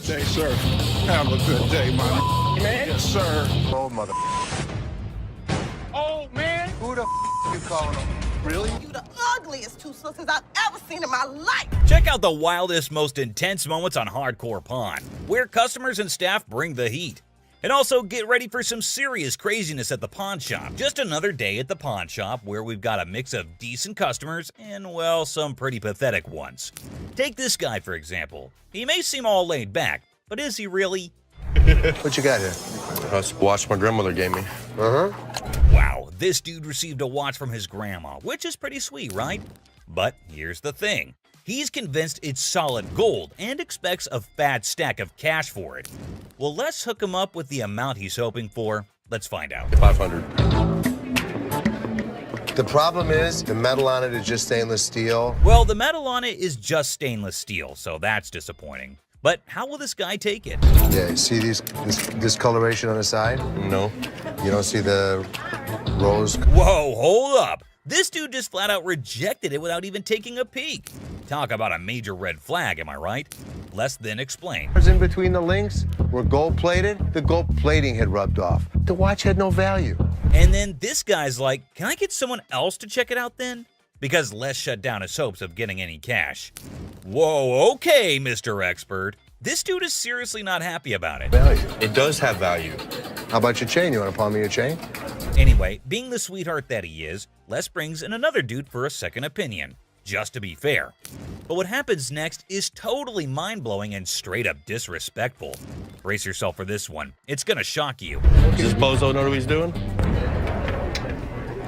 day, sir. Have a good day, my man. Yes, sir. Oh, mother. Oh, man. Who the you calling him? Really? You the ugliest two sisters I've ever seen in my life. Check out the wildest, most intense moments on Hardcore Pawn, where customers and staff bring the heat. And also get ready for some serious craziness at the pawn shop. Just another day at the pawn shop where we've got a mix of decent customers and, well, some pretty pathetic ones. Take this guy, for example. He may seem all laid back, but is he really? What you got here? That's a watch my grandmother gave me. Wow, this dude received a watch from his grandma, which is pretty sweet, right? But here's the thing. He's convinced it's solid gold and expects a fat stack of cash for it. Well, let's hook him up with the amount he's hoping for. Let's find out. 500. The problem is the metal on it is just stainless steel. Well, the metal on it is just stainless steel, so that's disappointing. But how will this guy take it? Yeah, you see this discoloration on the side? No. You don't see the rose? Whoa, hold up. This dude just flat out rejected it without even taking a peek. Talk about a major red flag, am I right? Less than explain. In between the links were gold plated. The gold plating had rubbed off. The watch had no value. And then this guy's like, can I get someone else to check it out then? Because Les shut down his hopes of getting any cash. Whoa, okay, Mr. Expert. This dude is seriously not happy about it. Value. It does have value. How about your chain? You want to pawn me your chain? Anyway, being the sweetheart that he is, Les brings in another dude for a second opinion, just to be fair. But what happens next is totally mind-blowing and straight up disrespectful. Brace yourself for this one. It's gonna shock you. Does this bozo know what he's doing?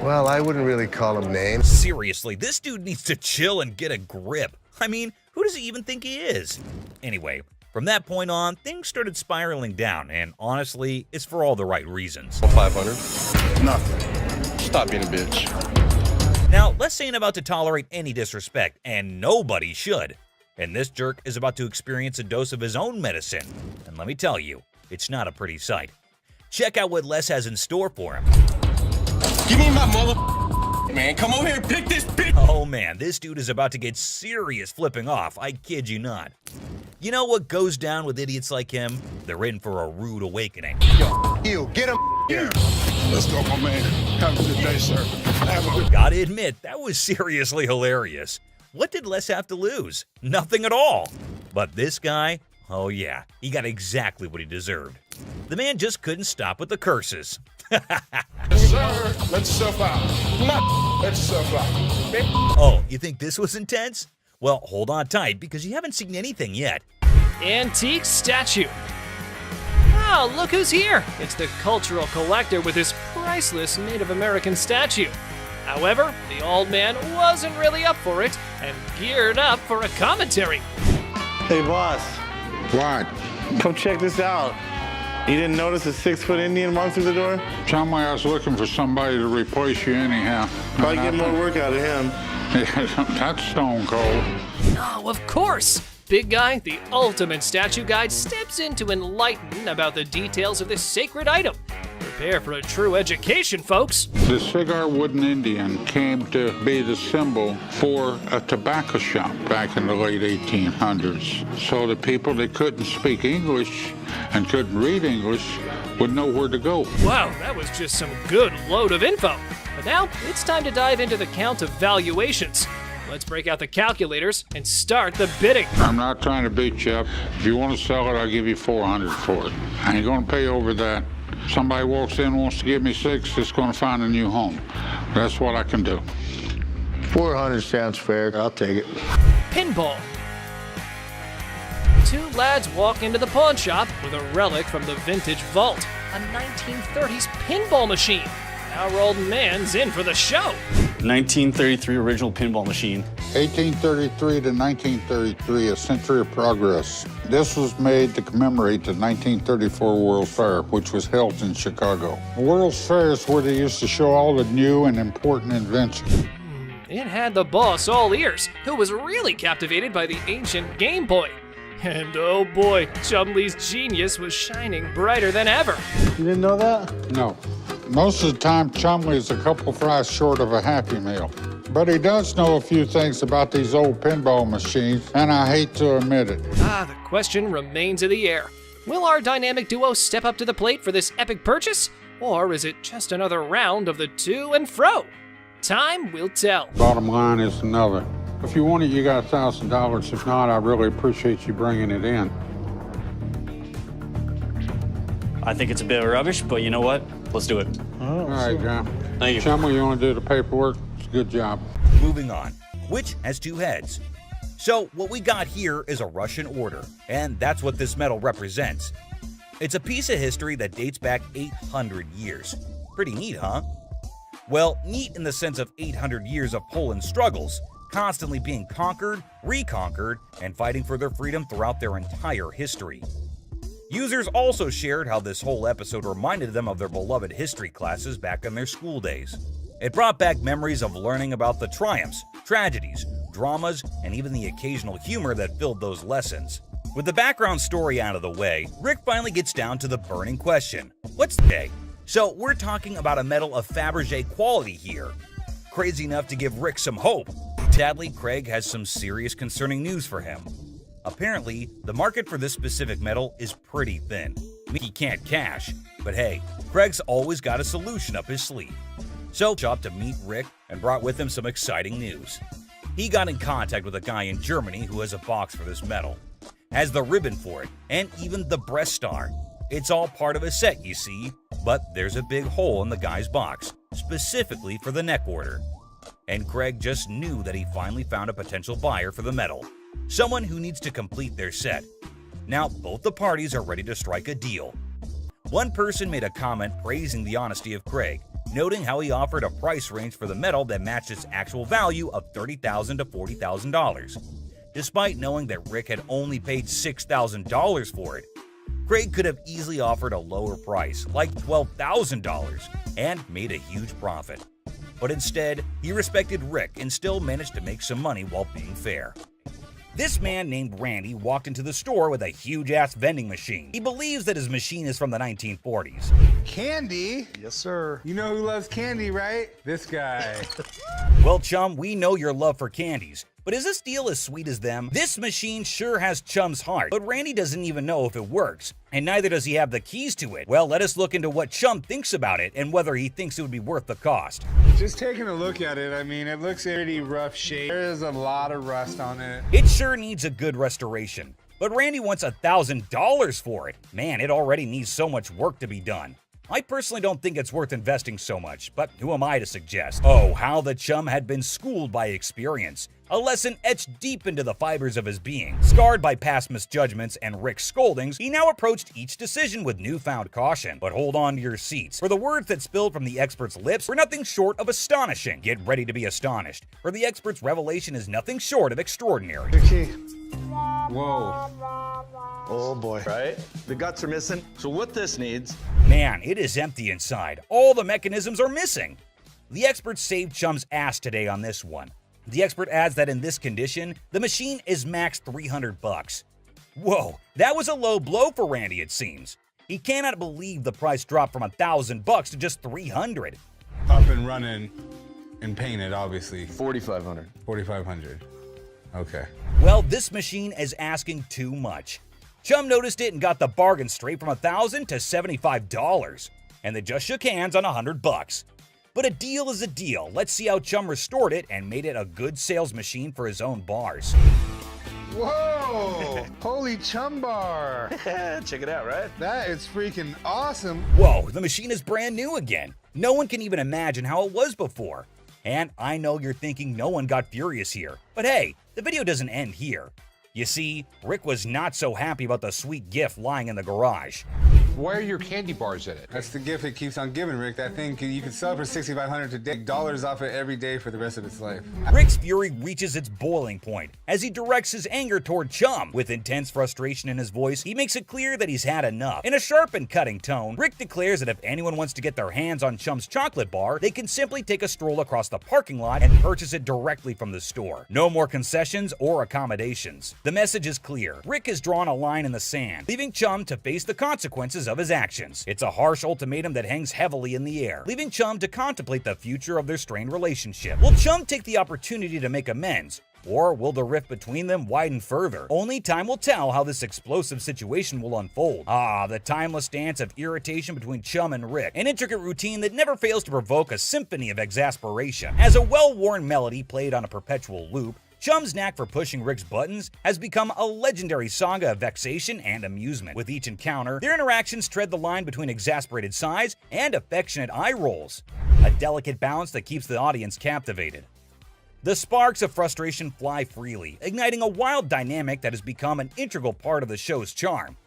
Well, I wouldn't really call him names. Seriously, this dude needs to chill and get a grip. I mean, who does he even think he is? Anyway, from that point on, things started spiraling down, and honestly, it's for all the right reasons. 500. Nothing. Stop being a bitch. Now, Les ain't about to tolerate any disrespect, and nobody should. And this jerk is about to experience a dose of his own medicine. And let me tell you, it's not a pretty sight. Check out what Les has in store for him. Give me my mother, man. Come over here and pick this bitch. Oh man, this dude is about to get serious flipping off, I kid you not. You know what goes down with idiots like him? They're in for a rude awakening. You, get him. Yeah. Let's go, my man. Have a good day, sir. Have a good Gotta admit, that was seriously hilarious. What did Les have to lose? Nothing at all. But this guy, oh yeah, he got exactly what he deserved. The man just couldn't stop with the curses. sir. Let yourself out. Let yourself out. Oh, you think this was intense? Well, hold on tight, because you haven't seen anything yet. Antique statue. Oh, look who's here! It's the cultural collector with his priceless Native American statue. However, the old man wasn't really up for it and geared up for a commentary. Hey, boss, What? come check this out. You didn't notice a 6-foot Indian walk through the door? Somebody else looking for somebody to replace you anyhow. Probably get more work out of him. That's stone cold. Oh, of course! Big Guy, the ultimate statue guide, steps in to enlighten about the details of this sacred item. Prepare for a true education, folks. The cigar wooden Indian came to be the symbol for a tobacco shop back in the late 1800s. So the people that couldn't speak English and couldn't read English would know where to go. Wow, that was just some good load of info. But now, it's time to dive into the count of valuations. Let's break out the calculators and start the bidding. I'm not trying to beat you up. If you want to sell it, I'll give you $400 for it. I ain't gonna pay over that. Somebody walks in and wants to give me $6, it's gonna find a new home. That's what I can do. 400 sounds fair. I'll take it. Pinball. Two lads walk into the pawn shop with a relic from the vintage vault, a 1930s pinball machine. Our old man's in for the show. 1933 original pinball machine. 1833 to 1933, a century of progress. This was made to commemorate the 1934 World's Fair, which was held in Chicago. The World's Fair is where they used to show all the new and important inventions. It had the boss all ears, who was really captivated by the ancient Game Boy. And oh boy, Chumley's genius was shining brighter than ever. You didn't know that? No. Most of the time, Chumley is a couple fries short of a Happy Meal. But he does know a few things about these old pinball machines, and I hate to admit it. The question remains in the air. Will our dynamic duo step up to the plate for this epic purchase? Or is it just another round of the to and fro? Time will tell. Bottom line is another. If you want it, you got $1,000. If not, I really appreciate you bringing it in. I think it's a bit of rubbish, but you know what? Let's do it. All right, John. Thank you. Chumley, you want to do the paperwork? It's a good job. Moving on. Which has two heads? So what we got here is a Russian order, and that's what this medal represents. It's a piece of history that dates back 800 years. Pretty neat, huh? Well, neat in the sense of 800 years of Poland's struggles, constantly being conquered, reconquered, and fighting for their freedom throughout their entire history. Users also shared how this whole episode reminded them of their beloved history classes back in their school days. It brought back memories of learning about the triumphs, tragedies, dramas, and even the occasional humor that filled those lessons. With the background story out of the way, Rick finally gets down to the burning question. What's the day? So we're talking about a medal of Fabergé quality here. Crazy enough to give Rick some hope. Sadly, Craig has some serious concerning news for him. Apparently, the market for this specific medal is pretty thin. He can't cash, but hey, Craig's always got a solution up his sleeve. So he stopped to meet Rick and brought with him some exciting news. He got in contact with a guy in Germany who has a box for this medal, has the ribbon for it, and even the breast star. It's all part of a set, you see, but there's a big hole in the guy's box, specifically for the neck order. And Craig just knew that he finally found a potential buyer for the medal, someone who needs to complete their set. Now, both the parties are ready to strike a deal. One person made a comment praising the honesty of Craig, noting how he offered a price range for the medal that matched its actual value of $30,000 to $40,000. Despite knowing that Rick had only paid $6,000 for it, Craig could have easily offered a lower price, like $12,000, and made a huge profit. But instead, he respected Rick and still managed to make some money while being fair. This man named Randy walked into the store with a huge-ass vending machine. He believes that his machine is from the 1940s. Candy? Yes, sir. You know who loves candy, right? This guy. Well, chum, we know your love for candies, but is this deal as sweet as them? This machine sure has Chum's heart, but Randy doesn't even know if it works, and neither does he have the keys to it. Well, let us look into what Chum thinks about it and whether he thinks it would be worth the cost. Just taking a look at it, I mean, it looks pretty rough shape. There is a lot of rust on it. It sure needs a good restoration, but Randy wants $1,000 for it. Man, it already needs so much work to be done. I personally don't think it's worth investing so much, but who am I to suggest? Oh, how the chum had been schooled by experience. A lesson etched deep into the fibers of his being. Scarred by past misjudgments and Rick's scoldings, he now approached each decision with newfound caution. But hold on to your seats, for the words that spilled from the expert's lips were nothing short of astonishing. Get ready to be astonished, for the expert's revelation is nothing short of extraordinary. Whoa. Oh boy. Right? The guts are missing. So what this needs... Man, it is empty inside. All the mechanisms are missing. The expert saved Chum's ass today on this one. The expert adds that in this condition, the machine is max $300. Whoa, that was a low blow for Randy, it seems. He cannot believe the price dropped from $1,000 to just $300. Up and running and painted, obviously. $4,500. $4,500. Okay. Well, this machine is asking too much. Chum noticed it and got the bargain straight from $1,000 to $75, and they just shook hands on $100. But a deal is a deal. Let's see how Chum restored it and made it a good sales machine for his own bars. Whoa! Holy chum bar! Check it out, right? That is freaking awesome. Whoa, the machine is brand new again. No one can even imagine how it was before. And I know you're thinking no one got furious here, but hey, the video doesn't end here. You see, Rick was not so happy about the sweet gift lying in the garage. Why are your candy bars in it? That's the gift it keeps on giving, Rick. That thing, you can sell it for $6,500 today, dollars off it every day for the rest of its life. Rick's fury reaches its boiling point as he directs his anger toward Chum. With intense frustration in his voice, he makes it clear that he's had enough. In a sharp and cutting tone, Rick declares that if anyone wants to get their hands on Chum's chocolate bar, they can simply take a stroll across the parking lot and purchase it directly from the store. No more concessions or accommodations. The message is clear. Rick has drawn a line in the sand, leaving Chum to face the consequences consequences of his actions. It's a harsh ultimatum that hangs heavily in the air, leaving Chum to contemplate the future of their strained relationship. Will Chum take the opportunity to make amends, or will the rift between them widen further? Only time will tell how this explosive situation will unfold. The timeless dance of irritation between Chum and Rick, an intricate routine that never fails to provoke a symphony of exasperation. As a well-worn melody played on a perpetual loop, Chum's knack for pushing Rick's buttons has become a legendary saga of vexation and amusement. With each encounter, their interactions tread the line between exasperated sighs and affectionate eye rolls, a delicate balance that keeps the audience captivated. The sparks of frustration fly freely, igniting a wild dynamic that has become an integral part of the show's charm.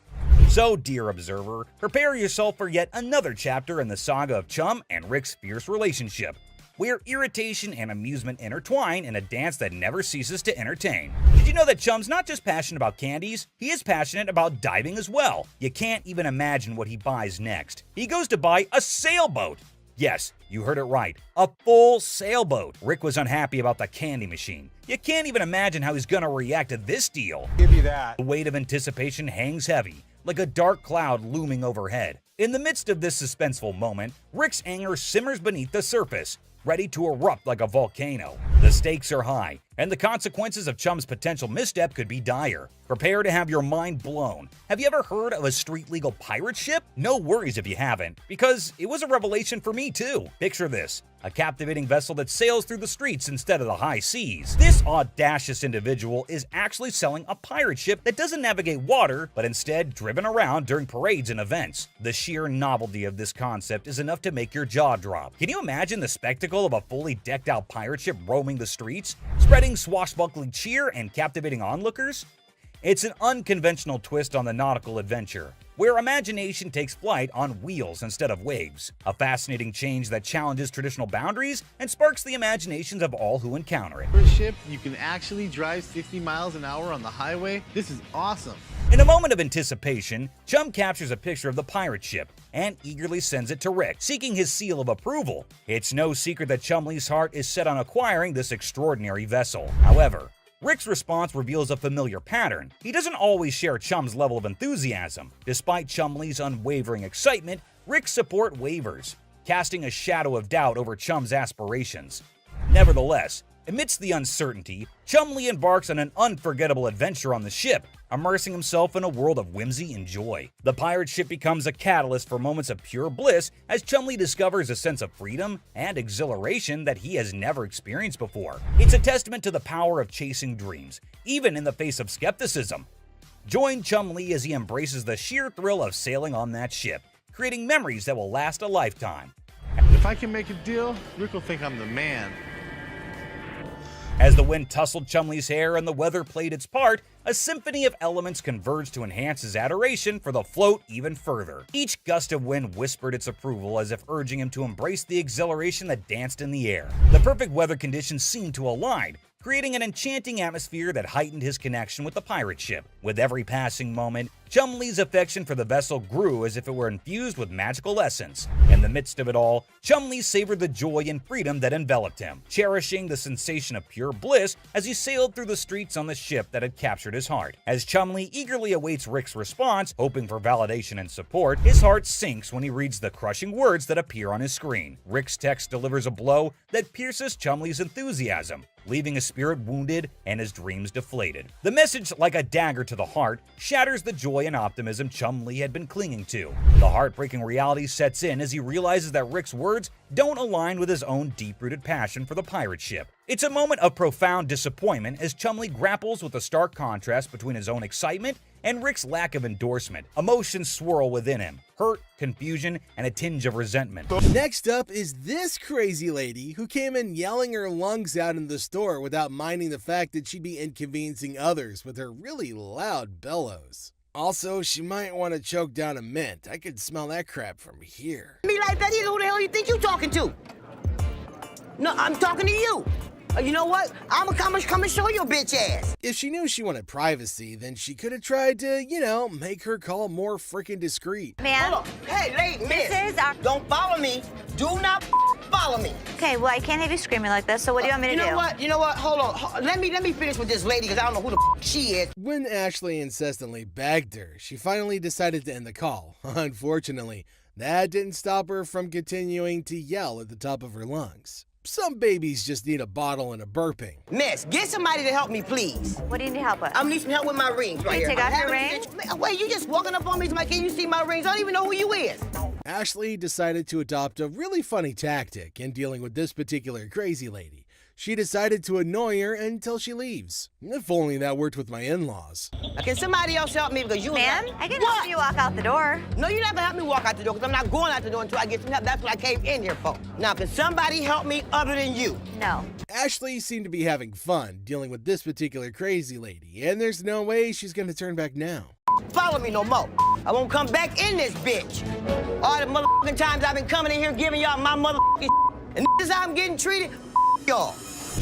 So, dear observer, prepare yourself for yet another chapter in the saga of Chum and Rick's fierce relationship, where irritation and amusement intertwine in a dance that never ceases to entertain. Did you know that Chum's not just passionate about candies, he is passionate about diving as well? You can't even imagine what he buys next. He goes to buy a sailboat! Yes, you heard it right, a full sailboat. Rick was unhappy about the candy machine. You can't even imagine how he's gonna react to this deal. Give you that. The weight of anticipation hangs heavy, like a dark cloud looming overhead. In the midst of this suspenseful moment, Rick's anger simmers beneath the surface, ready to erupt like a volcano. The stakes are high, and the consequences of Chum's potential misstep could be dire. Prepare to have your mind blown. Have you ever heard of a street-legal pirate ship? No worries if you haven't, because it was a revelation for me too. Picture this: a captivating vessel that sails through the streets instead of the high seas. This audacious individual is actually selling a pirate ship that doesn't navigate water, but instead driven around during parades and events. The sheer novelty of this concept is enough to make your jaw drop. Can you imagine the spectacle of a fully decked-out pirate ship roaming the streets, spreading swashbuckling cheer and captivating onlookers? It's an unconventional twist on the nautical adventure, where imagination takes flight on wheels instead of waves. A fascinating change that challenges traditional boundaries and sparks the imaginations of all who encounter it. For a ship, you can actually drive 60 miles an hour on the highway. This is awesome. In a moment of anticipation, Chum captures a picture of the pirate ship and eagerly sends it to Rick, seeking his seal of approval. It's no secret that Chumlee's heart is set on acquiring this extraordinary vessel. However, Rick's response reveals a familiar pattern. He doesn't always share Chum's level of enthusiasm. Despite Chumlee's unwavering excitement, Rick's support wavers, casting a shadow of doubt over Chum's aspirations. Nevertheless, amidst the uncertainty, Chumlee embarks on an unforgettable adventure on the ship, immersing himself in a world of whimsy and joy. The pirate ship becomes a catalyst for moments of pure bliss as Chumlee discovers a sense of freedom and exhilaration that he has never experienced before. It's a testament to the power of chasing dreams, even in the face of skepticism. Join Chumlee as he embraces the sheer thrill of sailing on that ship, creating memories that will last a lifetime. If I can make a deal, Rick will think I'm the man. As the wind tousled Chumlee's hair and the weather played its part, a symphony of elements converged to enhance his adoration for the float even further. Each gust of wind whispered its approval as if urging him to embrace the exhilaration that danced in the air. The perfect weather conditions seemed to align, creating an enchanting atmosphere that heightened his connection with the pirate ship. With every passing moment, Chumlee's affection for the vessel grew as if it were infused with magical essence. In the midst of it all, Chumlee savored the joy and freedom that enveloped him, cherishing the sensation of pure bliss as he sailed through the streets on the ship that had captured his heart. As Chumlee eagerly awaits Rick's response, hoping for validation and support, his heart sinks when he reads the crushing words that appear on his screen. Rick's text delivers a blow that pierces Chumlee's enthusiasm, leaving his spirit wounded and his dreams deflated. The message, like a dagger to the heart, shatters the joy and optimism Chumlee had been clinging to. The heartbreaking reality sets in as he realizes that Rick's words don't align with his own deep-rooted passion for the pirate ship. It's a moment of profound disappointment as Chumlee grapples with the stark contrast between his own excitement and Rick's lack of endorsement. Emotions swirl within him: hurt, confusion, and a tinge of resentment. Next up is this crazy lady who came in yelling her lungs out in the store without minding the fact that she'd be inconveniencing others with her really loud bellows. Also, she might want to choke down a mint. I could smell that crap from here. Me like Betty, who the hell you think you talking to? No, I'm talking to you. You know what? I'm gonna come and show your bitch ass. If she knew she wanted privacy, then she could have tried to, make her call more freaking discreet. Hold on. Hey, lady, miss. This is our... Don't follow me. Do not follow me. Okay, well, I can't have you screaming like this, so what do you want me to do? You know what? Hold on. Let me finish with this lady, because I don't know who the she is. When Ashley incessantly begged her, she finally decided to end the call. Unfortunately, that didn't stop her from continuing to yell at the top of her lungs. Some babies just need a bottle and a burping. Miss, get somebody to help me, please. What do you need help with? I need some help with my rings right Can you here. take off I'm your having- ring? Wait, you just walking up on me, like, can you see my rings? I don't even know who you is. Ashley decided to adopt a really funny tactic in dealing with this particular crazy lady. She decided to annoy her until she leaves. If only that worked with my in-laws. Now, can somebody else help me? Because you... Ma'am, I can help you walk out the door. No, you're not gonna help me walk out the door, because I'm not going out the door until I get some help. That's what I came in here for. Now, can somebody help me other than you? No. Ashley seemed to be having fun dealing with this particular crazy lady, and there's no way she's gonna turn back now. Follow me no more. I won't come back in this bitch. All the motherfucking times I've been coming in here giving y'all my motherfucking and this is how I'm getting treated, y'all.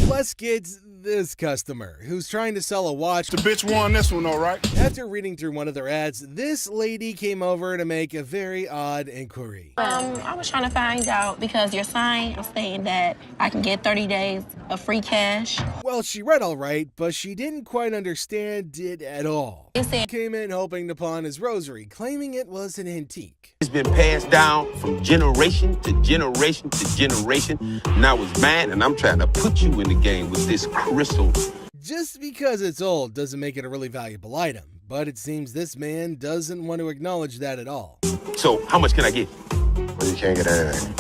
Plus, kids, this customer who's trying to sell a watch. The bitch won this one, all right? After reading through one of their ads, this lady came over to make a very odd inquiry. I was trying to find out because your sign was saying that I can get 30 days of free cash. Well, she read all right, but she didn't quite understand it at all. Came in hoping to pawn his rosary, claiming it was an antique. It's been passed down from generation to generation to generation. Now it's mine, and I'm trying to put you in the game with this crystal. Just because it's old doesn't make it a really valuable item, but it seems this man doesn't want to acknowledge that at all. So, how much can I get? Well, you can't get anything.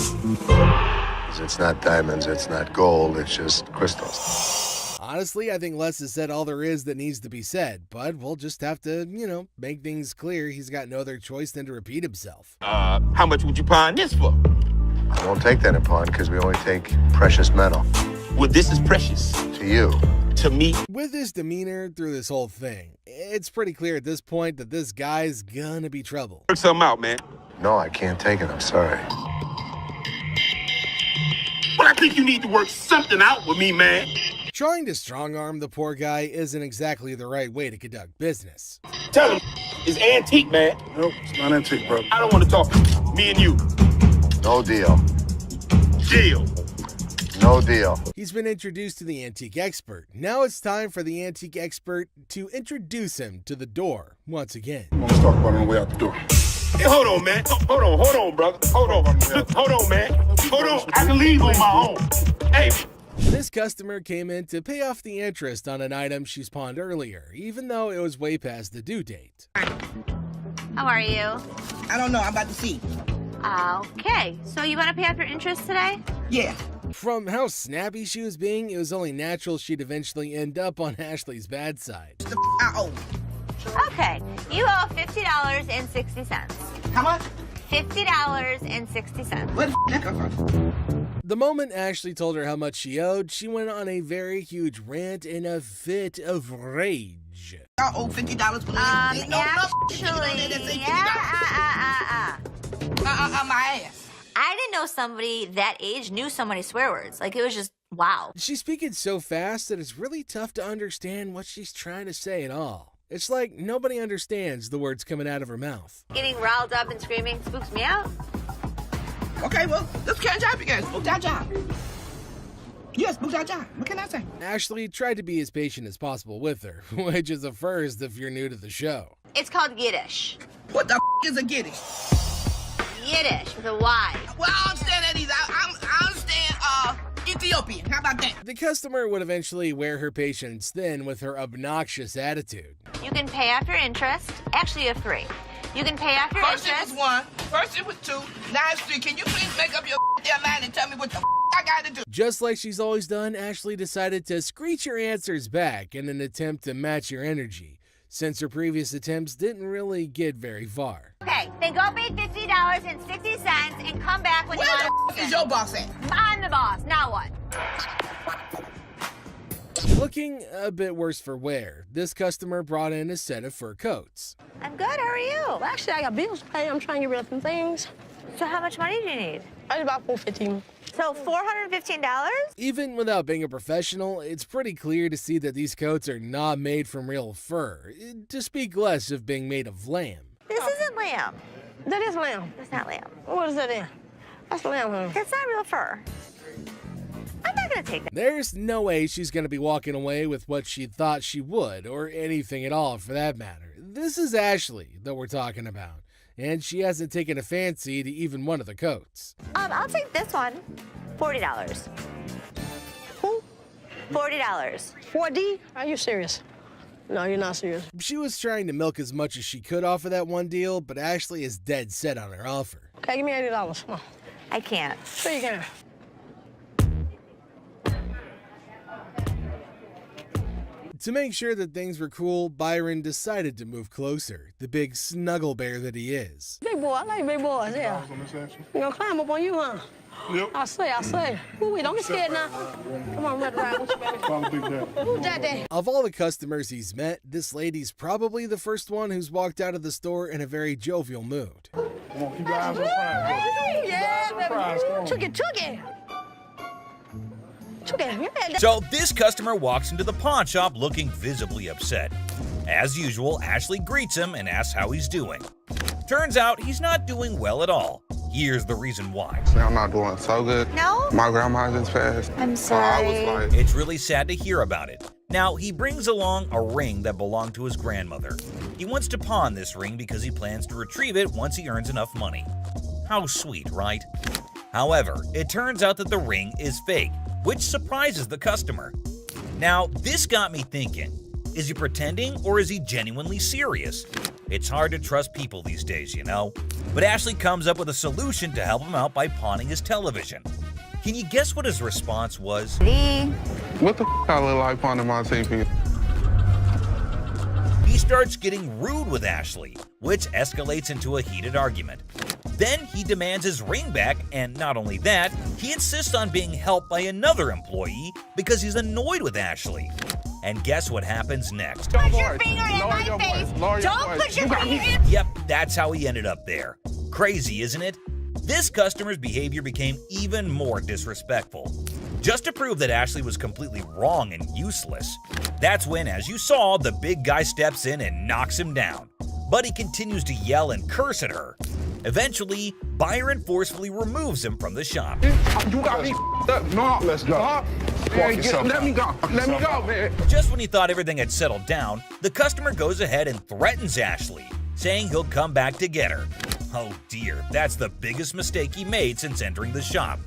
'Cause it's not diamonds, it's not gold, it's just crystals. Honestly, I think Les has said all there is that needs to be said, but we'll just have to, make things clear. He's got no other choice than to repeat himself. How much would you pawn this for? I won't take that in pawn because we only take precious metal. Well, this is precious. To you. To me. With his demeanor through this whole thing, it's pretty clear at this point that this guy's gonna be trouble. Work something out, man. No, I can't take it, I'm sorry. Well, I think you need to work something out with me, man. Trying to strong-arm the poor guy isn't exactly the right way to conduct business. Tell him it's antique, man. Nope, it's not antique, bro. I don't want to talk. Me and you. No deal. Deal. No deal. He's been introduced to the antique expert. Now it's time for the antique expert to introduce him to the door once again. Let's talk about it on the way out the door. Hey, hold on, man. Hold on, brother. Hold on. Look, hold on, man. Hold on. I can leave on my own. Hey. This customer came in to pay off the interest on an item she's pawned earlier, even though it was way past the due date. How are you? I don't know. I'm about to see. Okay, so you want to pay off your interest today? Yeah. From how snappy she was being, it was only natural she'd eventually end up on Ashley's bad side. I owe. Okay, you owe $50.60. How much? $50.60. Where the that come from? The moment Ashley told her how much she owed, she went on a very huge rant in a fit of rage. I owe $50 for Actually, my ass. I didn't know somebody that age knew so many swear words. Like, it was just, wow. She's speaking so fast that it's really tough to understand what she's trying to say at all. It's like nobody understands the words coming out of her mouth. Getting riled up and screaming spooks me out. Okay, well, let's catch up again. Spook that job. Yes, spook that job. What can I say? Ashley tried to be as patient as possible with her, which is a first if you're new to the show. It's called Yiddish. What the is a Yiddish? Yiddish with a Y. Well, I understand that either. I understand Ethiopian. How about that? The customer would eventually wear her patience thin with her obnoxious attitude. You can pay after interest. Actually, you have three. You can pay after First interest. it was one. First it was two. Now it's three. Can you please make up your damn mind and tell me what the I got to do? Just like she's always done, Ashley decided to screech her answers back in an attempt to match your energy, since her previous attempts didn't really get very far. Okay, then go pay $50.60 and come back when Where you want the is your boss at? I'm the boss. Now what? Looking a bit worse for wear, this customer brought in a set of fur coats. I'm good. How are you? Well, actually, I got bills to pay. I'm trying to get rid of some things. So how much money do you need? I need about $415. So $415? Even without being a professional, it's pretty clear to see that these coats are not made from real fur, to speak less of being made of lamb. This isn't lamb. That is lamb. That's not lamb. What is that in? That's lamb, honey. That's not real fur. gonna take it. There's no way she's gonna be walking away with what she thought she would, or anything at all for that matter. This is Ashley that we're talking about, and she hasn't taken a fancy to even one of the coats. I'll take this one. $40. Who? $40. 4D? Are you serious? No, you're not serious. She was trying to milk as much as she could off of that one deal, but Ashley is dead set on her offer. Okay, give me $80. Come on. I can't. Sure you can. To make sure that things were cool, Byron decided to move closer, the big snuggle bear that he is. Big boy, I like big boys, yeah. You gonna climb up on you, huh? Yep. I say. Ooh, wait, don't get scared now. Come on, Red Ride with you, baby. Who's that there? Of all the customers he's met, this lady's probably the first one who's walked out of the store in a very jovial mood. Come on, keep your eyes on the prize. Yeah, baby. Took it. So this customer walks into the pawn shop looking visibly upset. As usual, Ashley greets him and asks how he's doing. Turns out he's not doing well at all. Here's the reason why. I'm not doing so good. No? My grandma just passed. I'm sorry. I was like, It's really sad to hear about it. Now, he brings along a ring that belonged to his grandmother. He wants to pawn this ring because he plans to retrieve it once he earns enough money. How sweet, right? However, it turns out that the ring is fake, which surprises the customer. Now, this got me thinking. Is he pretending or is he genuinely serious? It's hard to trust people these days, you know? But Ashley comes up with a solution to help him out by pawning his television. Can you guess what his response was? what the f I look like pawning my TV? He starts getting rude with Ashley, which escalates into a heated argument. Then he demands his ring back, and not only that, he insists on being helped by another employee because he's annoyed with Ashley. And guess what happens next? Put your finger in my face. Don't put your finger in. Yep, that's how he ended up there. Crazy, isn't it? This customer's behavior became even more disrespectful. Just to prove that Ashley was completely wrong and useless, that's when, as you saw, the big guy steps in and knocks him down. But he continues to yell and curse at her. Eventually, Byron forcefully removes him from the shop. You got me up. No, let's go. Let me go. Let me go, man. Just when he thought everything had settled down, the customer goes ahead and threatens Ashley, saying he'll come back to get her. Oh dear, that's the biggest mistake he made since entering the shop.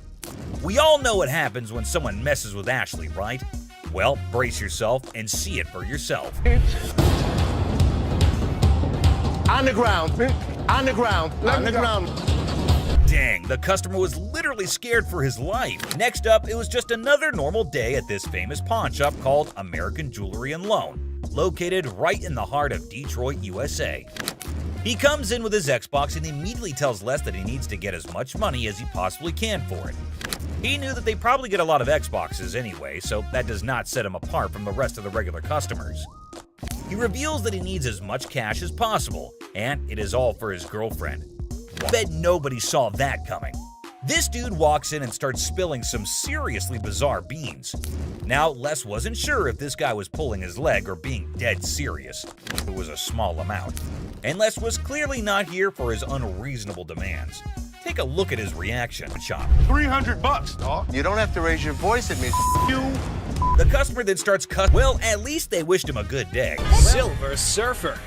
We all know what happens when someone messes with Ashley, right? Well, brace yourself and see it for yourself. On the ground. On the ground. On the ground. Dang, the customer was literally scared for his life. Next up, it was just another normal day at this famous pawn shop called American Jewelry and Loan, located right in the heart of Detroit, USA. He comes in with his Xbox and immediately tells Les that he needs to get as much money as he possibly can for it. He knew that they probably get a lot of Xboxes anyway, so that does not set him apart from the rest of the regular customers. He reveals that he needs as much cash as possible, and it is all for his girlfriend. Bet nobody saw that coming. This dude walks in and starts spilling some seriously bizarre beans. Now, Les wasn't sure if this guy was pulling his leg or being dead serious. It was a small amount. And Les was clearly not here for his unreasonable demands. Take a look at his reaction. Shop. $300, dog. You don't have to raise your voice at me. You. The customer then starts Well, at least they wished him a good day. Silver Surfer.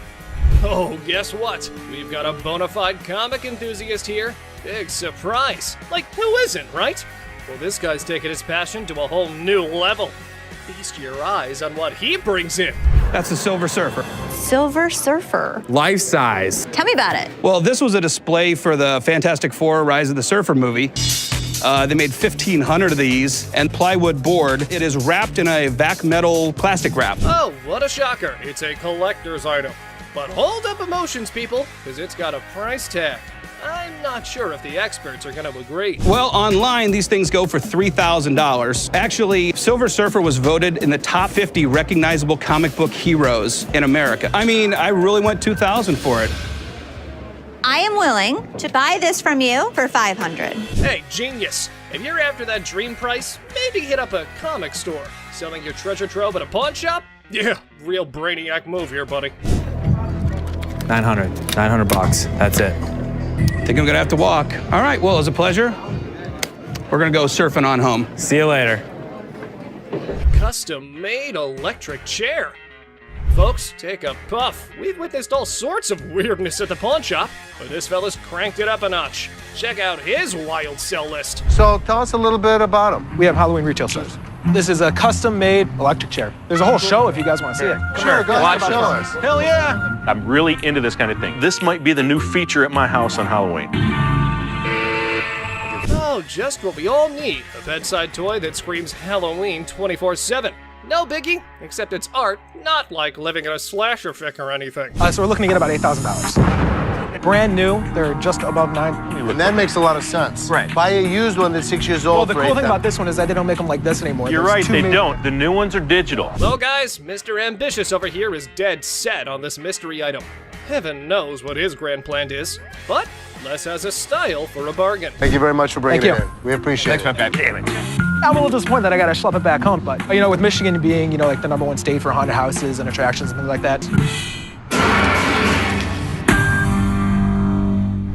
Oh, guess what? We've got a bona fide comic enthusiast here. Big surprise. Like, who isn't, right? Well, this guy's taking his passion to a whole new level. Feast your eyes on what he brings in. That's the Silver Surfer. Silver Surfer. Life size. Tell me about it. Well, this was a display for the Fantastic Four Rise of the Surfer movie. They made 1,500 of these, and plywood board. It is wrapped in a vac metal plastic wrap. Oh, what a shocker. It's a collector's item. But hold up emotions, people, because it's got a price tag. I'm not sure if the experts are going to agree. Well, online, these things go for $3,000. Actually, Silver Surfer was voted in the top 50 recognizable comic book heroes in America. I mean, I really went $2,000 for it. I am willing to buy this from you for $500. Hey, genius. If you're after that dream price, maybe hit up a comic store. Selling your treasure trove at a pawn shop? Yeah, real brainiac move here, buddy. 900 bucks. That's it. Think I'm gonna have to walk. All right, well, it was a pleasure. We're gonna go surfing on home. See you later. Custom-made electric chair. Folks, take a puff. We've witnessed all sorts of weirdness at the pawn shop, but this fella's cranked it up a notch. Check out his wild sell list. So tell us a little bit about them. We have Halloween retail stores. This is a custom-made electric chair. There's a whole show if you guys want to see it. Come Sure, here. go ahead, show us. Hell yeah! I'm really into this kind of thing. This might be the new feature at my house on Halloween. Oh, just what we all need. A bedside toy that screams Halloween 24/7. No biggie, except it's art, not like living in a slasher fic or anything. So we're looking at about $8,000. Brand new, they're just above $9,000. And that makes a lot of sense. Right. Buy a used one that's 6 years old. Well, the for cool thing $8,000. about this one is that they don't make them like this anymore. You're There's right, two they main- don't. The new ones are digital. Well, guys, Mr. Ambitious over here is dead set on this mystery item. Heaven knows what his grand plan is, but Les has a style for a bargain. Thank you very much for bringing Thank it you. in. We appreciate it. God damn it. I'm a little disappointed that I gotta schlep it back home, but with Michigan being, like the #1 state for haunted houses and attractions and things like that.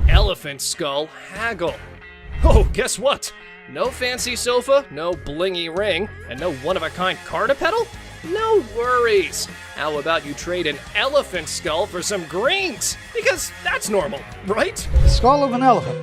Elephant skull haggle. Oh, guess what? No fancy sofa, no blingy ring, and no one-of-a-kind car to pedal? No worries. How about you trade an elephant skull for some greens? Because that's normal, right? Skull of an elephant.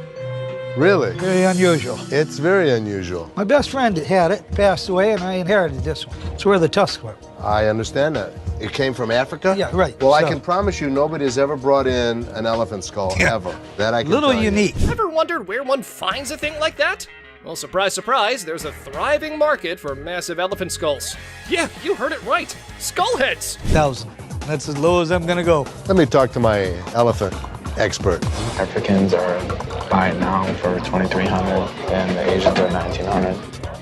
Really? Very unusual. It's very unusual. My best friend had it, passed away, and I inherited this one. It's where the tusks were. I understand that. It came from Africa? Yeah, right. Well, I So- can promise you nobody has ever brought in an elephant skull, ever. That I can Little tell you. unique. Ever wondered where one finds a thing like that? Well, surprise, surprise, there's a thriving market for massive elephant skulls. Yeah, you heard it right. Skull heads. 1,000. That's as low as I'm gonna go. Let me talk to my elephant expert. Africans are buying now for $2,300 and the Asians are $1,900.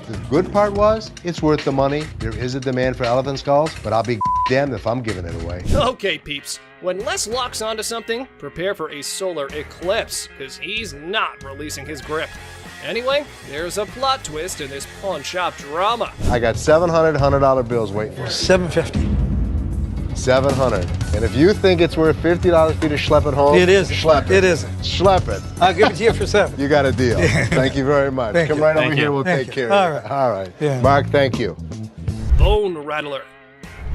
The good part was, it's worth the money. There is a demand for elephant skulls, but I'll be damned if I'm giving it away. Okay, peeps. When Les locks onto something, prepare for a solar eclipse, because he's not releasing his grip. Anyway, there's a plot twist in this pawn shop drama. I got $700 $100 bills waiting for me. $750. $700. And if you think it's worth $50 for you to schlep it home, It isn't. Schlep it. It isn't. Schlep it. I'll give it to you for $7. You got a deal. Thank you very much. Thank Come you. right Thank over you. here. We'll Thank take you. care All of right. it. All right. Yeah. Mark, thank you. Bone Rattler.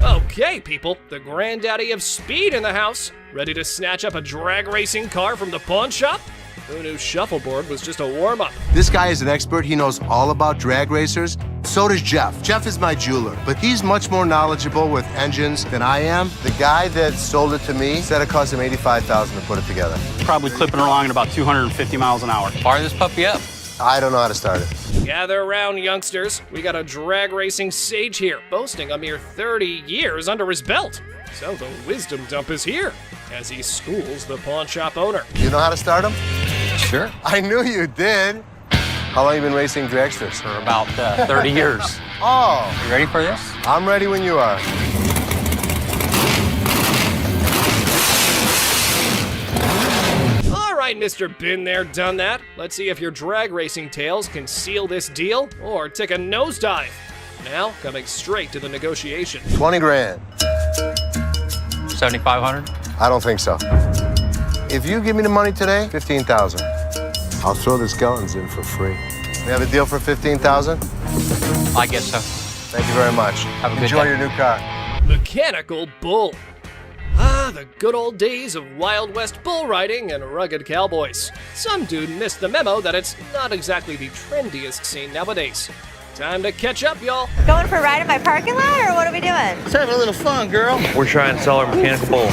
Okay, people, the granddaddy of speed in the house. Ready to snatch up a drag racing car from the pawn shop? Who knew shuffleboard was just a warm-up? This guy is an expert. He knows all about drag racers. So does Jeff. Jeff is my jeweler, but he's much more knowledgeable with engines than I am. The guy that sold it to me said it cost him $85,000 to put it together. Probably clipping along at about 250 miles an hour. Fire this puppy up. I don't know how to start it. Gather around, youngsters. We got a drag racing sage here, boasting a mere 30 years under his belt. So the wisdom dump is here, as he schools the pawn shop owner. You know how to start him? Sure. I knew you did. How long you been racing dragsters? For about 30 years. Oh. You ready for this? I'm ready when you are. All right, Mr. Been There, Done That. Let's see if your drag racing tales can seal this deal or take a nosedive. Now, coming straight to the negotiation. 20 grand. 7,500. I don't think so. If you give me the money today, 15,000. I'll throw the skeletons in for free. We have a deal for 15,000? I guess so. Thank you very much. Have a good Enjoy day. your new car. Mechanical Bull. Ah, the good old days of Wild West bull riding and rugged cowboys. Some dude missed the memo that it's not exactly the trendiest scene nowadays. Time to catch up, y'all. Going for a ride in my parking lot, or what are we doing? Let's have a little fun, girl. We're trying to sell our mechanical bull.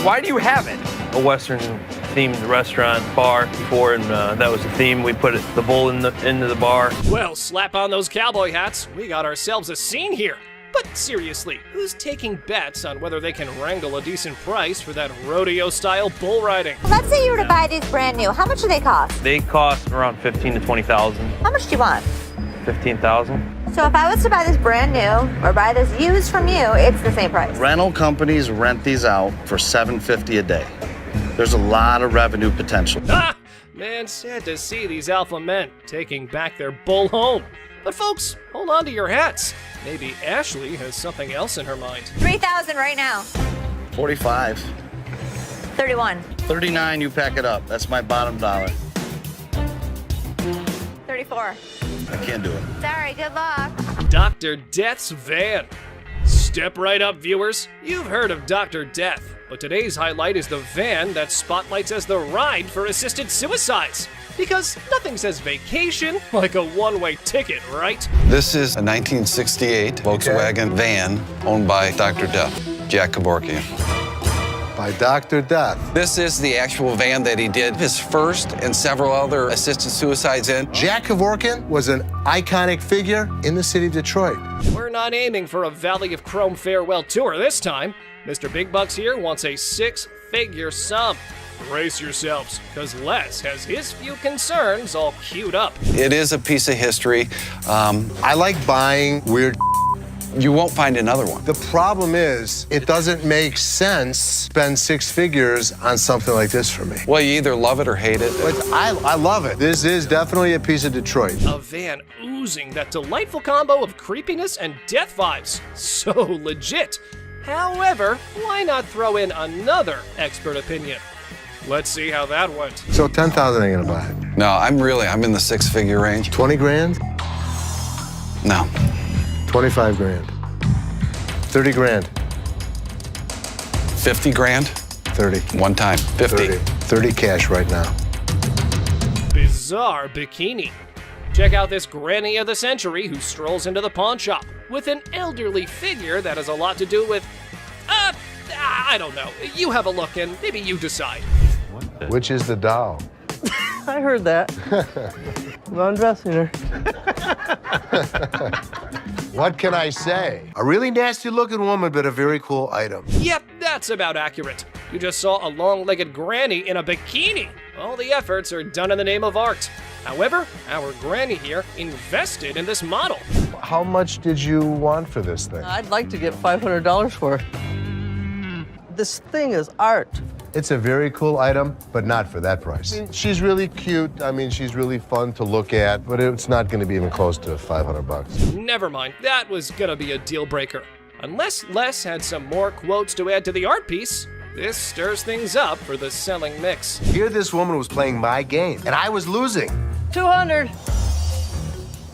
Why do you have it? A Western themed restaurant bar before, and that was the theme. We put the bull into the bar. Well, slap on those cowboy hats. We got ourselves a scene here. But seriously, who's taking bets on whether they can wrangle a decent price for that rodeo-style bull riding? Let's say you were to buy these brand new. How much do they cost? They cost around 15 to 20,000. How much do you want? 15,000. So if I was to buy this brand new or buy this used from you, it's the same price. Rental companies rent these out for $750 a day. There's a lot of revenue potential. Ah! Man, sad to see these alpha men taking back their bull home. But folks, hold on to your hats. Maybe Ashley has something else in her mind. 3,000 right now. 45. 31. 39, you pack it up. That's my bottom dollar. 34. I can't do it. Sorry, good luck. Dr. Death's van. Step right up, viewers. You've heard of Dr. Death, but today's highlight is the van that spotlights as the ride for assisted suicides. Because nothing says vacation like a one-way ticket, right? This is a 1968 Volkswagen van owned by Dr. Death, Jack Kevorkian. By Dr. Death. This is the actual van that he did his first and several other assisted suicides in. Jack Kevorkian was an iconic figure in the city of Detroit. We're not aiming for a Valley of Chrome farewell tour this time. Mr. Big Bucks here wants a six-figure sum. Brace yourselves, because Les has his few concerns all queued up. It is a piece of history. I like buying weird. You won't find another one. The problem is, it doesn't make sense to spend six figures on something like this for me. Well, you either love it or hate it. But I love it. This is definitely a piece of Detroit. A van oozing that delightful combo of creepiness and death vibes. So legit. However, why not throw in another expert opinion? Let's see how that went. So 10,000 ain't gonna buy it. No, I'm in the six-figure range. 20 grand? No. 25 grand. 30 grand. 50 grand? 30. One time. 50. 30 cash right now. Bizarre bikini. Check out this granny of the century who strolls into the pawn shop with an elderly figure that has a lot to do with, I don't know. You have a look and maybe you decide. Which is the doll? I heard that. I'm undressing her. What can I say? A really nasty looking woman, but a very cool item. Yep, that's about accurate. You just saw a long-legged granny in a bikini. All the efforts are done in the name of art. However, our granny here invested in this model. How much did you want for this thing? I'd like to get $500 for it. This thing is art. It's a very cool item, but not for that price. I mean, she's really cute. I mean, she's really fun to look at, but it's not going to be even close to 500 bucks. Never mind, that was gonna be a deal breaker. Unless Les had some more quotes to add to the art piece, this stirs things up for the selling mix. Here this woman was playing my game, and I was losing. 200.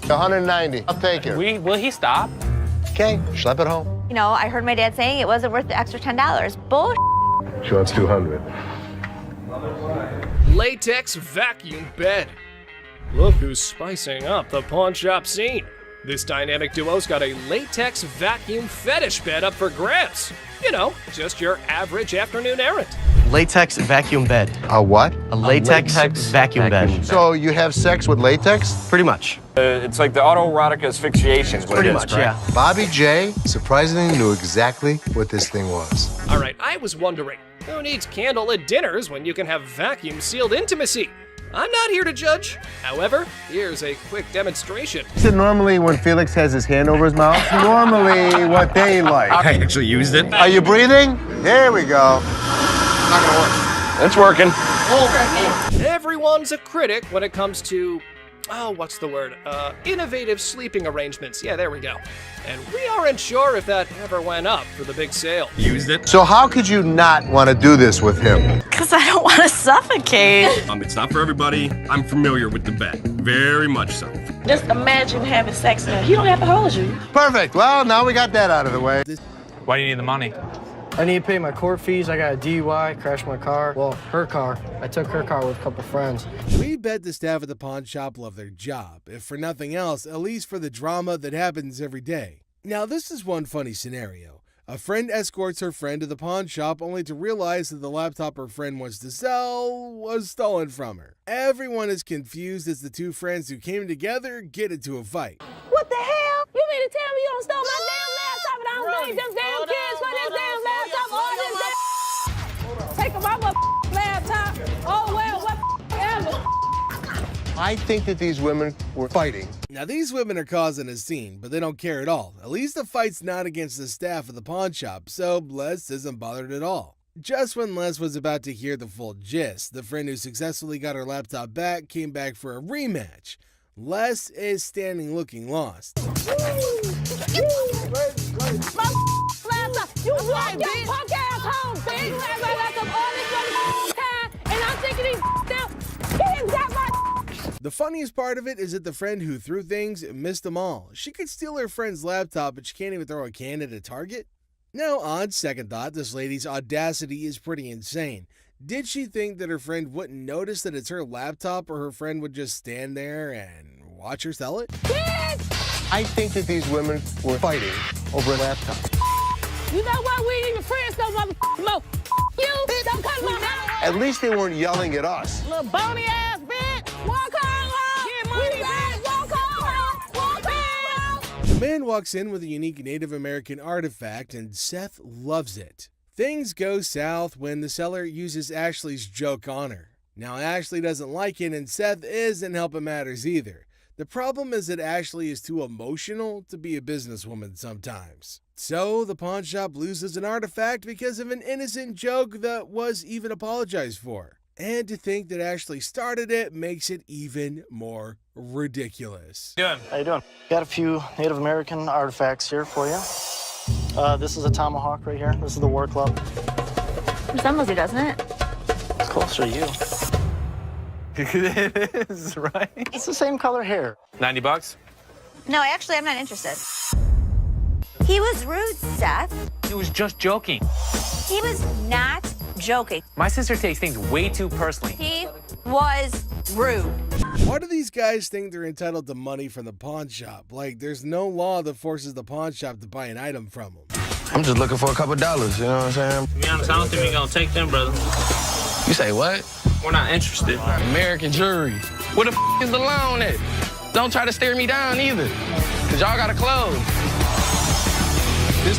190. I'll take it. Will he stop? Okay, schlep it home. You know, I heard my dad saying it wasn't worth the extra $10. Bull. She wants 200. Latex vacuum bed. Look who's spicing up the pawn shop scene. This dynamic duo's got a latex vacuum fetish bed up for grabs. You know, just your average afternoon errand. Latex vacuum bed. A what? A latex vacuum bed. So you have sex with latex? Pretty much. It's like the autoerotic asphyxiation. Is what Pretty it is, much, correct? yeah. Bobby J surprisingly knew exactly what this thing was. All right, I was wondering, who needs candlelit dinners when you can have vacuum-sealed intimacy? I'm not here to judge. However, here's a quick demonstration. So normally when Felix has his hand over his mouth, normally what they like. I actually used it. Are you breathing? There we go. Not gonna work. It's working. Everyone's a critic when it comes to, what's the word? Innovative sleeping arrangements. Yeah, there we go. And we aren't sure if that ever went up for the big sale. Used it. So how could you not want to do this with him? Because I don't want to suffocate. It's not for everybody. I'm familiar with the bed. Very much so. Just imagine having sex now. He don't have to hold you. Perfect. Well, now we got that out of the way. Why do you need the money? I need to pay my court fees. I got a DUI, crashed my car. Well, her car. I took her car with a couple friends. We bet the staff at the pawn shop love their job, if for nothing else, at least for the drama that happens every day. Now, this is one funny scenario. A friend escorts her friend to the pawn shop only to realize that the laptop her friend wants to sell was stolen from her. Everyone is confused as the two friends who came together get into a fight. What the hell? You mean to tell me you don't stole my damn laptop and I don't need them damn kids for this damn laptop or this damn... Take my laptop. Oh, well, whatever. I think that these women were fighting. Now, these women are causing a scene, but they don't care at all. At least the fight's not against the staff of the pawn shop, so Les isn't bothered at all. Just when Les was about to hear the full gist, the friend who successfully got her laptop back came back for a rematch. Les is standing looking lost. My laptop. You walk your punk ass home, bitch. You have my laptop all this time, and I'm taking these down. He got my... The funniest part of it is that the friend who threw things missed them all. She could steal her friend's laptop, but she can't even throw a can at a target? Now, on second thought, this lady's audacity is pretty insane. Did she think that her friend wouldn't notice that it's her laptop, or her friend would just stand there and watch her sell it? I think that these women were fighting over a laptop. You know what? We ain't even friends no more. You don't come to my house. At least they weren't yelling at us. Little bony ass bitch. Walk home. Get money, bitch. Walk home. Walk home. The man walks in with a unique Native American artifact, and Seth loves it. Things go south when the seller uses Ashley's joke on her. Now, Ashley doesn't like it, and Seth isn't helping matters either. The problem is that Ashley is too emotional to be a businesswoman sometimes. So, the pawn shop loses an artifact because of an innocent joke that was even apologized for. And to think that Ashley started it makes it even more ridiculous. How you doing? Got a few Native American artifacts here for you. This is a tomahawk right here. This is the war club. Resembles you, doesn't it? It's closer to you. It is, right? It's the same color hair. $90? No, actually, I'm not interested. He was rude, Seth. He was just joking. He was not joking. My sister takes things way too personally. He was rude. Why do these guys think they're entitled to money from the pawn shop? Like, there's no law that forces the pawn shop to buy an item from them. I'm just looking for a couple dollars, you know what I'm saying? To be honest, I don't think we're gonna take them, brother. You say what? We're not interested. American jury. Where the is the loan at? Don't try to stare me down either, cause y'all gotta close. This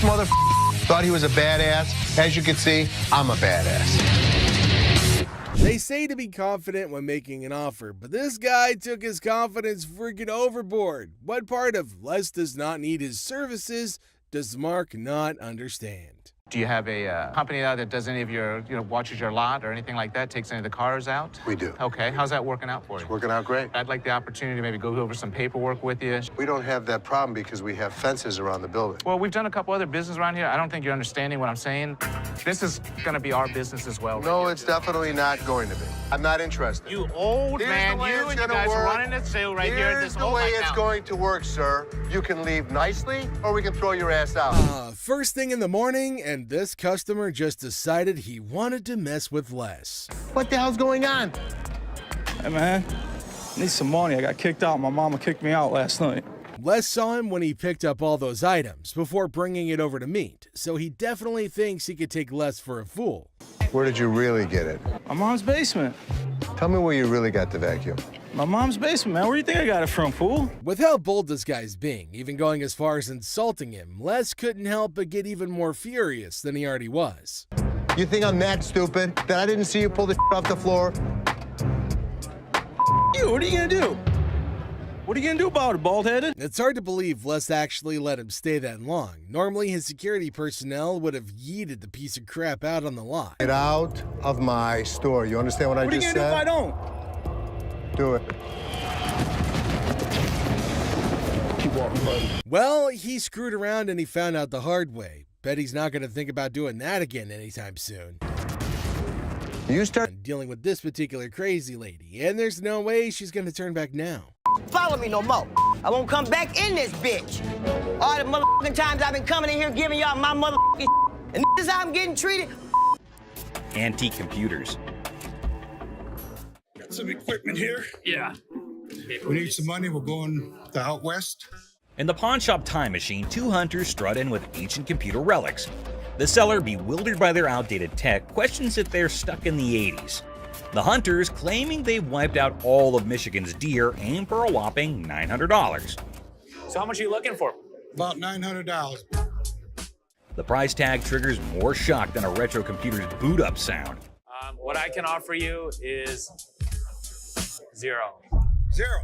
thought he was a badass. As you can see, I'm a badass. They say to be confident when making an offer, but this guy took his confidence freaking overboard. What part of Les does not need his services does Mark not understand? Do you have a company out that does any of your, watches your lot or anything like that, takes any of the cars out? We do. Okay, how's that working out for you? It's working out great. I'd like the opportunity to maybe go over some paperwork with you. We don't have that problem because we have fences around the building. Well, we've done a couple other business around here. I don't think you're understanding what I'm saying. This is gonna be our business as well. No, it's definitely not going to be. I'm not interested. You old man, you and you guys are running this sale right here at this whole Here's the way it's going to work, sir. You can leave nicely, or we can throw your ass out. First thing in the morning, and this customer just decided he wanted to mess with Les. What the hell's going on? Hey, man, I need some money. I got kicked out. My mama kicked me out last night. Les saw him when he picked up all those items before bringing it over to meet, so he definitely thinks he could take Les for a fool. Where did you really get it? My mom's basement. Tell me where you really got the vacuum. My mom's basement, man. Where do you think I got it from, fool? With how bold this guy's being, even going as far as insulting him, Les couldn't help but get even more furious than he already was. You think I'm that stupid that I didn't see you pull the off the floor? You, what are you gonna do? What are you gonna do about it, bald-headed? It's hard to believe Les actually let him stay that long. Normally, his security personnel would have yeeted the piece of crap out on the lot. Get out of my store. You understand what I just said? What are you gonna do if I don't? Do it. Keep walking, buddy. Well, he screwed around and he found out the hard way. Bet he's not gonna think about doing that again anytime soon. You start dealing with this particular crazy lady, and there's no way she's gonna turn back now. Follow me no more. I won't come back in this bitch. All the motherfucking times I've been coming in here giving y'all my motherfucking and this is how I'm getting treated. Antique computers. Got some equipment here. Yeah. We need some money. We're going to out west. In the pawn shop time machine, two hunters strut in with ancient computer relics. The seller, bewildered by their outdated tech, questions if they're stuck in the 80s. The hunters, claiming they've wiped out all of Michigan's deer, aim for a whopping $900. So how much are you looking for? About $900. The price tag triggers more shock than a retro computer's boot-up sound. What I can offer you is zero. Zero.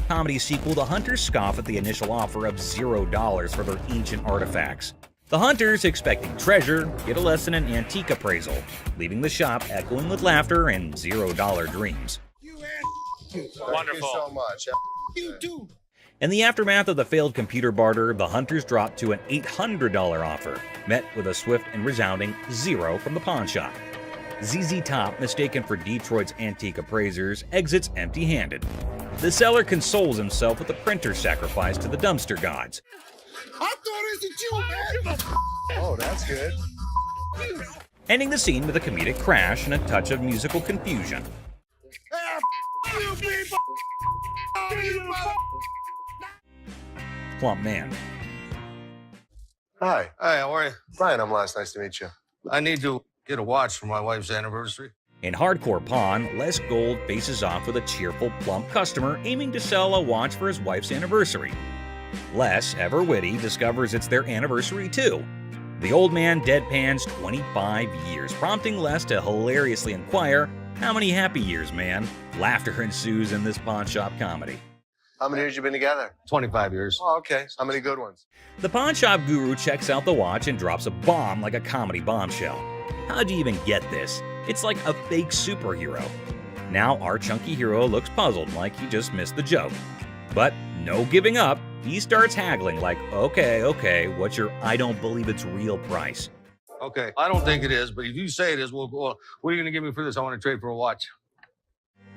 Comedy sequel, the hunters scoff at the initial offer of $0 for their ancient artifacts. The hunters, expecting treasure, get a less than an antique appraisal, leaving the shop echoing with laughter and $0 dreams. Wonderful. Thank you so much. You too. In the aftermath of the failed computer barter, the hunters dropped to an $800 offer, met with a swift and resounding 0 from the pawn shop. ZZ Top, mistaken for Detroit's antique appraisers, exits empty-handed. The seller consoles himself with a printer sacrifice to the dumpster gods. I thought it was you, man. Oh, that's good. Ending the scene with a comedic crash and a touch of musical confusion. Plump man. Hi. Hi, how are you? Brian, I'm Les. Nice to meet you. I need to get a watch for my wife's anniversary. In Hardcore Pawn, Les Gold faces off with a cheerful, plump customer aiming to sell a watch for his wife's anniversary. Les, ever witty, discovers it's their anniversary too. The old man deadpans 25 years, prompting Les to hilariously inquire, "How many happy years, man?" Laughter ensues in this pawn shop comedy. How many years you been together? 25 years. Oh, okay. How many good ones? The pawn shop guru checks out the watch and drops a bomb like a comedy bombshell. How'd you even get this? It's like a fake superhero. Now our chunky hero looks puzzled, like he just missed the joke. But no giving up, he starts haggling like, okay, what's your I don't believe it's real price? Okay, I don't think it is, but if you say it is, well, what are you going to give me for this? I want to trade for a watch.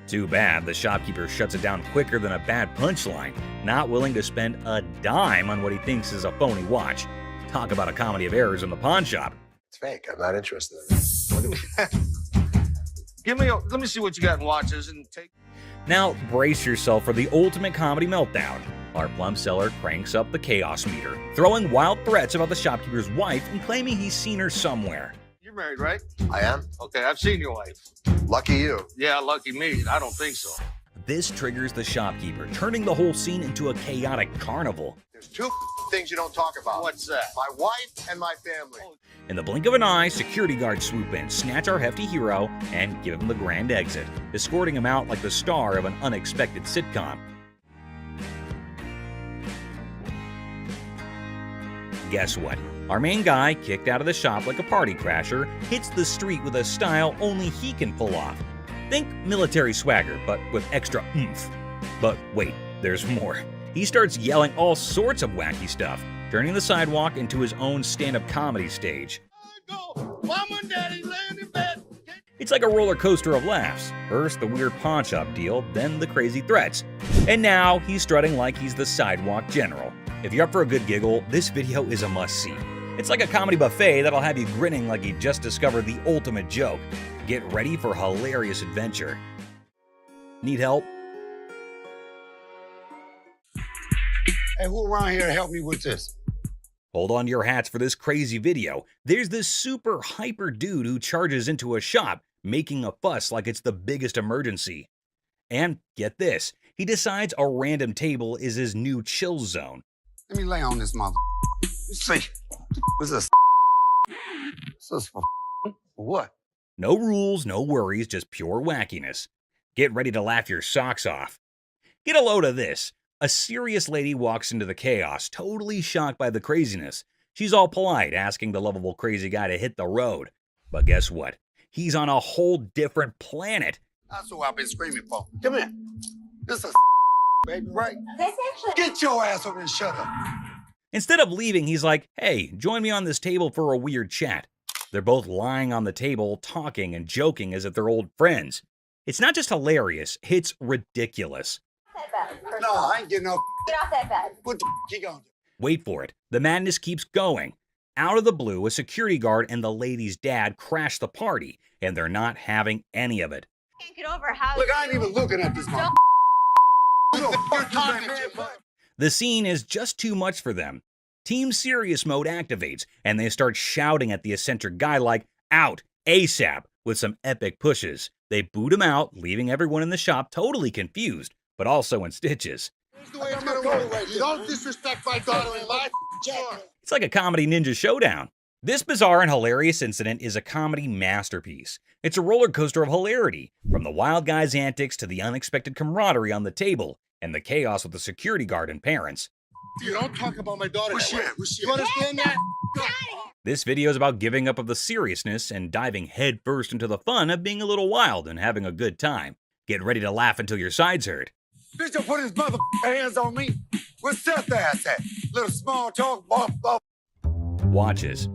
Too bad, the shopkeeper shuts it down quicker than a bad punchline, not willing to spend a dime on what he thinks is a phony watch. Talk about a comedy of errors in the pawn shop. It's fake. I'm not interested in it. Let me see what you got in watches and take. Now brace yourself for the ultimate comedy meltdown. Our plum seller cranks up the chaos meter, throwing wild threats about the shopkeeper's wife and claiming he's seen her somewhere. You're married, right? I am. Okay, I've seen your wife. Lucky you. Yeah, lucky me. I don't think so. This triggers the shopkeeper, turning the whole scene into a chaotic carnival. There's two things you don't talk about. What's that? My wife and my family. In the blink of an eye, security guards swoop in, snatch our hefty hero, and give him the grand exit, escorting him out like the star of an unexpected sitcom. Guess what? Our main guy, kicked out of the shop like a party crasher, hits the street with a style only he can pull off. Think military swagger, but with extra oomph. But wait, there's more. He starts yelling all sorts of wacky stuff, turning the sidewalk into his own stand-up comedy stage. Mama and Daddy laying in bed. It's like a roller coaster of laughs. First the weird pawn shop deal, then the crazy threats. And now he's strutting like he's the sidewalk general. If you're up for a good giggle, this video is a must-see. It's like a comedy buffet that'll have you grinning like you just discovered the ultimate joke. Get ready for hilarious adventure. Need help? Hey, who around here to help me with this? Hold on to your hats for this crazy video. There's this super hyper dude who charges into a shop, making a fuss like it's the biggest emergency. And get this, he decides a random table is his new chill zone. Let me lay on this mother. Let's see. What's this? What's this for what? No rules, no worries, just pure wackiness. Get ready to laugh your socks off. Get a load of this. A serious lady walks into the chaos, totally shocked by the craziness. She's all polite, asking the lovable crazy guy to hit the road. But guess what? He's on a whole different planet. That's what I've been screaming for. Come here. This is baby, right? Get your ass over and shut up. Instead of leaving, he's like, "Hey, join me on this table for a weird chat." They're both lying on the table, talking and joking as if they're old friends. It's not just hilarious, it's ridiculous. No, I ain't getting no. Get off that bed. What the you gonna do? Wait for it. The madness keeps going. Out of the blue, a security guard and the lady's dad crash the party, and they're not having any of it. Can't get over how. Look, I ain't even looking at this mother. The scene is just too much for them. Team Serious mode activates, and they start shouting at the eccentric guy like, "Out, ASAP," with some epic pushes. They boot him out, leaving everyone in the shop totally confused, but also in stitches. Don't disrespect my daughter in life. It's like a comedy ninja showdown. This bizarre and hilarious incident is a comedy masterpiece. It's a roller coaster of hilarity, from the wild guy's antics to the unexpected camaraderie on the table, and the chaos with the security guard and parents. You don't talk about my daughter. You understand that? This video is about giving up of the seriousness and diving headfirst into the fun of being a little wild and having a good time. Get ready to laugh until your sides hurt. Bitch, you put his mother hands on me. Where's Seth ass at? Little small talk. Watches.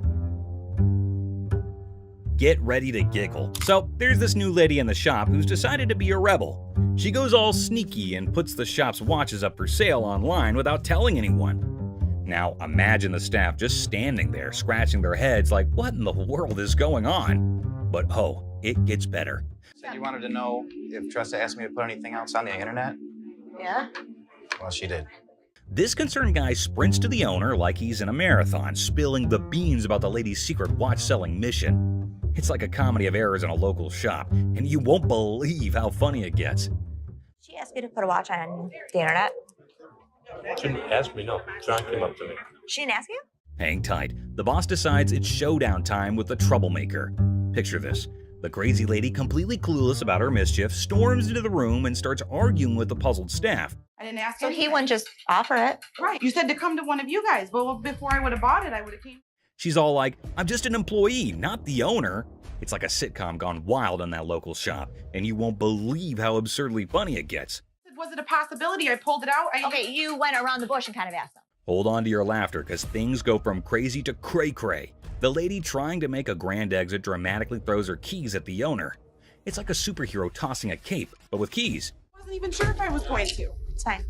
Get ready to giggle. So there's this new lady in the shop who's decided to be a rebel. She goes all sneaky and puts the shop's watches up for sale online without telling anyone. Now imagine the staff just standing there scratching their heads like, what in the world is going on? But oh, it gets better. Said you wanted to know if Tressa asked me to put anything else on the internet? Yeah? Well, she did. This concerned guy sprints to the owner like he's in a marathon, spilling the beans about the lady's secret watch-selling mission. It's like a comedy of errors in a local shop, and you won't believe how funny it gets. She asked me to put a watch on the internet. She didn't ask me, no. John came up to me. She didn't ask you? Hang tight. The boss decides it's showdown time with the troublemaker. Picture this. The crazy lady, completely clueless about her mischief, storms into the room and starts arguing with the puzzled staff. I didn't ask So him. he wouldn't just offer it. Right. You said to come to one of you guys. Well, before I would have bought it, I would have came. She's all like, I'm just an employee, not the owner. It's like a sitcom gone wild in that local shop, and you won't believe how absurdly funny it gets. Was it a possibility? I pulled it out. Okay, you went around the bush and kind of asked them. Hold on to your laughter, because things go from crazy to cray-cray. The lady trying to make a grand exit dramatically throws her keys at the owner. It's like a superhero tossing a cape, but with keys. I wasn't even sure if I was going to. It's fine.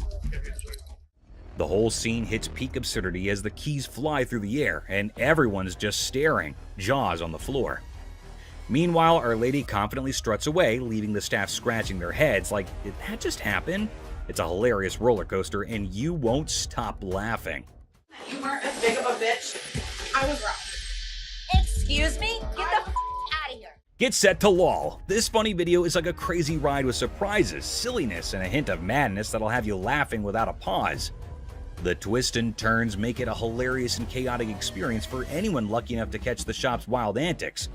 The whole scene hits peak absurdity as the keys fly through the air, and everyone's just staring, jaws on the floor. Meanwhile, Our Lady confidently struts away, leaving the staff scratching their heads like, did that just happen? It's a hilarious roller coaster, and you won't stop laughing. You weren't as big of a bitch. I was wrong. Excuse me? Get the out of here. Get set to lol. This funny video is like a crazy ride with surprises, silliness, and a hint of madness that'll have you laughing without a pause. The twists and turns make it a hilarious and chaotic experience for anyone lucky enough to catch the shop's wild antics.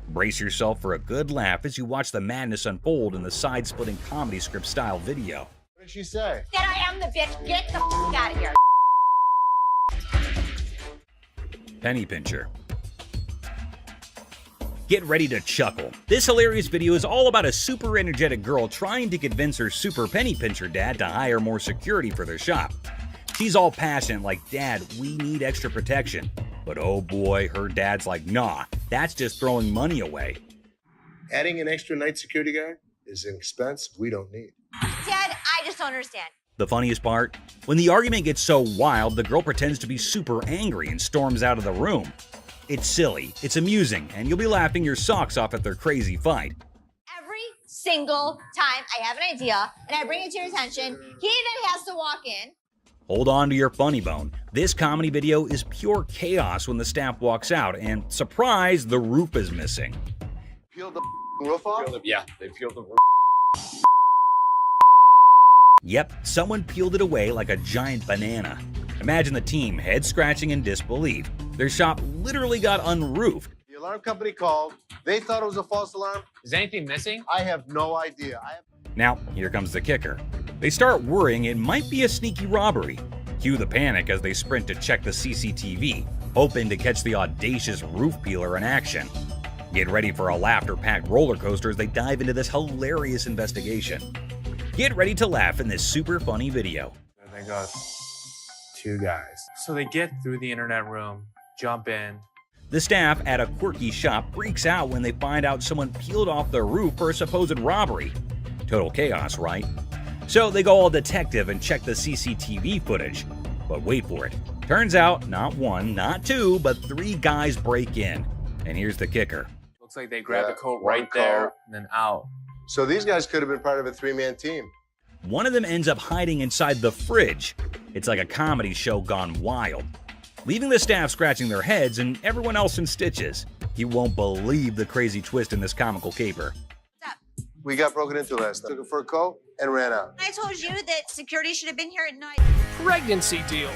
Brace yourself for a good laugh as you watch the madness unfold in the side-splitting comedy script style video. What did she say? That I am the bitch. Get the out of here. Penny pincher. Get ready to chuckle. This hilarious video is all about a super energetic girl trying to convince her super penny pincher dad to hire more security for their shop. She's all passionate like, Dad, we need extra protection. But oh boy, her dad's like, nah, that's just throwing money away. Adding an extra night security guard is an expense we don't need. Dad, I just don't understand. The funniest part? When the argument gets so wild, the girl pretends to be super angry and storms out of the room. It's silly, it's amusing, and you'll be laughing your socks off at their crazy fight. Every single time I have an idea and I bring it to your attention, he then has to walk in. Hold on to your funny bone. This comedy video is pure chaos when the staff walks out, and surprise, the roof is missing. Peeled the roof off? Yeah, they peeled the roof. Yep, someone peeled it away like a giant banana. Imagine the team head scratching in disbelief. Their shop literally got unroofed. The alarm company called. They thought it was a false alarm. Is anything missing? I have no idea. Now, here comes the kicker. They start worrying it might be a sneaky robbery. Cue the panic as they sprint to check the CCTV, hoping to catch the audacious roof peeler in action. Get ready for a laughter-packed roller coaster as they dive into this hilarious investigation. Get ready to laugh in this super funny video. They got two guys. So they get through the internet room, jump in. The staff at a quirky shop freaks out when they find out someone peeled off the roof for a supposed robbery. Total chaos, right? So they go all detective and check the CCTV footage. But wait for it. Turns out, not one, not two, but three guys break in. And here's the kicker. Looks like they grabbed the coat right there and then out. So these guys could have been part of a three-man team. One of them ends up hiding inside the fridge. It's like a comedy show gone wild, leaving the staff scratching their heads and everyone else in stitches. You won't believe the crazy twist in this comical caper. We got broken into last night. Took a fur coat and ran out. I told you that security should have been here at night. Pregnancy deal.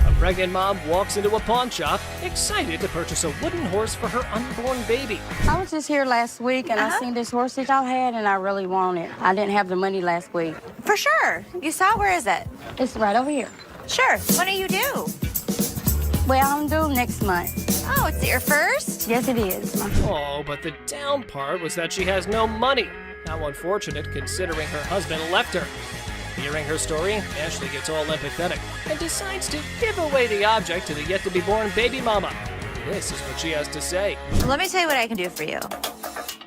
A pregnant mom walks into a pawn shop, excited to purchase a wooden horse for her unborn baby. I was just here last week and I seen this horse that y'all had and I really want it. I didn't have the money last week. For sure. You saw it? Where is it? It's right over here. Sure. When are you due? Well, I'm due next month. Oh, it's your first? Yes, it is. Oh, but the down part was that she has no money. How unfortunate considering her husband left her. Hearing her story, Ashley gets all empathetic and decides to give away the object to the yet-to-be-born baby mama. This is what she has to say. Let me tell you what I can do for you.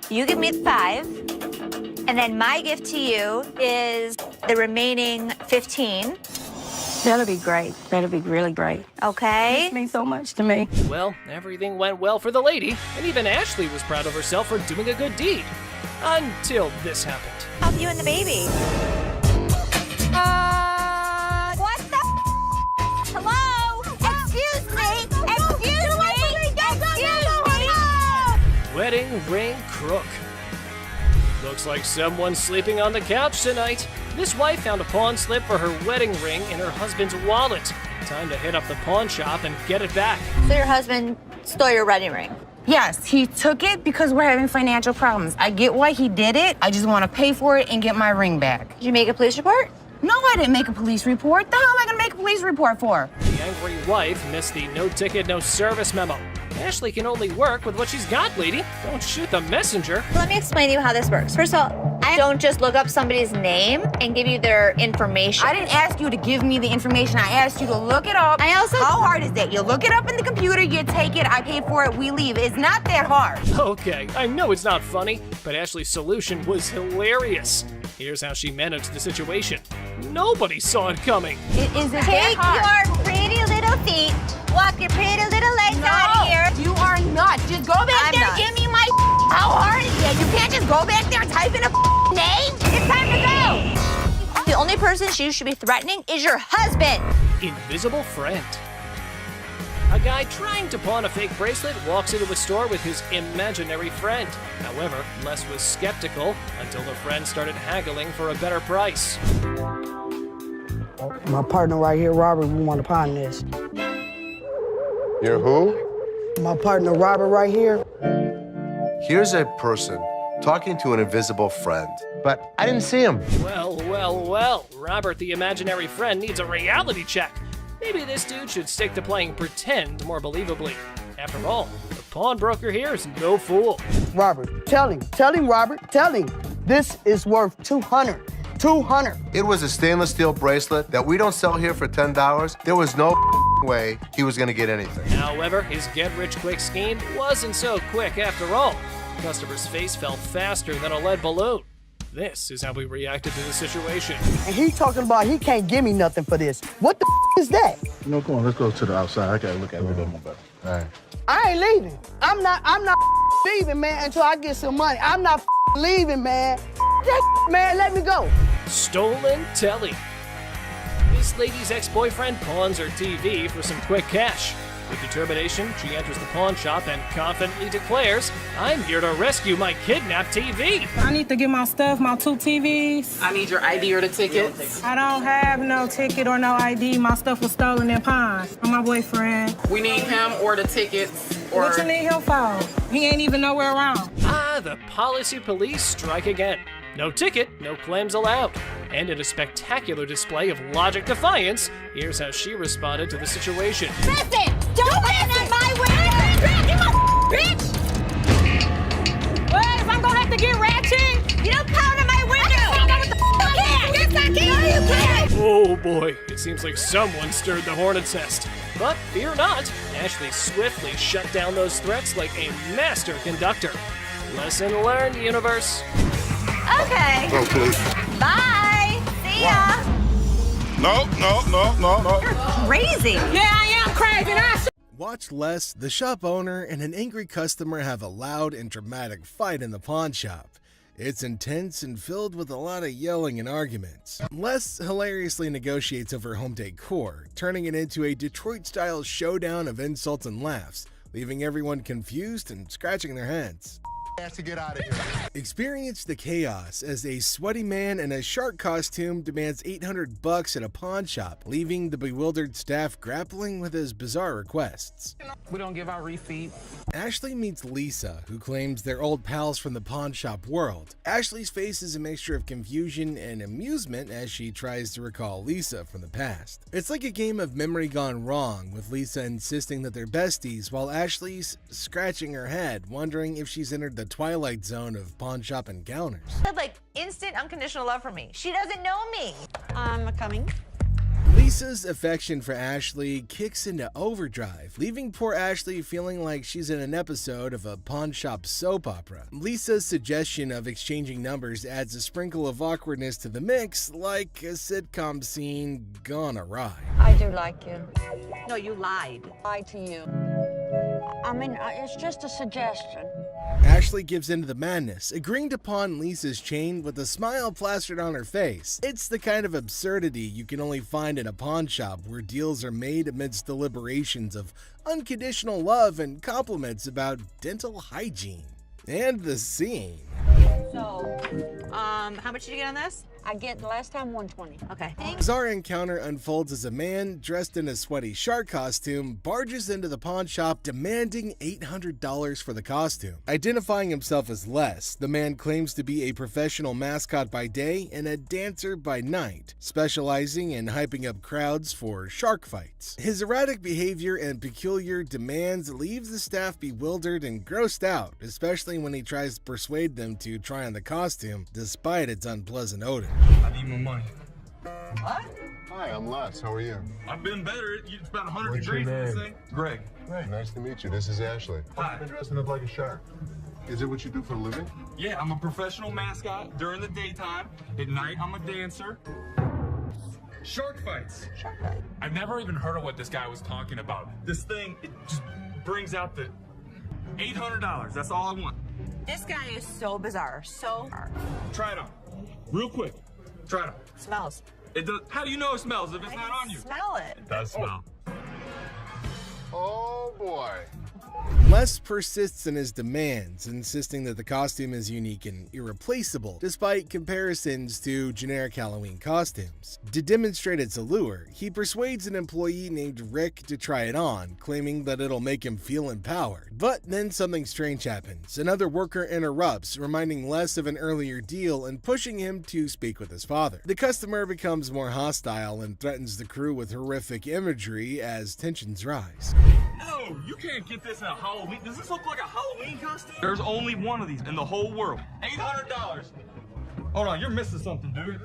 You give me the 5, and then my gift to you is the remaining 15. That'll be great. That'll be really great. Okay? It means so much to me. Well, everything went well for the lady, and even Ashley was proud of herself for doing a good deed. Until this happened. Help you and the baby. What the? Hello? Excuse me? Excuse me? Wedding ring crook. Looks like someone's sleeping on the couch tonight. This wife found a pawn slip for her wedding ring in her husband's wallet. Time to hit up the pawn shop and get it back. So your husband stole your wedding ring? Yes, he took it because we're having financial problems. I get why he did it. I just want to pay for it and get my ring back. Did you make a police report? No, I didn't make a police report. The hell am I going to make a police report for? The angry wife missed the no ticket, no service memo. Ashley can only work with what she's got, lady. Don't shoot the messenger. Let me explain to you how this works. First of all, I don't just look up somebody's name and give you their information. I didn't ask you to give me the information. I asked you to look it up. How hard is that? You look it up in the computer, you take it, I pay for it, we leave. It's not that hard. Okay, I know it's not funny, but Ashley's solution was hilarious. Here's how she managed the situation. Nobody saw it coming. It isn't Take that hard. your pretty little feet, walk your pretty little legs out here. You are not. Just go back there, give me my. How hard is that? You can't just go back there, type in a name. It's time to go. The only person you should be threatening is your husband. Invisible friend. A guy trying to pawn a fake bracelet walks into a store with his imaginary friend. However, Les was skeptical until the friend started haggling for a better price. My partner right here, Robert, we want to pawn this. You're who? My partner, Robert, right here. Here's a person talking to an invisible friend, but I didn't see him. Well, well, well. Robert, the imaginary friend, needs a reality check. Maybe this dude should stick to playing pretend more believably. After all, the pawnbroker here is no fool. Robert, tell him, Robert, tell him. This is worth 200. 200. It was a stainless steel bracelet that we don't sell here for $10. There was no way he was gonna get anything. However, his get-rich-quick scheme wasn't so quick after all. The customer's face fell faster than a lead balloon. This is how we reacted to the situation. And he talking about he can't give me nothing for this. What the is that? You know, come on, let's go to the outside. I gotta look at it a little bit more better. All right. I ain't leaving. I'm not leaving, man, until I get some money. I'm not leaving, man. That man, let me go. Stolen telly. This lady's ex-boyfriend pawns her TV for some quick cash. With determination, she enters the pawn shop and confidently declares, "I'm here to rescue my kidnapped TV." I need to get my stuff, my 2 TVs. I need your ID or the tickets. I don't have no ticket or no ID. My stuff was stolen and pawned from my boyfriend. We need him or the tickets. Or... What you need him for? He ain't even nowhere around. Ah, the policy police strike again. No ticket, no claims allowed. And in a spectacular display of logic defiance, here's how she responded to the situation. Listen! Don't open on my window! Bitch! Well, if I'm gonna have to get ratchet, you don't pound on my window! Yes, I can! No, you can't! Oh boy, it seems like someone stirred the hornet's nest. But fear not, Ashley swiftly shut down those threats like a master conductor. Lesson learned, universe. Okay. Oh, please. Bye. See ya. No. You're crazy. Yeah, I am crazy. Watch Les, the shop owner, and an angry customer have a loud and dramatic fight in the pawn shop. It's intense and filled with a lot of yelling and arguments. Les hilariously negotiates over home decor, turning it into a Detroit-style showdown of insults and laughs, leaving everyone confused and scratching their heads. To get out of here. Experience the chaos as a sweaty man in a shark costume demands $800 at a pawn shop, leaving the bewildered staff grappling with his bizarre requests. We don't give out receipts. Ashley meets Lisa, who claims they're old pals from the pawn shop world. Ashley's face is a mixture of confusion and amusement as she tries to recall Lisa from the past. It's like a game of memory gone wrong, with Lisa insisting that they're besties while Ashley's scratching her head, wondering if she's entered the twilight zone of pawn shop encounters. Like instant unconditional love for me. She doesn't know me. I'm coming. Lisa's affection for Ashley kicks into overdrive, leaving poor Ashley feeling like she's in an episode of a pawn shop soap opera. Lisa's suggestion of exchanging numbers adds a sprinkle of awkwardness to the mix, like a sitcom scene gone awry. I do like you. No, you lied. Lied to you. I mean, it's just a suggestion. Ashley gives into the madness, agreeing to pawn Lisa's chain with a smile plastered on her face. It's the kind of absurdity you can only find in a pawn shop where deals are made amidst deliberations of unconditional love and compliments about dental hygiene. And the scene. So, how much did you get on this? I get last time 120. Okay. Bizarre encounter unfolds as a man dressed in a sweaty shark costume barges into the pawn shop demanding $800 for the costume. Identifying himself as Les, the man claims to be a professional mascot by day and a dancer by night, specializing in hyping up crowds for shark fights. His erratic behavior and peculiar demands leaves the staff bewildered and grossed out, especially when he tries to persuade them to try on the costume despite its unpleasant odor. I need my money. What? Hi, I'm Les. How are you? I've been better. It's about 100 What's your degrees in this name? thing. Greg. Hey, nice to meet you. This is Ashley. Hi. You've been dressing up like a shark. Is it what you do for a living? Yeah, I'm a professional mascot during the daytime. At night, I'm a dancer. Shark fights. Shark fight. I've never even heard of what this guy was talking about. This thing, it just brings out the $800. That's all I want. This guy is so bizarre. Try it on. Real quick. Try it on. Smells. It does. How do you know it smells if it's not on you? Smell it. It does smell. Oh, boy. Les persists in his demands, insisting that the costume is unique and irreplaceable, despite comparisons to generic Halloween costumes. To demonstrate its allure, he persuades an employee named Rick to try it on, claiming that it'll make him feel empowered. But then something strange happens. Another worker interrupts, reminding Les of an earlier deal and pushing him to speak with his father. The customer becomes more hostile and threatens the crew with horrific imagery as tensions rise. No, you can't get this in a Halloween. Does this look like a Halloween costume? There's only one of these in the whole world. $800. Hold on, you're missing something, dude.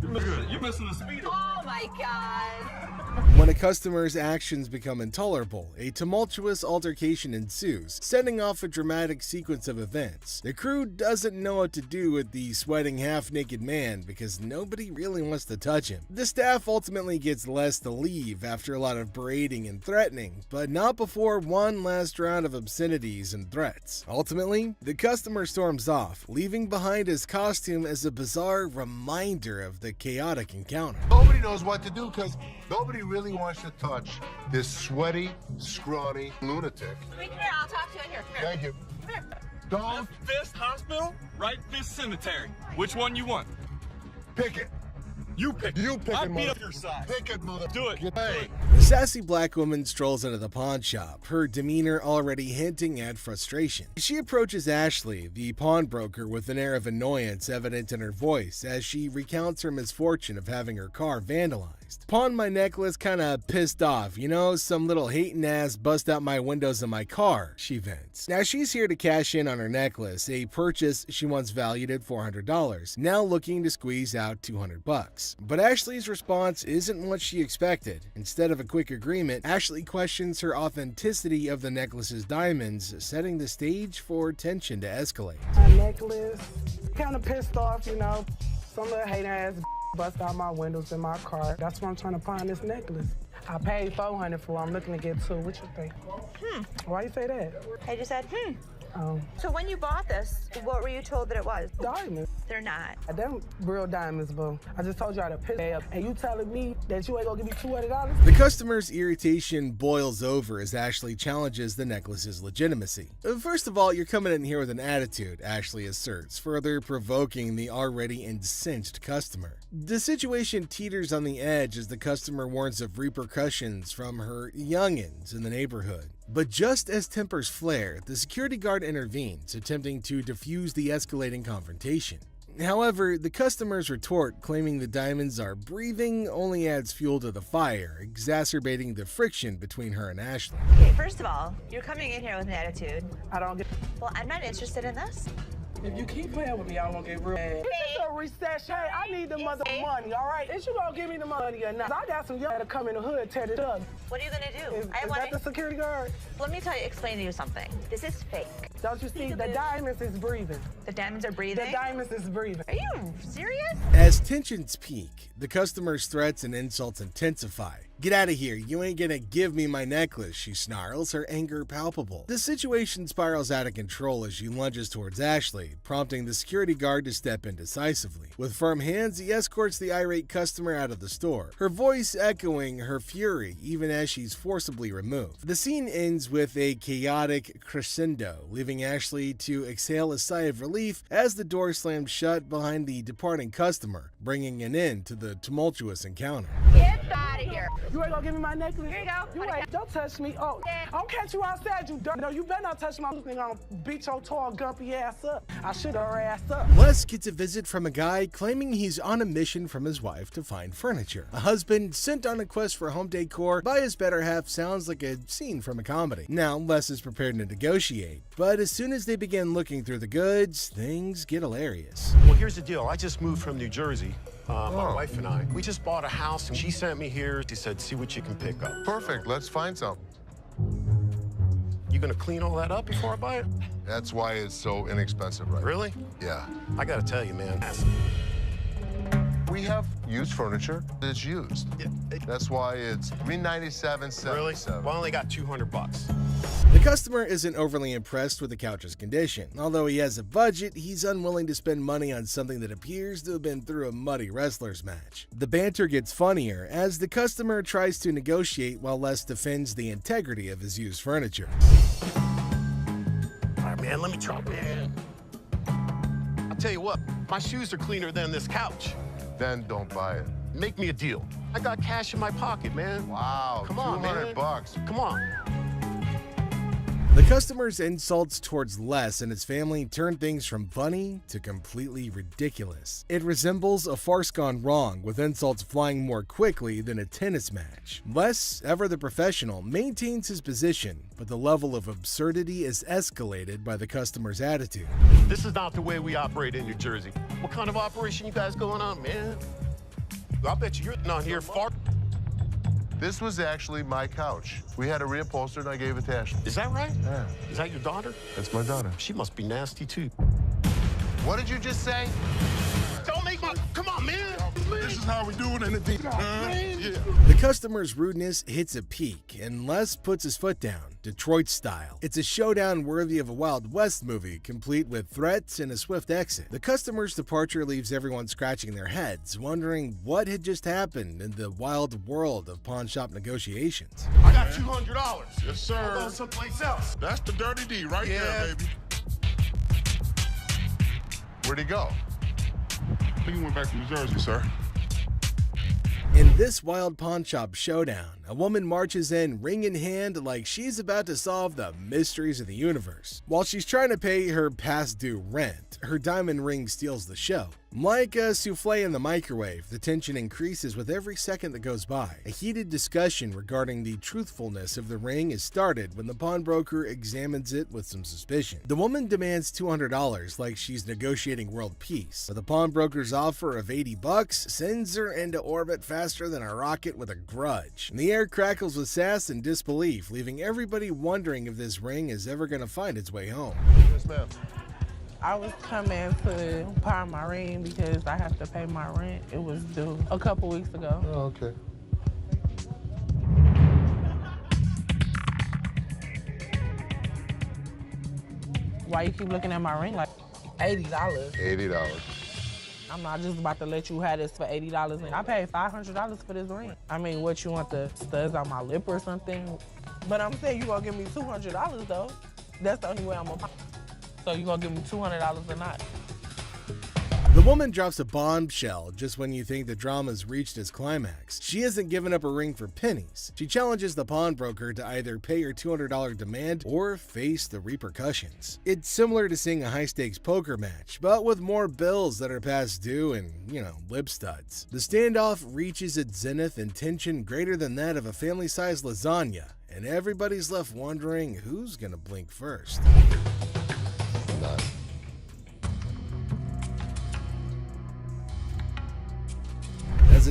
You're missing the speed. Oh my God. When a customer's actions become intolerable, a tumultuous altercation ensues, setting off a dramatic sequence of events. The crew doesn't know what to do with the sweating half-naked man because nobody really wants to touch him. The staff ultimately gets Les to leave after a lot of berating and threatening, but not before one last round of obscenities and threats. Ultimately, the customer storms off, leaving behind his costume as a bizarre reminder of the chaotic encounter. Nobody knows what to do because nobody really wants to touch this sweaty, scrawny lunatic. Come here, I'll talk to you in here. Come here. Thank you. Come here. Don't This hospital, right? This cemetery. Which one you want? pick it. You pick. You pick I it, beat mother. up your side. Pick it, mother. Do it. Hey. The sassy black woman strolls into the pawn shop, her demeanor already hinting at frustration. She approaches Ashley, the pawnbroker, with an air of annoyance evident in her voice as she recounts her misfortune of having her car vandalized. Pawn my necklace kinda pissed off, you know, some little hating ass bust out my windows of my car, she vents. Now she's here to cash in on her necklace, a purchase she once valued at $400, now looking to squeeze out $200. But Ashley's response isn't what she expected. Instead of a quick agreement, Ashley questions her authenticity of the necklace's diamonds, setting the stage for tension to escalate. My necklace, kind of pissed off, you know. Some little hater ass bust out my windows in my car. That's why I'm trying to pawn this necklace. I paid $400 for it. I'm looking to get $200. What you think? Why you say that? I just said, Oh. So when you bought this, what were you told that it was? Diamonds. They're not. Them real diamonds, boo. I just told you how to piss up. And you telling me that you ain't gonna give me $200? The customer's irritation boils over as Ashley challenges the necklace's legitimacy. First of all, you're coming in here with an attitude, Ashley asserts, further provoking the already incensed customer. The situation teeters on the edge as the customer warns of repercussions from her youngins in the neighborhood. But just as tempers flare, the security guard intervenes, attempting to defuse the escalating confrontation. However, the customer's retort, claiming the diamonds are breathing, only adds fuel to the fire, exacerbating the friction between her and Ashley. Okay, first of all, you're coming in here with an attitude. I don't get. Well, I'm not interested in this. If you keep playing with me, I'm gonna get real mad. This is a recession. Hey, I need the mother money, all right? Is you gonna give me the money or not? I got some young that'll come in the hood, tear it up. What are you gonna do? Is that the security guard? Let me explain to you something. This is fake. Don't you see? The diamonds is breathing. The diamonds are breathing? The diamonds is breathing. Are you serious? As tensions peak, the customer's threats and insults intensify. "Get out of here, you ain't gonna give me my necklace," she snarls, her anger palpable. The situation spirals out of control as she lunges towards Ashley, prompting the security guard to step in decisively. With firm hands, he escorts the irate customer out of the store, her voice echoing her fury even as she's forcibly removed. The scene ends with a chaotic crescendo, leaving Ashley to exhale a sigh of relief as the door slams shut behind the departing customer, bringing an end to the tumultuous encounter. Get out of here. You ain't gonna give me my necklace? Here you go. You ain't. Don't touch me. Oh, I'll catch you outside, you dirt. No, you better not touch my thing. I'll beat your tall, gumpy ass up. I shoot her ass up. Les gets a visit from a guy claiming he's on a mission from his wife to find furniture. A husband sent on a quest for home decor by his better half sounds like a scene from a comedy. Now, Les is prepared to negotiate, but as soon as they begin looking through the goods, things get hilarious. Well, here's the deal. I just moved from New Jersey. My wife and I. We just bought a house, and she sent me here. She said, see what you can pick up. Perfect. Let's find some. You gonna clean all that up before I buy it? That's why it's so inexpensive, right? Really? Yeah. I gotta tell you, man. We have used furniture that's used. That's why it's $397.77. Really? Well, I only got $200. The customer isn't overly impressed with the couch's condition. Although he has a budget, he's unwilling to spend money on something that appears to have been through a muddy wrestler's match. The banter gets funnier as the customer tries to negotiate while Les defends the integrity of his used furniture. All right, man, let me try, man. I'll tell you what, my shoes are cleaner than this couch. Then don't buy it. Make me a deal. I got cash in my pocket, man. Wow, Come on, man. $200. Come on. The customer's insults towards Les and his family turn things from funny to completely ridiculous. It resembles a farce gone wrong, with insults flying more quickly than a tennis match. Les, ever the professional, maintains his position, but the level of absurdity is escalated by the customer's attitude. This is not the way we operate in New Jersey. What kind of operation you guys going on, man? I bet you're not here far. This was actually my couch. We had a reupholster and I gave it to Ashley. Is that right? Yeah. Is that your daughter? That's my daughter. She must be nasty, too. What did you just say? Don't make my... Come on, man. This is how we do it in the deep. Yeah. The customer's rudeness hits a peak, and Les puts his foot down, Detroit style. It's a showdown worthy of a Wild West movie, complete with threats and a swift exit. The customer's departure leaves everyone scratching their heads, wondering what had just happened in the wild world of pawn shop negotiations. I got $200. Yes, sir. I'll go someplace else. That's the dirty D right there, baby. Where'd he go? I think he went back to New Jersey, sir. In this wild pawn shop showdown, a woman marches in ring in hand like she's about to solve the mysteries of the universe. While she's trying to pay her past due rent, her diamond ring steals the show. Like a souffle in the microwave, the tension increases with every second that goes by. A heated discussion regarding the truthfulness of the ring is started when the pawnbroker examines it with some suspicion. The woman demands $200 like she's negotiating world peace, but the pawnbroker's offer of $80 sends her into orbit faster than a rocket with a grudge. And the air crackles with sass and disbelief, leaving everybody wondering if this ring is ever going to find its way home. Yes, ma'am. I was coming to pawn my ring because I have to pay my rent. It was due a couple weeks ago. Oh, okay. Why you keep looking at my ring like $80? $80. I'm not just about to let you have this for $80. And I paid $500 for this ring. I mean, what, you want the studs on my lip or something? But I'm saying you gonna give me $200 though. That's the only way I'm gonna. So you gonna give me $200 or not? The woman drops a bombshell just when you think the drama's reached its climax. She hasn't given up her ring for pennies. She challenges the pawnbroker to either pay her $200 demand or face the repercussions. It's similar to seeing a high-stakes poker match, but with more bills that are past due and, lip studs. The standoff reaches its zenith in tension greater than that of a family-sized lasagna, and everybody's left wondering who's gonna blink first.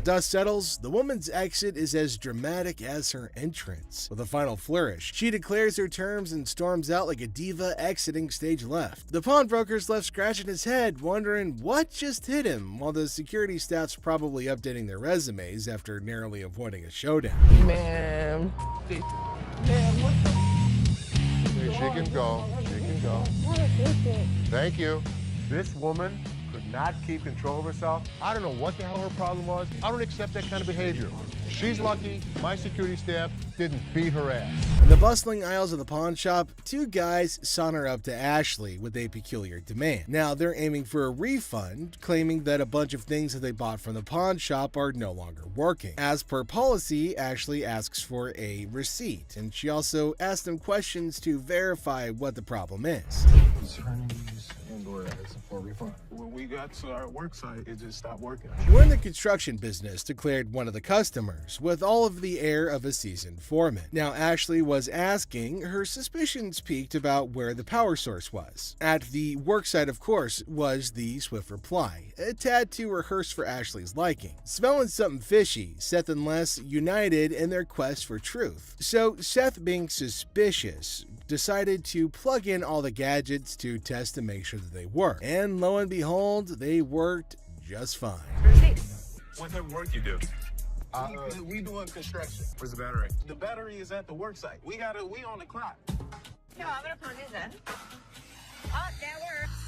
dust settles, the woman's exit is as dramatic as her entrance. With a final flourish, she declares her terms and storms out like a diva exiting stage left. The pawnbroker's left scratching his head, wondering what just hit him, while the security staff's probably updating their resumes after narrowly avoiding a showdown. Man. Hey, she can go. She can go. Thank you. This woman could not keep control of herself. I don't know what the hell her problem was. I don't accept that kind of behavior. She's lucky my security staff didn't beat her ass. In the bustling aisles of the pawn shop, two guys saunter up to Ashley with a peculiar demand. Now, they're aiming for a refund, claiming that a bunch of things that they bought from the pawn shop are no longer working. As per policy, Ashley asks for a receipt, and she also asks them questions to verify what the problem is. For a refund. When we got to our work site, it just stopped working. We're in the construction business, declared one of the customers, with all of the air of a seasoned foreman. Now, Ashley was asking, her suspicions peaked about where the power source was. At the work site, of course, was the swift reply, a tad too rehearsed for Ashley's liking. Smelling something fishy, Seth and Les united in their quest for truth. So, Seth, being suspicious, decided to plug in all the gadgets to test to make sure that they work. And lo and behold, they worked just fine. What type of work you do? We doing construction. Where's the battery? The battery is at the work site. We on the clock. No, I'm gonna plug this in. Oh, that works.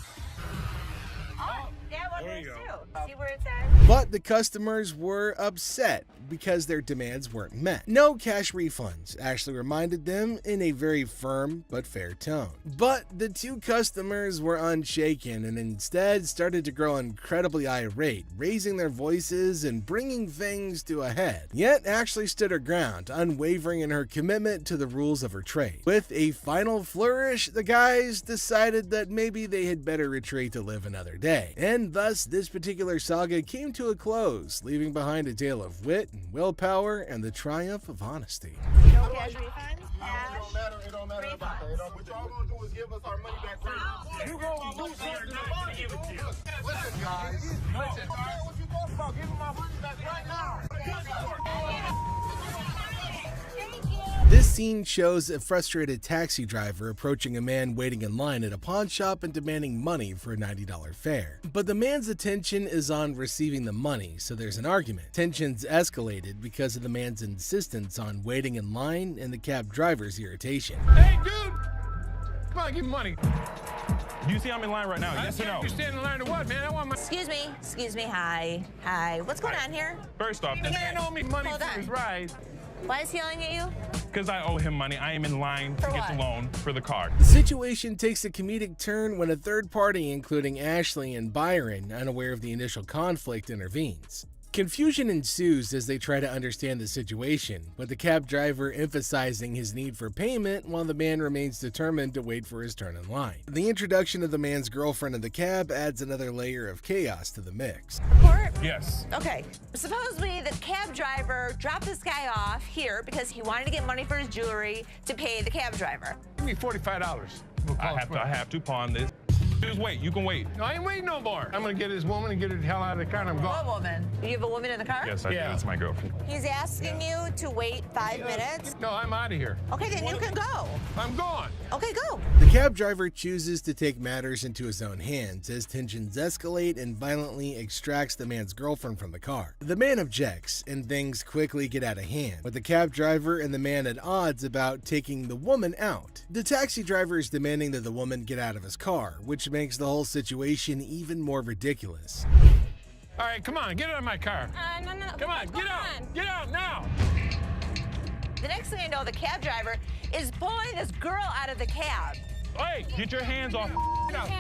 Oh, that one works too. See where it says? But the customers were upset because their demands weren't met. No cash refunds, Ashley reminded them in a very firm but fair tone. But the two customers were unshaken and instead started to grow incredibly irate, raising their voices and bringing things to a head. Yet Ashley stood her ground, unwavering in her commitment to the rules of her trade. With a final flourish, the guys decided that maybe they had better retreat to live another day. And thus, this particular saga came to a close, leaving behind a tale of wit and willpower and the triumph of honesty. No cash refunds? It don't matter about that. What y'all gonna do is give us our money back right. You gonna lose something to money. Give it to you. Listen, guys. Listen. What you talking about? Give me my money back right now. This scene shows a frustrated taxi driver approaching a man waiting in line at a pawn shop and demanding money for a $90 fare. But the man's attention is on receiving the money, so there's an argument. Tensions escalated because of the man's insistence on waiting in line and the cab driver's irritation. Hey, dude! Come on, give me money. Do you see I'm in line right now? Yes or no? You stand in line to what, man? I want my... Excuse me, hi. What's going on here? First off, The man owe me money Hold for on. his ride. Why is he yelling at you? because I owe him money, I am in line to get the loan for the car. The situation takes a comedic turn when a third party, including Ashley and Byron, unaware of the initial conflict, intervenes. Confusion ensues as they try to understand the situation, with the cab driver emphasizing his need for payment while the man remains determined to wait for his turn in line. The introduction of the man's girlfriend in the cab adds another layer of chaos to the mix. Report? Yes. Okay, supposedly the cab driver dropped this guy off here because he wanted to get money for his jewelry to pay the cab driver. Give me $45. I have to pawn this. Just wait, you can wait. No, I ain't waiting no more. I'm gonna get this woman and get her the hell out of the car and I'm gone. What woman? You have a woman in the car? Yes, I do. That's my girlfriend. He's asking you to wait 5 minutes? No, I'm out of here. Okay, then you can go. I'm gone. Okay, go. The cab driver chooses to take matters into his own hands as tensions escalate and violently extracts the man's girlfriend from the car. The man objects, and things quickly get out of hand, with the cab driver and the man at odds about taking the woman out. The taxi driver is demanding that the woman get out of his car, which makes the whole situation even more ridiculous. All right, come on, get out of my car. No. Come on, get out. Get out now. The next thing I know, the cab driver is pulling this girl out of the cab. Hey, get your hands off.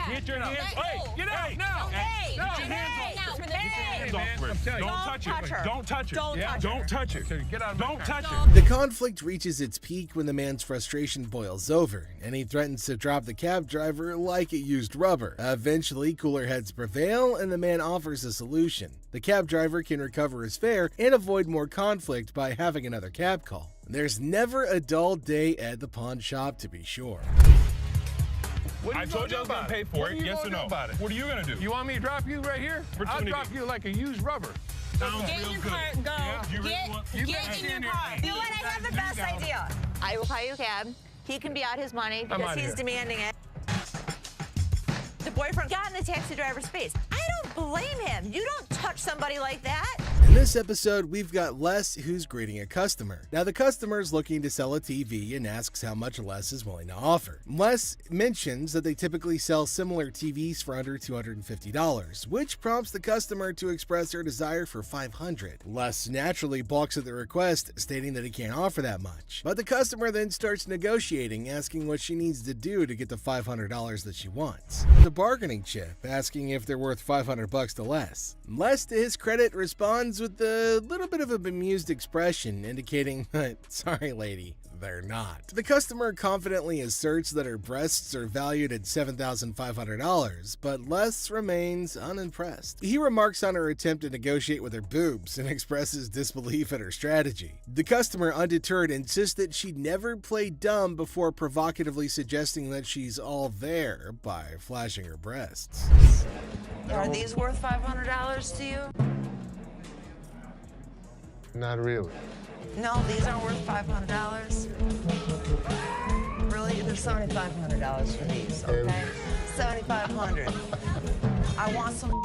Get your hands. Hey, get out now. Hey, No. get your hands off. Get your hands off her. Don't touch it. her. Don't touch it. Don't touch her. Don't touch it. Get out of my Don't car. touch it. The conflict reaches its peak when the man's frustration boils over, and he threatens to drop the cab driver like it used rubber. Eventually, cooler heads prevail, and the man offers a solution. The cab driver can recover his fare and avoid more conflict by having another cab call. There's never a dull day at the pawn shop, to be sure. I told you I was going to pay for it. Yes or no? About it? What are you going to do? You want me to drop you right here? I'll Opportunity. drop you like a used rubber. Get in your car, go. Get in your car. You know what? I have the best idea. I will buy you a cab. He can be out his money because he's demanding it. The boyfriend got in the taxi driver's face. I don't blame him. You don't touch somebody like that. In this episode, we've got Les who's greeting a customer. Now, the customer's looking to sell a TV and asks how much Les is willing to offer. Les mentions that they typically sell similar TVs for under $250, which prompts the customer to express their desire for $500. Les naturally balks at the request, stating that he can't offer that much. But the customer then starts negotiating, asking what she needs to do to get the $500 that she wants. The bargaining chip, asking if they're worth $500 to Les. Les, to his credit, responds with a little bit of a bemused expression, indicating that, sorry lady, they're not. The customer confidently asserts that her breasts are valued at $7,500, but Les remains unimpressed. He remarks on her attempt to negotiate with her boobs and expresses disbelief at her strategy. The customer, undeterred, insists that she'd never play dumb before provocatively suggesting that she's all there by flashing her breasts. Are these worth $500 to you? Not really. No, these aren't worth $500. Really? There's $7,500 for these, okay? $7,500. I want some.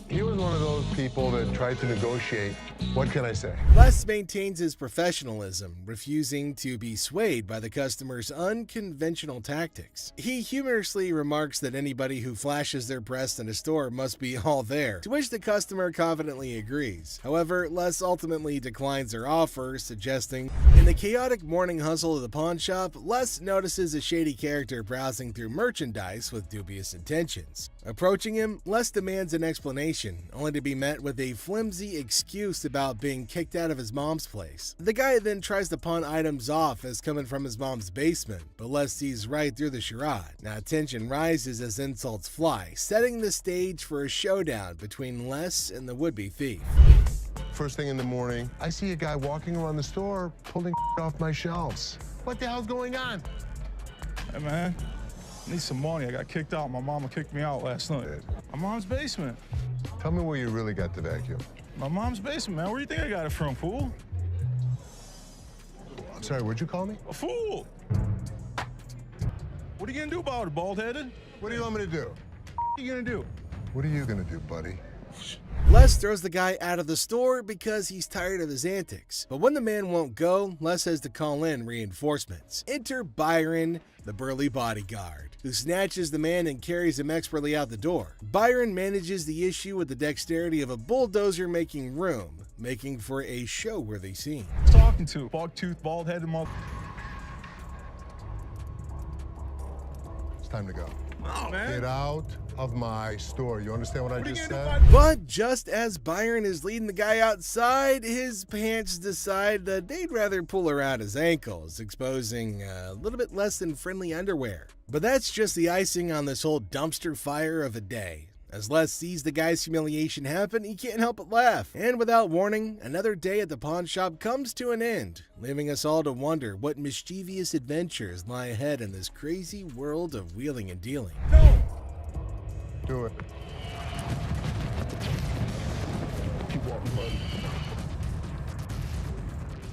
He was one of those people that tried to negotiate. What can I say? Les maintains his professionalism, refusing to be swayed by the customer's unconventional tactics. He humorously remarks that anybody who flashes their breast in a store must be all there, to which the customer confidently agrees. However, Les ultimately declines her offer, suggesting, in the chaotic morning hustle of the pawn shop, Les notices a shady character browsing through merchandise with dubious intentions. Approaching him, Les demands an explanation, only to be met with a flimsy excuse about being kicked out of his mom's place. The guy then tries to pawn items off as coming from his mom's basement, but Les sees right through the charade. Now tension rises as insults fly, setting the stage for a showdown between Les and the would-be thief. First thing in the morning, I see a guy walking around the store pulling off my shelves. What the hell's going on? Hey, man. I need some money. I got kicked out. My mama kicked me out last night. My mom's basement. Tell me where you really got the vacuum. My mom's basement, man. Where do you think I got it from, fool? I'm sorry, what'd you call me? A fool! What are you gonna do about it, bald-headed? What do you want me to do? What are you gonna do? What are you gonna do, buddy? Les throws the guy out of the store because he's tired of his antics. But when the man won't go, Les has to call in reinforcements. Enter Byron, the burly bodyguard, who snatches the man and carries him expertly out the door. Byron manages the issue with the dexterity of a bulldozer making room, making for a show-worthy scene. Talking to bog-toothed, bald-headed mother. It's time to go. Oh, man. Get out of my store. You understand what I just said? But just as Byron is leading the guy outside, his pants decide that they'd rather pull around his ankles, exposing a little bit less than friendly underwear. But that's just the icing on this whole dumpster fire of a day. As Les sees the guy's humiliation happen, he can't help but laugh. And without warning, another day at the pawn shop comes to an end, leaving us all to wonder what mischievous adventures lie ahead in this crazy world of wheeling and dealing. Do it. Keep walking, buddy.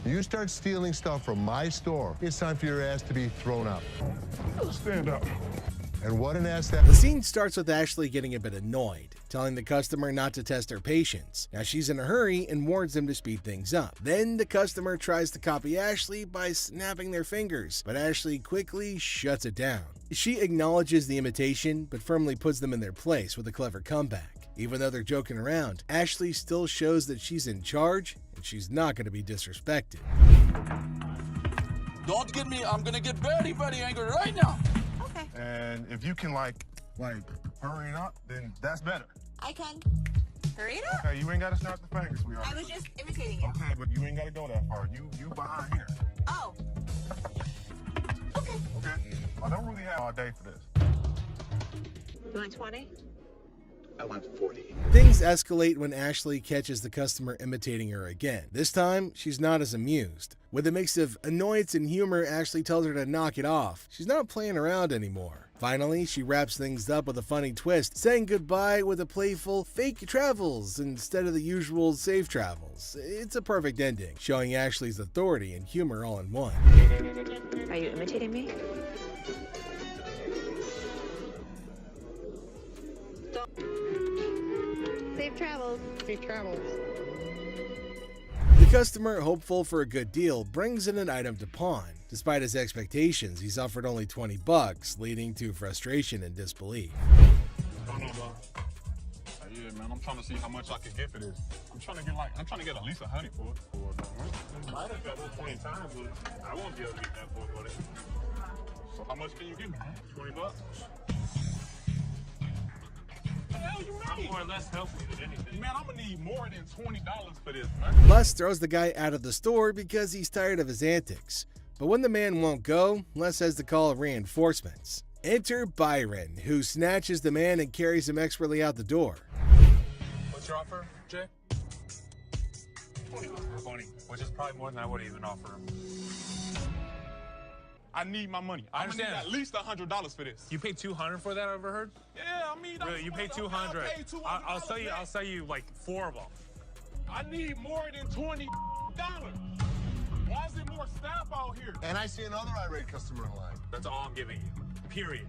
You start stealing stuff from my store, it's time for your ass to be thrown out. Stand up. And what an ass that... The scene starts with Ashley getting a bit annoyed, telling the customer not to test her patience. Now she's in a hurry and warns them to speed things up. Then the customer tries to copy Ashley by snapping their fingers, but Ashley quickly shuts it down. She acknowledges the imitation, but firmly puts them in their place with a clever comeback. Even though they're joking around, Ashley still shows that she's in charge, and she's not going to be disrespected. Don't get me. I'm gonna get very, very angry right now. Okay. And if you can, like hurry it up, then that's better. I can. Hurry it up. Okay, you ain't gotta snap the fingers, sweetheart. I was just imitating you. Okay, but you ain't gotta go that far. You behind here. Oh. Okay. Okay. I don't really have all day for this. You want 20? I want 40. Things escalate when Ashley catches the customer imitating her again. This time, she's not as amused. With a mix of annoyance and humor, Ashley tells her to knock it off. She's not playing around anymore. Finally, she wraps things up with a funny twist, saying goodbye with a playful fake travels instead of the usual safe travels. It's a perfect ending, showing Ashley's authority and humor all in one. Are you imitating me? Safe travels. Safe travels. The customer, hopeful for a good deal, brings in an item to pawn. Despite his expectations, he's offered only $20, leading to frustration and disbelief. Yeah, man, I'm trying to see how much I can get for this. I'm trying to get at least 100 for it. I might have got it 20 times, but I won't be able to get that for it. So how much can you give me? 20 bucks? What the hell you mean? I'm more or less helpful than anything. Man, I'm gonna need more than $20 for this, man. Les throws the guy out of the store because he's tired of his antics. But when the man won't go, Les has to call reinforcements. Enter Byron, who snatches the man and carries him expertly out the door. What's your offer, Jay? 20, which is probably more than I would even offer him. I need my money. I understand. I'm gonna need at least $100 for this. You paid $200 for that, I overheard? Yeah, I mean, really, you paid $200. I'll sell you like 4 of them. I need more than $20. Why is there more staff out here? And I see another irate customer in line. That's all I'm giving you. Period.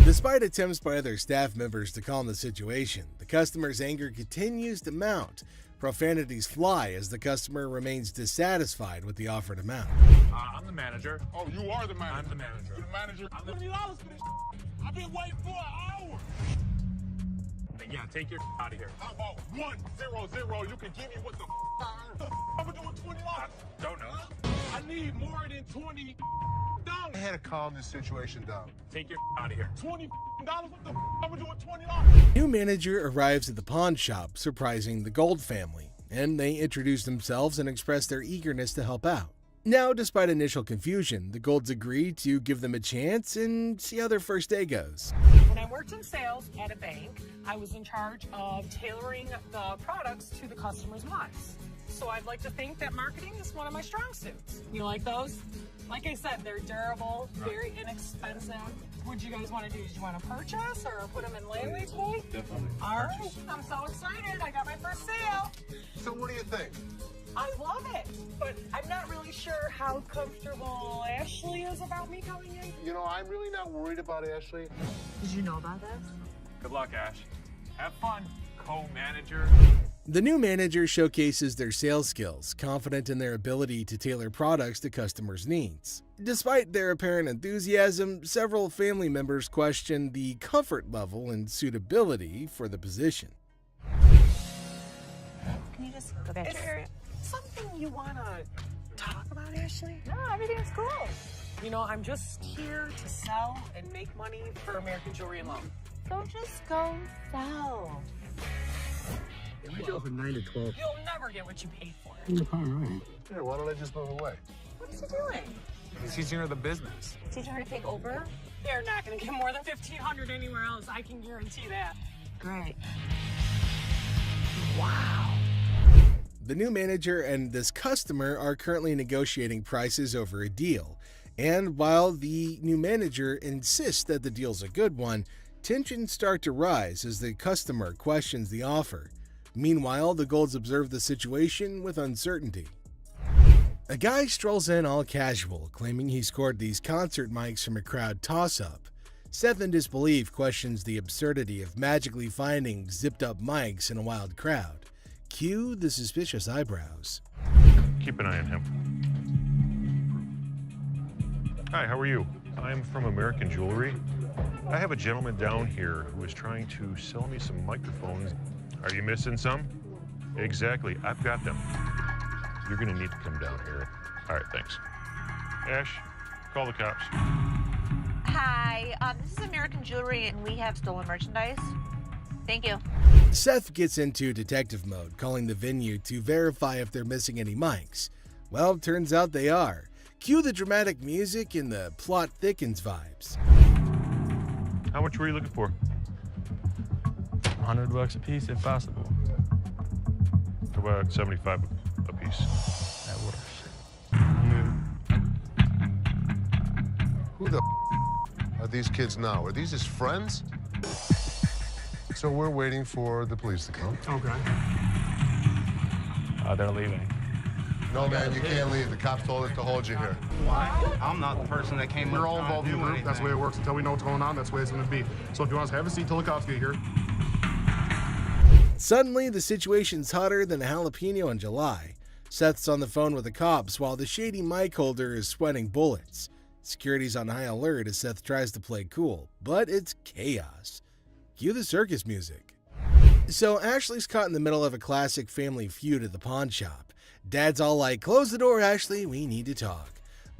Despite attempts by other staff members to calm the situation, the customer's anger continues to mount. Profanities fly as the customer remains dissatisfied with the offered amount. I'm the manager. Oh, you are the manager? I'm the manager. You're the manager? $20 for this. I've been waiting for an hour. Yeah, take your out of here. How about 100? You can give me what the I'm gonna do with $20. Don't know. I need more than $20. I had to calm this situation down. Take your out of here. $20? What the I'm gonna do with $20? New manager arrives at the pawn shop, surprising the Gold family, and they introduce themselves and express their eagerness to help out. Now, despite initial confusion, the Golds agree to give them a chance and see how their first day goes. When I worked in sales at a bank, I was in charge of tailoring the products to the customer's wants. So I'd like to think that marketing is one of my strong suits. You like those? Like I said, they're durable, very inexpensive. What do you guys want to do? Do you want to purchase or put them in layaway today? Definitely. All right, I'm so excited. I got my first sale. So what do you think? I love it, but I'm not really sure how comfortable Ashley is about me coming in. You know, I'm really not worried about Ashley. Did you know about this? Good luck, Ash. Have fun, co-manager. The new manager showcases their sales skills, confident in their ability to tailor products to customers' needs. Despite their apparent enthusiasm, several family members question the comfort level and suitability for the position. Can you just go back to your area? Something you want to talk about, Ashley? No, everything's cool. You know, I'm just here to sell and make money for American Jewelry and Loan. Don't just go sell. We go from 9 to 12. You'll never get what you paid for. You're probably right. Here, why don't I just move away? What is he doing? He's teaching her the business. Teaching her to take over? They're not going to get more than $1,500 anywhere else. I can guarantee that. Great. Wow. The new manager and this customer are currently negotiating prices over a deal. And while the new manager insists that the deal's a good one, tensions start to rise as the customer questions the offer. Meanwhile, the Golds observe the situation with uncertainty. A guy strolls in all casual, claiming he scored these concert mics from a crowd toss-up. Seth, in disbelief, questions the absurdity of magically finding zipped-up mics in a wild crowd. Cue the suspicious eyebrows. Keep an eye on him. Hi, how are you? I'm from American Jewelry. I have a gentleman down here who is trying to sell me some microphones. Are you missing some? Exactly, I've got them. You're gonna need to come down here. All right, thanks. Ash, call the cops. Hi, this is American Jewelry and we have stolen merchandise. Thank you. Seth gets into detective mode, calling the venue to verify if they're missing any mics. Well, turns out they are. Cue the dramatic music and the plot thickens vibes. How much were you looking for? $100 a piece, if possible. How about 75 a piece? That works. Who the are these kids now? Are these his friends? So we're waiting for the police to come. Okay. They're leaving. No, man, you can't leave. The cops told us to hold you here. Why? I'm not the person that came up. We're all involved in the group. That's the way it works. Until we know what's going on, that's the way it's going to be. So if you want us to have a seat till the cops get here. Suddenly, the situation's hotter than a jalapeno in July. Seth's on the phone with the cops while the shady mic holder is sweating bullets. Security's on high alert as Seth tries to play cool, but it's chaos. Cue the circus music. So Ashley's caught in the middle of a classic family feud at the pawn shop. Dad's all like, "Close the door, Ashley, we need to talk."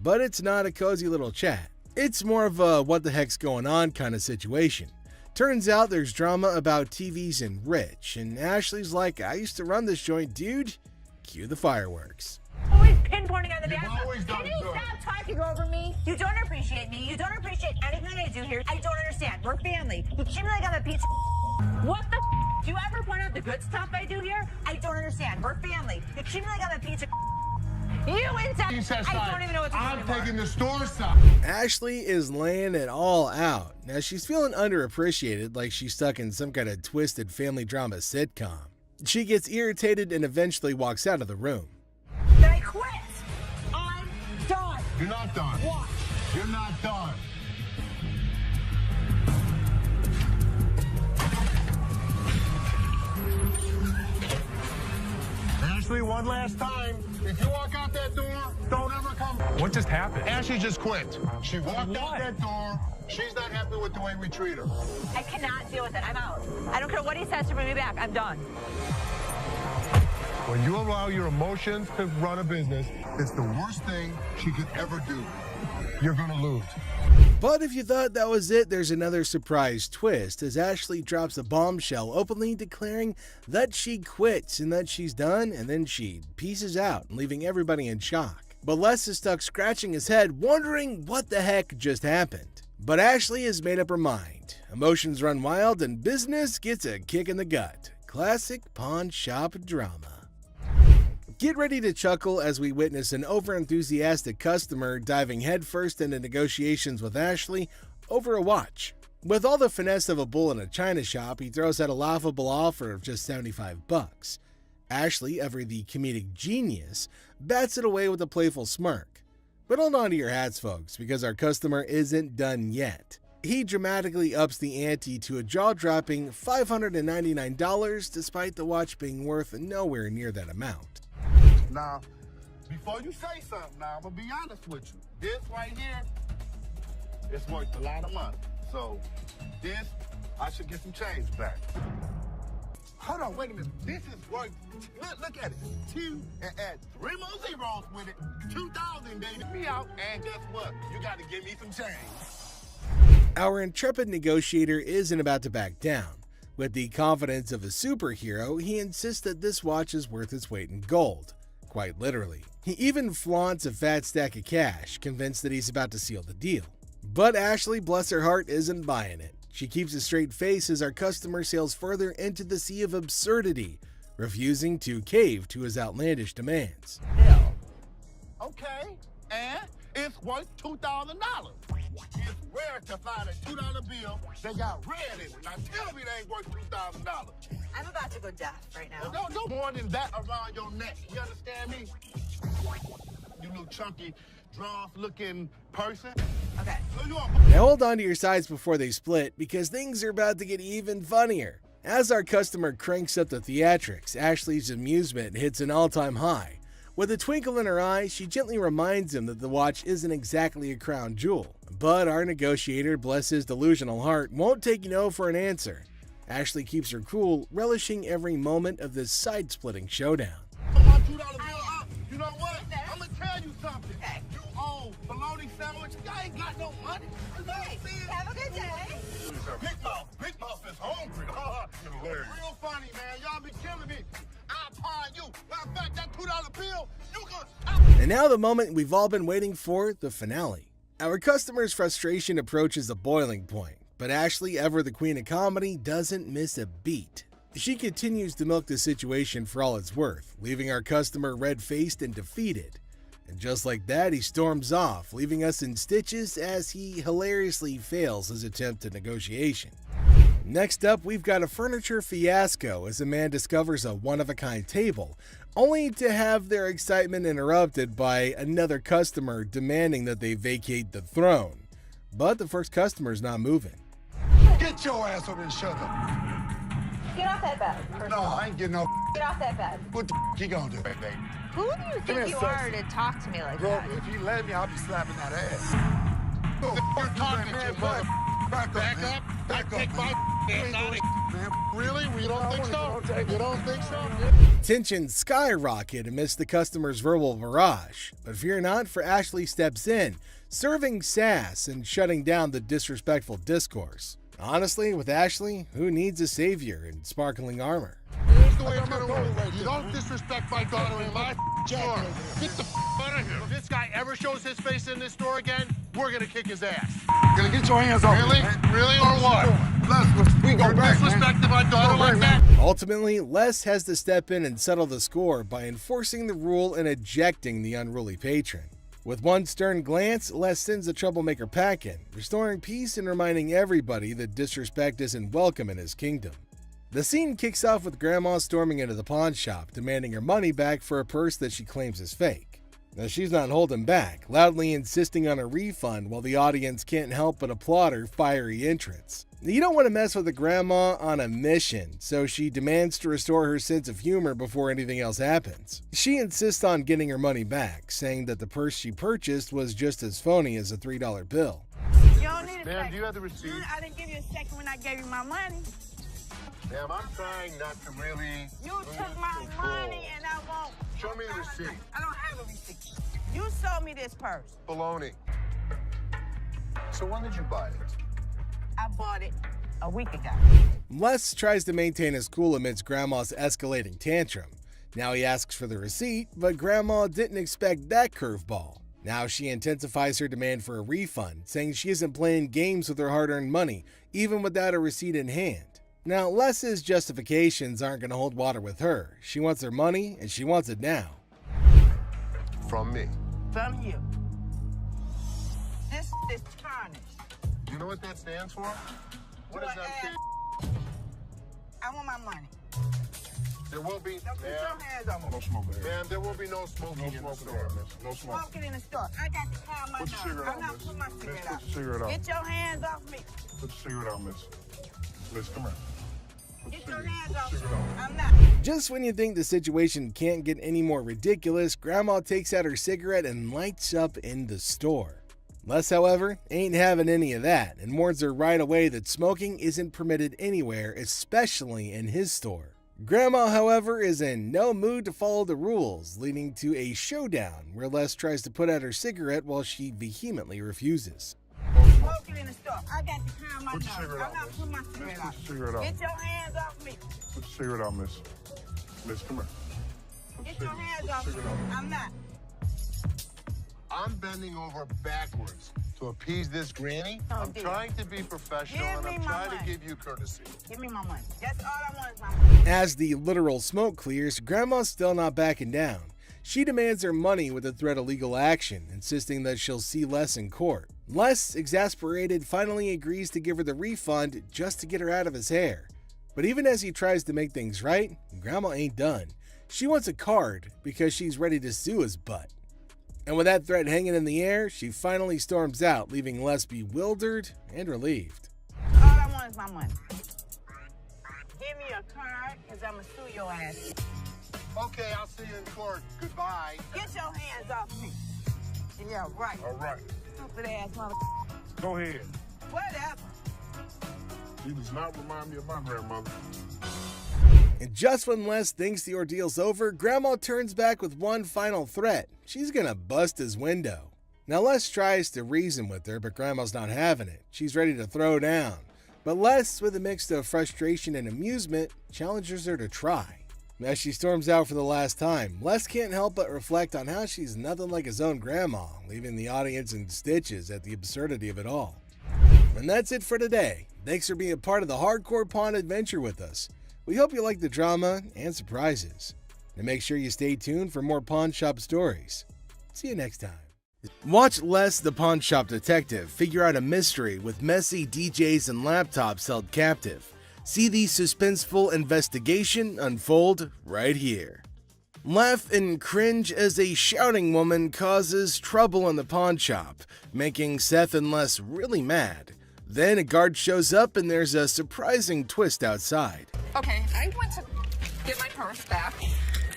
But it's not a cozy little chat. It's more of a what the heck's going on kind of situation. Turns out there's drama about TVs and Rich, and Ashley's like, "I used to run this joint, dude." Cue the fireworks. Always pinpointing on the back. Can you stop talking over me? You don't appreciate me. You don't appreciate anything I do here. I don't understand. We're family. You treat me like I'm a piece of What the do you ever point out the good stuff I do here? I don't understand. We're family. You treat me like I'm a piece of You inside. I don't even know what to do I'm anymore. taking the store side. Ashley is laying it all out. Now she's feeling underappreciated, like she's stuck in some kind of twisted family drama sitcom. She gets irritated and eventually walks out of the room. Then I quit. I'm done. You're not done. Watch. You're not done. Ashley, one last time. If you walk out that door, don't ever come. What just happened? Ashley just quit. She walked out that door. She's not happy with the way we treat her. I cannot deal with it. I'm out. I don't care what he says to bring me back. I'm done. When you allow your emotions to run a business, it's the worst thing she could ever do. You're gonna lose. But if you thought that was it, there's another surprise twist as Ashley drops a bombshell openly declaring that she quits and that she's done, and then she pieces out, leaving everybody in shock. But Les is stuck scratching his head, wondering what the heck just happened. But Ashley has made up her mind. Emotions run wild and business gets a kick in the gut. Classic pawn shop drama. Get ready to chuckle as we witness an overenthusiastic customer diving headfirst into negotiations with Ashley over a watch. With all the finesse of a bull in a china shop, he throws out a laughable offer of just $75. Ashley, ever the comedic genius, bats it away with a playful smirk. But hold on to your hats, folks, because our customer isn't done yet. He dramatically ups the ante to a jaw-dropping $599 despite the watch being worth nowhere near that amount. Now, before you say something, now I'm gonna be honest with you. This right here, it's worth a lot of money. So, this, I should get some change back. Hold on, wait a minute. This is worth, look at it. 2 and add 3 more zeros with it. 2,000, baby. Me out, and guess what? You gotta give me some change. Our intrepid negotiator isn't about to back down. With the confidence of a superhero, he insists that this watch is worth its weight in gold. Quite literally. He even flaunts a fat stack of cash, convinced that he's about to seal the deal. But Ashley, bless her heart, isn't buying it. She keeps a straight face as our customer sails further into the sea of absurdity, refusing to cave to his outlandish demands. Okay, and it's worth $2,000. It's rare to find a $2 bill that got red in it. Now tell me they ain't worth $2,000. I'm about to go deaf right now. Well, no more than that around your neck. You understand me? You little chunky, draw-looking person. Okay. Now hold on to your sides before they split, because things are about to get even funnier. As our customer cranks up the theatrics, Ashley's amusement hits an all-time high. With a twinkle in her eye, she gently reminds him that the watch isn't exactly a crown jewel. But our negotiator, bless his delusional heart, won't take no for an answer. Ashley keeps her cool, relishing every moment of this side-splitting showdown. You know what? I'm gonna tell you something. Okay. You owe bologna sandwich. Y'all ain't got no money. Okay. Have a good day. Big Mouth is hungry. Real funny, man. Y'all be killing me. I'll pawn you. Matter of fact, that $2 bill, you can... And now the moment we've all been waiting for, the finale. Our customer's frustration approaches a boiling point, but Ashley, ever the queen of comedy, doesn't miss a beat. She continues to milk the situation for all it's worth, leaving our customer red-faced and defeated. And just like that, he storms off, leaving us in stitches as he hilariously fails his attempt at negotiation. Next up, we've got a furniture fiasco as a man discovers a one-of-a-kind table, only to have their excitement interrupted by another customer demanding that they vacate the throne. But the first customer's not moving. Get your ass over and shut up. Get off that bed. No, I ain't getting off. Get off that bed. What the you gonna do, baby? Who do you think you are to talk to me like Bro, that? if you let me, I'll be slapping that ass. You're talking to you, mother. Back up. Take my ass out of here. Man, Really? We don't think so? You don't think so? Tensions skyrocket amidst the customer's verbal barrage, but fear not, for Ashley steps in, serving sass and shutting down the disrespectful discourse. Honestly, with Ashley, who needs a savior in sparkling armor? Here's the way it's gonna work. You don't disrespect my daughter in my store. Get the out of here. If this guy ever shows his face in this store again, we're gonna kick his ass. Gonna get your hands off Really? me, man. Really or what? We go You're back, man. disrespecting my daughter like that? Ultimately, Les has to step in and settle the score by enforcing the rule and ejecting the unruly patron. With one stern glance, Les sends the troublemaker packing, restoring peace and reminding everybody that disrespect isn't welcome in his kingdom. The scene kicks off with Grandma storming into the pawn shop, demanding her money back for a purse that she claims is fake. Now, she's not holding back, loudly insisting on a refund while the audience can't help but applaud her fiery entrance. You don't want to mess with a grandma on a mission, so she demands to restore her sense of humor before anything else happens. She insists on getting her money back, saying that the purse she purchased was just as phony as a $3 bill. You don't need a Ma'am, second. do you have the receipt? I didn't give you a second when I gave you my money. Ma'am, I'm trying not to really You lose took my control. money and I won't. Show me the receipt. I don't have a receipt. You sold me this purse. Baloney. So when did you buy it? I bought it a week ago. Les tries to maintain his cool amidst Grandma's escalating tantrum. Now he asks for the receipt, but Grandma didn't expect that curveball. Now she intensifies her demand for a refund, saying she isn't playing games with her hard-earned money, even without a receipt in hand. Now, Les's justifications aren't going to hold water with her. She wants her money, and she wants it now. From me. From you. This is tarnished. You know what that stands for? What does that stand? I want my money. There will be, Don't put your hands on me. No smoke there. ma'am, there will be no smoking in the store. No smoke. Smoking in the store. I got to count my Put your cigarette I'm out, not miss. putting my Miss, cigarette put out. your cigarette out. Get your hands off me. Put your cigarette out, miss. Miss, come here. Get your hands off me. I'm not. Just when you think the situation can't get any more ridiculous, Grandma takes out her cigarette and lights up in the store. Les, however, ain't having any of that and warns her right away that smoking isn't permitted anywhere, especially in his store. Grandma, however, is in no mood to follow the rules, leading to a showdown where Les tries to put out her cigarette while she vehemently refuses. Smoking in the store. I got to count my Put your nose. cigarette I'm out, not miss. putting my Miss, cigarette put out. your cigarette out. Get your hands off me. Put your cigarette out, miss. Miss, come here. Get your hands off me. I'm not. I'm bending over backwards to appease this granny. Oh, I'm dear. trying to be professional Give and me I'm my trying to money. give you courtesy. Give me my money. That's all I want is my money. As the literal smoke clears, Grandma's still not backing down. She demands her money with a threat of legal action, insisting that she'll see Les in court. Les, exasperated, finally agrees to give her the refund just to get her out of his hair. But even as he tries to make things right, Grandma ain't done. She wants a card because she's ready to sue his butt. And with that threat hanging in the air, she finally storms out, leaving Les bewildered and relieved. All I want is my money. Give me a card, because I'm going to sue your ass. Okay, I'll see you in court. Goodbye. Get your hands off me. Yeah, right. All right. Stupid ass mother. Go ahead. Whatever. She does not remind me of my grandmother. And just when Les thinks the ordeal's over, Grandma turns back with one final threat. She's gonna bust his window. Now Les tries to reason with her, but Grandma's not having it. She's ready to throw down. But Les, with a mix of frustration and amusement, challenges her to try. As she storms out for the last time, Les can't help but reflect on how she's nothing like his own grandma, leaving the audience in stitches at the absurdity of it all. And that's it for today. Thanks for being a part of the Hardcore Pawn adventure with us. We hope you like the drama and surprises. And make sure you stay tuned for more pawn shop stories. See you next time. Watch Les the Pawn Shop Detective figure out a mystery with messy DJs and laptops held captive. See the suspenseful investigation unfold right here. Laugh and cringe as a shouting woman causes trouble in the pawn shop, making Seth and Les really mad. Then a guard shows up and there's a surprising twist outside. Okay, I went to get my purse back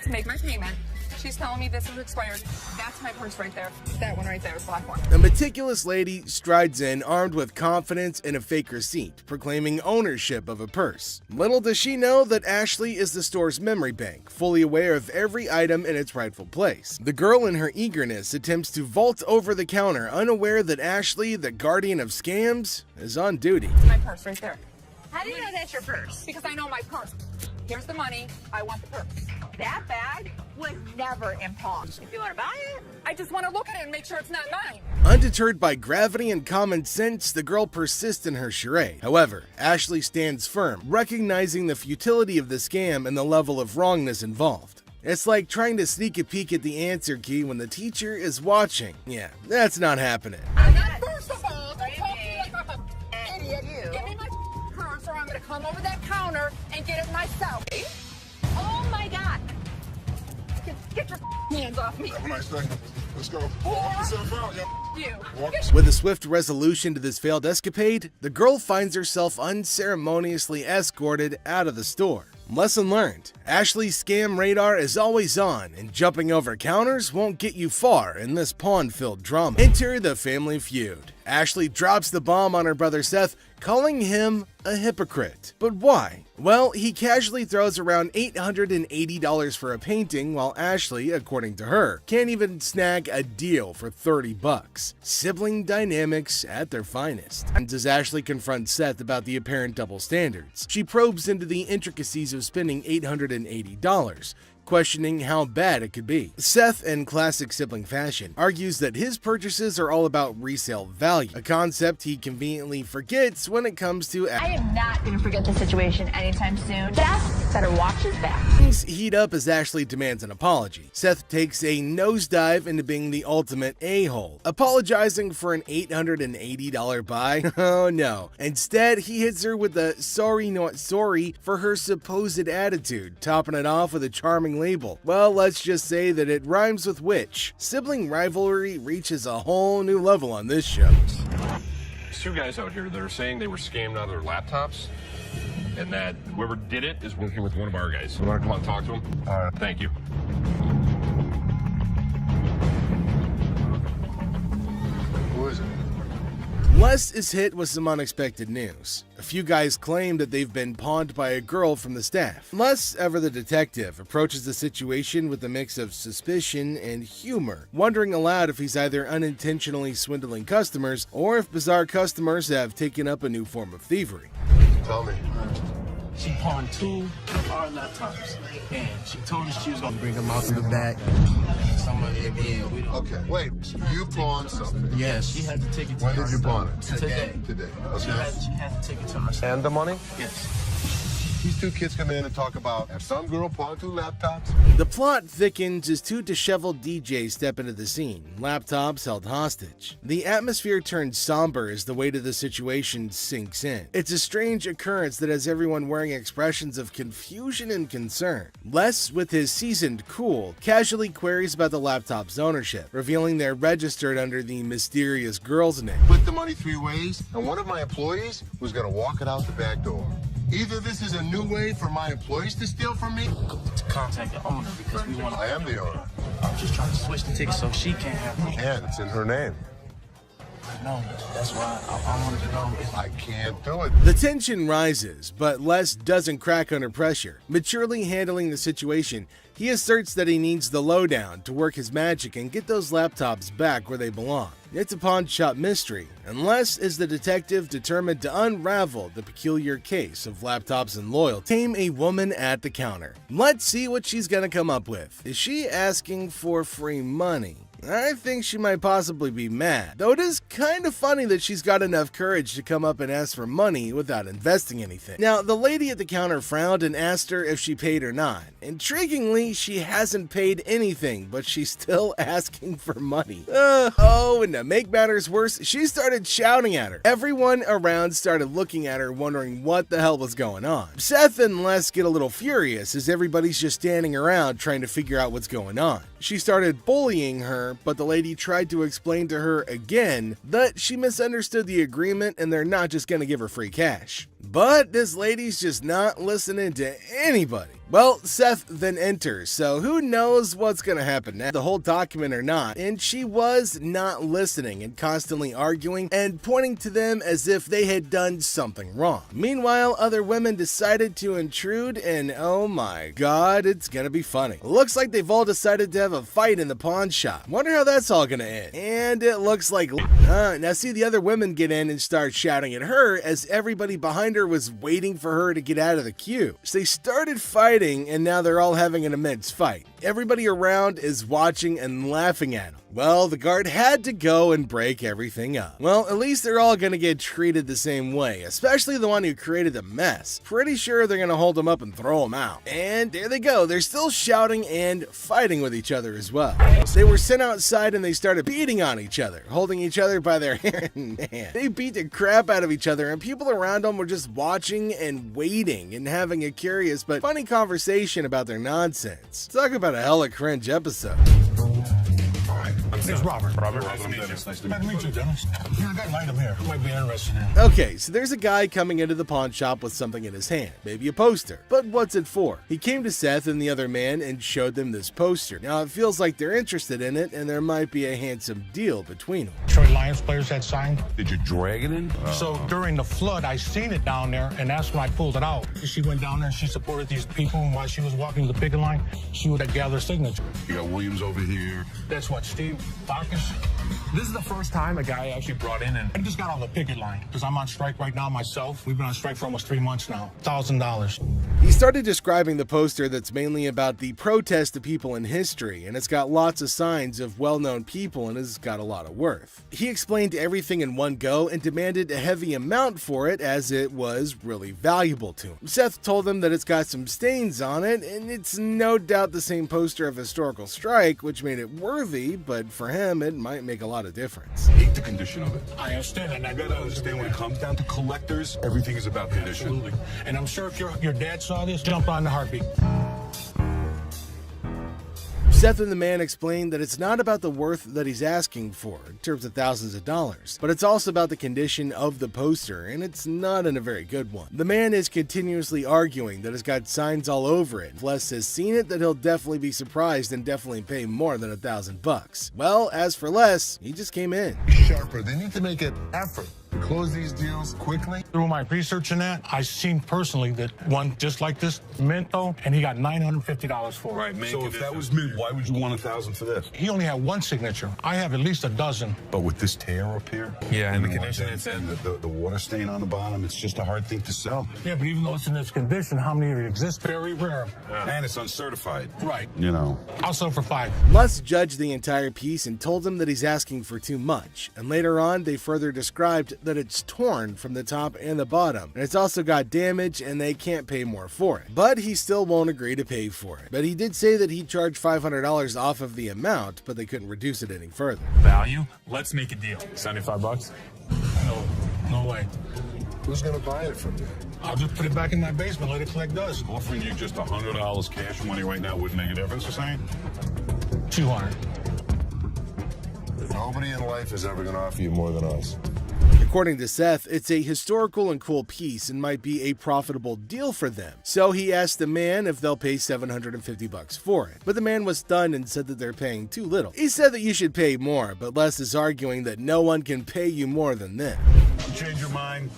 to make my payment. She's telling me this is expired. That's my purse right there. That one right there, the black one. A meticulous lady strides in armed with confidence and a fake receipt, proclaiming ownership of a purse. Little does she know that Ashley is the store's memory bank, fully aware of every item in its rightful place. The girl in her eagerness attempts to vault over the counter, unaware that Ashley, the guardian of scams, is on duty. My purse right there. How do you know that's your purse? Because I know my purse. Here's the money. I want the purse. That bag was never in pawn. If you want to buy it, I just want to look at it and make sure it's not mine. Undeterred by gravity and common sense, the girl persists in her charade. However, Ashley stands firm, recognizing the futility of the scam and the level of wrongness involved. It's like trying to sneak a peek at the answer key when the teacher is watching. Yeah, that's not happening. First of all, don't talk to me like I'm an idiot. Give me my purse or I'm going to come over that counter and get it myself. oh my God. Get your hands off me. Have a nice day. Let's go. Walk yourself out, yo. You. With a swift resolution to this failed escapade, the girl finds herself unceremoniously escorted out of the store. Lesson learned: Ashley's scam radar is always on, and jumping over counters won't get you far in this pawn-filled drama. Enter the family feud. Ashley drops the bomb on her brother Seth, calling him a hypocrite. But why? Well, he casually throws around $880 for a painting, while Ashley, according to her, can't even snag a deal for $30. Sibling dynamics at their finest. And does Ashley confront Seth about the apparent double standards? She probes into the intricacies of spending $880, questioning how bad it could be. Seth, in classic sibling fashion, argues that his purchases are all about resale value, a concept he conveniently forgets when it comes to I am not going to forget the situation anytime soon. Seth better watch his back. Things heat up as Ashley demands an apology. Seth takes a nosedive into being the ultimate a-hole, apologizing for an $880 buy. Oh no. Instead, he hits her with a sorry not sorry for her supposed attitude, topping it off with a charming label. Well, let's just say that it rhymes with witch. Sibling rivalry reaches a whole new level on this show. There's two guys out here that are saying they were scammed out of their laptops, and that whoever did it is working with one of our guys. You want to come out and talk to him? All right. Thank you. Who is it? Les is hit with some unexpected news. A few guys claim that they've been pawned by a girl from the staff. Les, ever the detective, approaches the situation with a mix of suspicion and humor, wondering aloud if he's either unintentionally swindling customers or if bizarre customers have taken up a new form of thievery. Tell me. She pawned 2 of our laptops, and she told us she was gonna bring them out to the back. Some of it, yeah, we don't. Okay, wait. You pawned something? Yes, she had to take it to When did her you pawn store. it? Today. Today. She Okay. had to take it to her store. And the money? Yes. These two kids come in and talk about have some girl pawned 2 laptops. The plot thickens as 2 disheveled DJs step into the scene, laptops held hostage. The atmosphere turns somber as the weight of the situation sinks in. It's a strange occurrence that has everyone wearing expressions of confusion and concern. Les, with his seasoned cool, casually queries about the laptop's ownership, revealing they're registered under the mysterious girl's name. Split the money 3 ways, and one of my employees was gonna walk it out the back door. Either this is a new way for my employees to steal from me. To contact the owner because we want. I am the owner. I'm just trying to switch the ticket so she can't have them. And it's in her name. No, that's why I wanted to know if I can't do it. The tension rises, but Les doesn't crack under pressure. Maturely handling the situation, he asserts that he needs the lowdown to work his magic and get those laptops back where they belong. It's a pawn shop mystery, and Les is the detective determined to unravel the peculiar case of laptops and loyalty. Tame a woman at the counter. Let's see what she's gonna come up with. Is she asking for free money? I think she might possibly be mad. Though it is kind of funny that she's got enough courage to come up and ask for money without investing anything. Now, the lady at the counter frowned and asked her if she paid or not. Intriguingly, she hasn't paid anything, but she's still asking for money. And to make matters worse, she started shouting at her. Everyone around started looking at her, wondering what the hell was going on. Seth and Les get a little furious as everybody's just standing around trying to figure out what's going on. She started bullying her, but the lady tried to explain to her again that she misunderstood the agreement and they're not just gonna give her free cash. But this lady's just not listening to anybody. Well, Seth then enters, so who knows what's gonna happen next, the whole document or not, and she was not listening and constantly arguing and pointing to them as if they had done something wrong. Meanwhile, other women decided to intrude, and oh my god, it's gonna be funny. Looks like they've all decided to have a fight in the pawn shop. Wonder how that's all gonna end. And it looks like now see the other women get in and start shouting at her as everybody behind her was waiting for her to get out of the queue. So they started fighting, and now they're all having an immense fight. Everybody around is watching and laughing at them. Well, the guard had to go and break everything up. Well, at least they're all gonna get treated the same way, especially the one who created the mess. Pretty sure they're gonna hold him up and throw him out. And there they go, they're still shouting and fighting with each other as well. So they were sent outside and they started beating on each other, holding each other by their hair. Man, they beat the crap out of each other, and people around them were just watching and waiting and having a curious but funny conversation about their nonsense. Talk about a hella cringe episode. It's Robert. Robert, nice to meet you. Nice to meet you, Dennis. Yeah, I got an item here. Might be interested in. Okay, so there's a guy coming into the pawn shop with something in his hand, maybe a poster. But what's it for? He came to Seth and the other man and showed them this poster. Now it feels like they're interested in it and there might be a handsome deal between them. Detroit Lions players had signed. Did you drag it in? So during the flood, I seen it down there, and that's when I pulled it out. She went down there and she supported these people, and while she was walking the picket line, she would gather signatures. You got Williams over here. That's what, Steve Farkas? This is the first time a guy actually brought in, and I just got on the picket line because I'm on strike right now myself. We've been on strike for almost 3 months now. $1,000. He started describing the poster that's mainly about the protest of people in history, and it's got lots of signs of well-known people and has got a lot of worth. He explained everything in one go and demanded a heavy amount for it as it was really valuable to him. Seth told him that it's got some stains on it, and it's no doubt the same poster of historical strike, which made it worthy, but for him it might make a lot of difference. Hate the condition of it. I understand, and I You gotta understand when it comes down to collectors, everything is about condition. Absolutely. And I'm sure if your dad saw this, jump on the heartbeat. Seth and the man explained that it's not about the worth that he's asking for in terms of thousands of dollars, but it's also about the condition of the poster, and it's not in a very good one. The man is continuously arguing that it's got signs all over it. If Les has seen it, that he'll definitely be surprised and definitely pay more than $1,000. Well, as for Les, he just came in. Sharper. They need to make an effort to close these deals quickly. Through my research in that, I seen personally that one just like this, Minto, and he got $950 for it. Right, man. So if that was me, why would you want $1,000 for this? He only had one signature. I have at least a dozen. But with this tear up here, Yeah, and the and condition it's in, the water stain on the bottom, it's just a hard thing to sell. Yeah, but even though it's in this condition, how many of it exist? Very rare. And it's uncertified. Right. You know. I'll sell for $5. Les judged the entire piece and told him that he's asking for too much, and later on they further described that it's torn from the top and the bottom, and it's also got damage and they can't pay more for it. But he still won't agree to pay for it. But he did say that he'd charge $500 off of the amount, but they couldn't reduce it any further. Value? Let's make a deal. $75? No way. Who's gonna buy it from you? I'll just put it back in my basement, let it collect dust. Offering you just $100 cash money right now wouldn't make a difference, you're saying? 200. Nobody in life is ever gonna offer you more than us. According to Seth, it's a historical and cool piece and might be a profitable deal for them. So he asked the man if they'll pay $750 for it. But the man was stunned and said that they're paying too little. He said that you should pay more, but Les is arguing that no one can pay you more than them. You change your mind,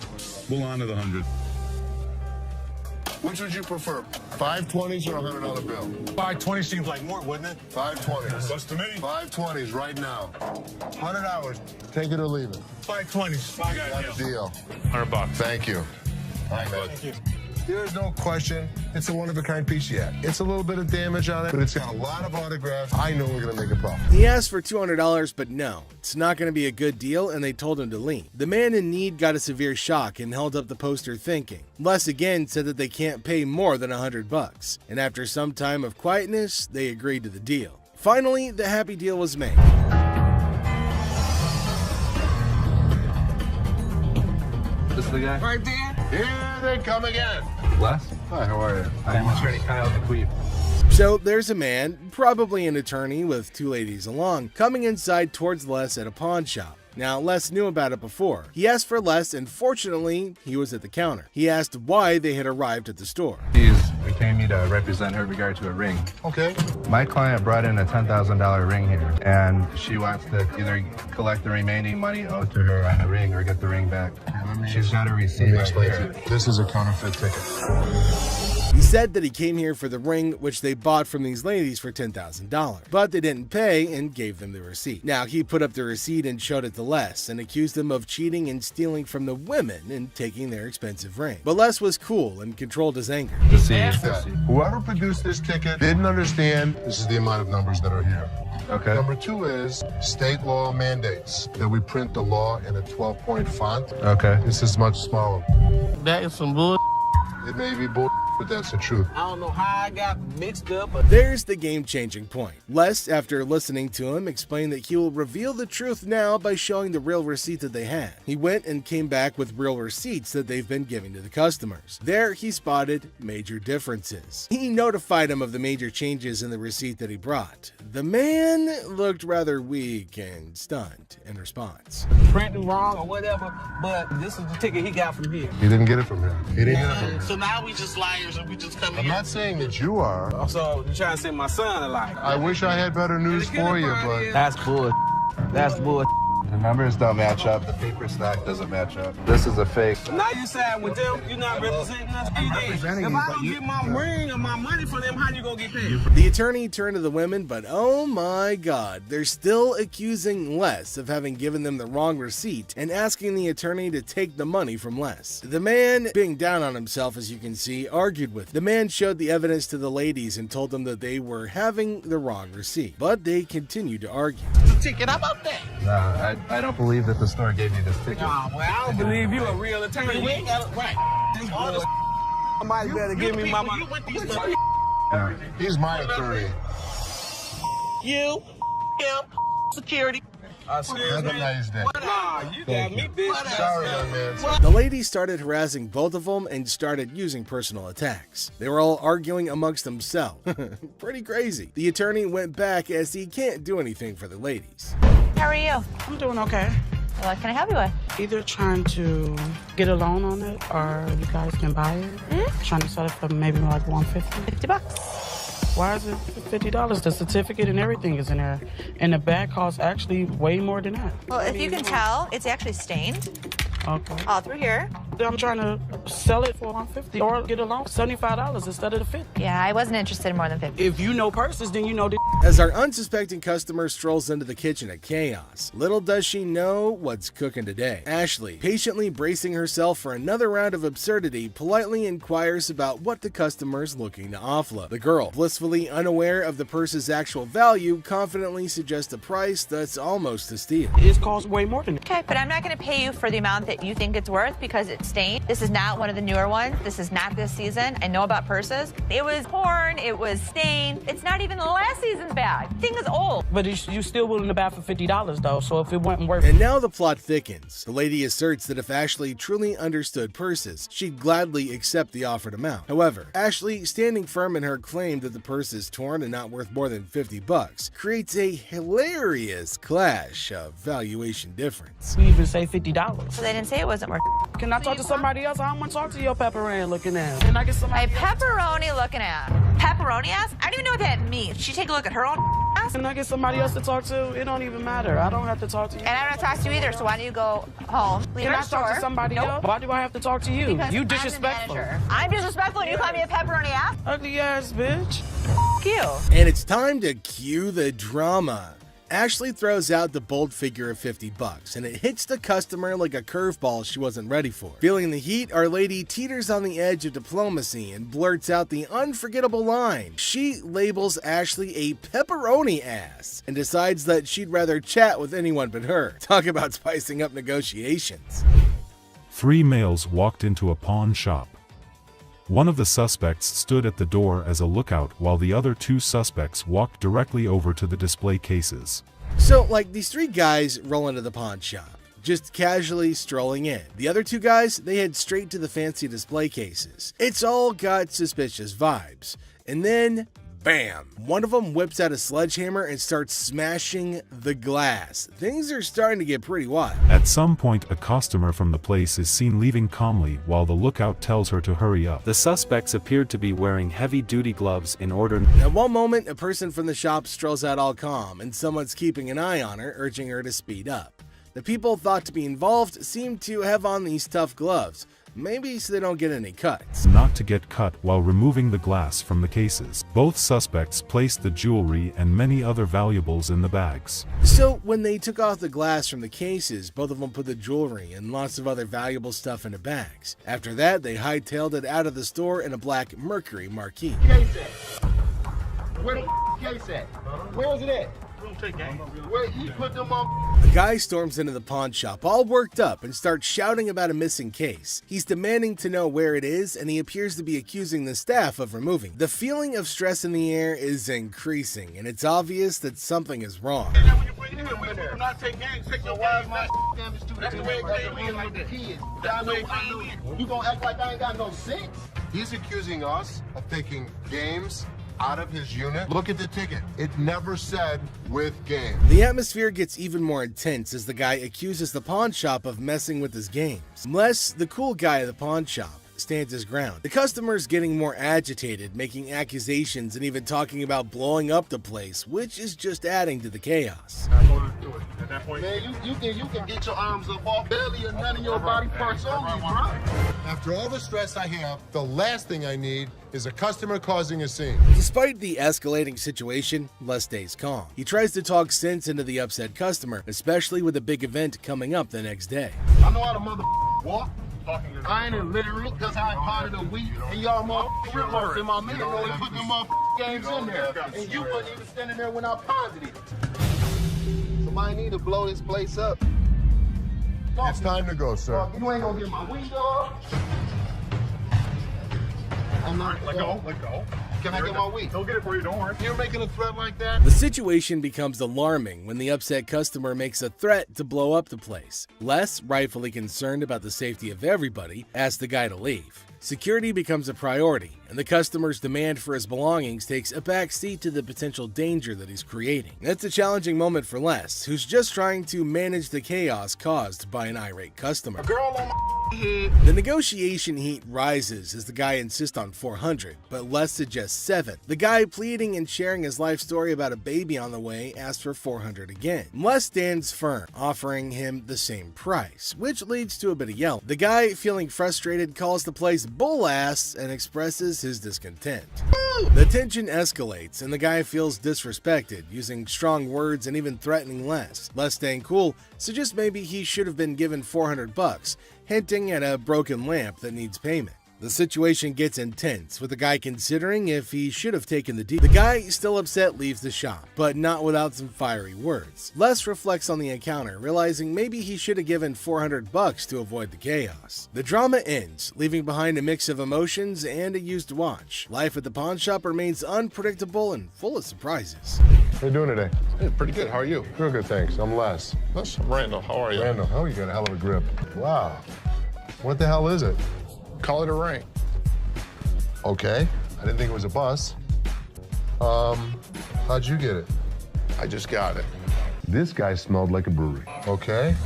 we'll honor the 100. Which would you prefer, 520s or a $100 bill? 520 seems like more, wouldn't it? 520s. What's to me? 520s right now. 100 hours. Take it or leave it. 520s. Got a deal. $100. Thank you. All right, bud. Thank you. There's no question. It's a one-of-a-kind piece yet. It's a little bit of damage on it, but it's got a lot of autographs. I know we're going to make a profit. He asked for $200, but no, it's not going to be a good deal, and they told him to leave. The man in need got a severe shock and held up the poster thinking. Les again said that they can't pay more than $100, and after some time of quietness, they agreed to the deal. Finally, the happy deal was made. This is the guy? Right there. Here they come again. Les? Hi, how are you? I'm attorney Kyle DeQueef. So there's a man, probably an attorney with two ladies along, coming inside towards Les at a pawn shop. Now, Les knew about it before. He asked for Les, and fortunately, he was at the counter. He asked why they had arrived at the store. She's retained me to represent her in regard to a ring. Okay. My client brought in a $10,000 ring here, and she wants to either collect the remaining money owed to her on the ring or get the ring back. She's got a receipt. Let me right explain here. to you. This is a counterfeit ticket. He said that he came here for the ring, which they bought from these ladies for $10,000, but they didn't pay and gave them the receipt. Now, he put up the receipt and showed it to Les and accused them of cheating and stealing from the women and taking their expensive ring. But Les was cool and controlled his anger. Whoever produced this ticket didn't understand this is the amount of numbers that are here. Okay. Number two is state law mandates that we print the law in a 12-point font. Okay. This is much smaller. That is some bull. It may be bull, but that's the truth. I don't know how I got mixed up. There's the game-changing point. Les, after listening to him, explained that he will reveal the truth now by showing the real receipt that they had. He went and came back with real receipts that they've been giving to the customers. There, he spotted major differences. He notified him of the major changes in the receipt that he brought. The man looked rather weak and stunned in response. Printing wrong or whatever, but this is the ticket he got from here. He didn't get it from him. He didn't get it from him. So now we just liars and we just come I'm not saying that you are. So you trying to send my son a lie? I wish I had better news for you, but That's bull. That's bull. The numbers don't match up. The paper stock doesn't match up. This is a fake. Now you side with them. You're not representing us. If I don't get my ring or my money from them, how you gonna get paid? The attorney turned to the women, but oh my god, they're still accusing Les of having given them the wrong receipt and asking the attorney to take the money from Les. The man, being down on himself as you can see, argued with them. The man showed the evidence to the ladies and told them that they were having the wrong receipt, but they continued to argue. Ticket, how about that? No, I don't believe that the store gave you this ticket. Nah, well, I don't believe you a real attorney. We ain't got it right. Somebody better give me my money. Yeah. he's my attorney. You, him, security. Have a nice day. Nah, you got me, bitch. Sorry, young man. The ladies started harassing both of them and started using personal attacks. They were all arguing amongst themselves. Pretty crazy. The attorney went back as he can't do anything for the ladies. How are you? I'm doing okay. What can I help you with? Either trying to get a loan on it or you guys can buy it. Trying to sell it for maybe like $150. $50. Why is it $50? The certificate and everything is in there. And the bag costs actually way more than that. Well, if you can tell, it's actually stained Okay. all through here. I'm trying to sell it for $150 or get a loan $75 instead of the $50. Yeah, I wasn't interested in more than 50. If you know purses, then you know the. As our unsuspecting customer strolls into the kitchen at chaos, little does she know what's cooking today. Ashley, patiently bracing herself for another round of absurdity, politely inquires about what the customer's looking to offload. The girl, blissfully unaware of the purse's actual value, confidently suggests a price that's almost a steal. It costs way more than that. Okay, but I'm not going to pay you for the amount that you think it's worth because it's stained. This is not one of the newer ones. This is not this season. I know about purses. It was torn. It was stained. It's not even the last season's bag. The thing is old. But you still willing to buy for $50 though, so if it wasn't worth it. And now the plot thickens. The lady asserts that if Ashley truly understood purses, she'd gladly accept the offered amount. However, Ashley, standing firm in her claim that the purse is torn and not worth more than $50, creates a hilarious clash of valuation difference. We even say $50. So they didn't say it wasn't worth it. Can I talk to somebody else? I don't want to talk to your pepperoni looking ass. Can I get somebody My pepperoni looking at. Pepperoni ass? I don't even know what that means. She take a look at her own ass. Can I get somebody else to talk to? It don't even matter. I don't have to talk to you. And I don't talk to you either, so why don't you go home? Leave Can our I store. talk to somebody else? Why do I have to talk to you? Because You I'm the disrespectful. manager. I'm disrespectful and you call me a pepperoni ass? Ugly ass bitch. F you. And it's time to cue the drama. Ashley throws out the bold figure of $50, and it hits the customer like a curveball she wasn't ready for. Feeling the heat, our lady teeters on the edge of diplomacy and blurts out the unforgettable line. She labels Ashley a pepperoni ass and decides that she'd rather chat with anyone but her. Talk about spicing up negotiations. 3 males walked into a pawn shop. One of the suspects stood at the door as a lookout while the other 2 suspects walked directly over to the display cases. So, like, these 3 guys roll into the pawn shop, just casually strolling in. The other 2 guys, they head straight to the fancy display cases. It's all got suspicious vibes. And then, bam! One of them whips out a sledgehammer and starts smashing the glass. Things are starting to get pretty wild. At some point, a customer from the place is seen leaving calmly while the lookout tells her to hurry up. The suspects appeared to be wearing heavy-duty gloves in order. At one moment, a person from the shop strolls out all calm, and someone's keeping an eye on her, urging her to speed up. The people thought to be involved seem to have on these tough gloves, maybe so they don't get any cuts. Not to get cut while removing the glass from the cases. Both suspects placed the jewelry and many other valuables in the bags. So when they took off the glass from the cases, both of them put the jewelry and lots of other valuable stuff into bags. After that, they hightailed it out of the store in a black Mercury Marquis. Case at? Where the case at? Where is it at? Where he put them on? The guy storms into the pawn shop all worked up and starts shouting about a missing case. He's demanding to know where it is, and he appears to be accusing the staff of removing. The feeling of stress in the air is increasing, and it's obvious that something is wrong. Not take games, take your wife, my damage to that's the way it came like the kids. You gonna act like I ain't got no sense? He's accusing us of taking games out of his unit. Look at the ticket. It never said with game. The atmosphere gets even more intense as the guy accuses the pawn shop of messing with his games. Les, the cool guy at the pawn shop, stands his ground. The customer's getting more agitated, making accusations and even talking about blowing up the place, which is just adding to the chaos. At that point, man, you can get your arms up off belly and none of your body parts on me, bro. After all the stress I have, the last thing I need is a customer causing a scene. Despite the escalating situation, Les stays calm. He tries to talk sense into the upset customer, especially with a big event coming up the next day. I know how to walk. I ain't in literal because I ain't part of the week. And y'all motherfuckers in my middle know they put them games in there. And you wasn't even standing there when I paused it. Somebody need to blow this place up. It's time to go, sir. You ain't gonna get my window. I'm not. Let go. Can I get my week? Don't get it for you, don't worry. You're making a threat like that? The situation becomes alarming when the upset customer makes a threat to blow up the place. Les, rightfully concerned about the safety of everybody, asks the guy to leave. Security becomes a priority, and the customer's demand for his belongings takes a back seat to the potential danger that he's creating. That's a challenging moment for Les, who's just trying to manage the chaos caused by an irate customer. A girl on my head. The negotiation heat rises as the guy insists on $400, but Les suggests $7. The guy, pleading and sharing his life story about a baby on the way, asks for $400 again. Les stands firm, offering him the same price, which leads to a bit of yelling. The guy, feeling frustrated, calls the place bull ass and expresses his discontent. The tension escalates and the guy feels disrespected, using strong words and even threatening Les. Les, staying cool, suggests maybe he should have been given $400, hinting at a broken lamp that needs payment. The situation gets intense, with the guy considering if he should have taken the deal. The guy, still upset, leaves the shop, but not without some fiery words. Les reflects on the encounter, realizing maybe he should have given $400 to avoid the chaos. The drama ends, leaving behind a mix of emotions and a used watch. Life at the pawn shop remains unpredictable and full of surprises. How you doing today? Hey, pretty good. How are you? Real good, thanks. I'm Les. I'm Randall. How are you? Randall. Oh, you got a hell of a grip. Wow. What the hell is it? Call it a ring. Okay. I didn't think it was a bus. How'd you get it? I just got it. This guy smelled like a brewery. Okay.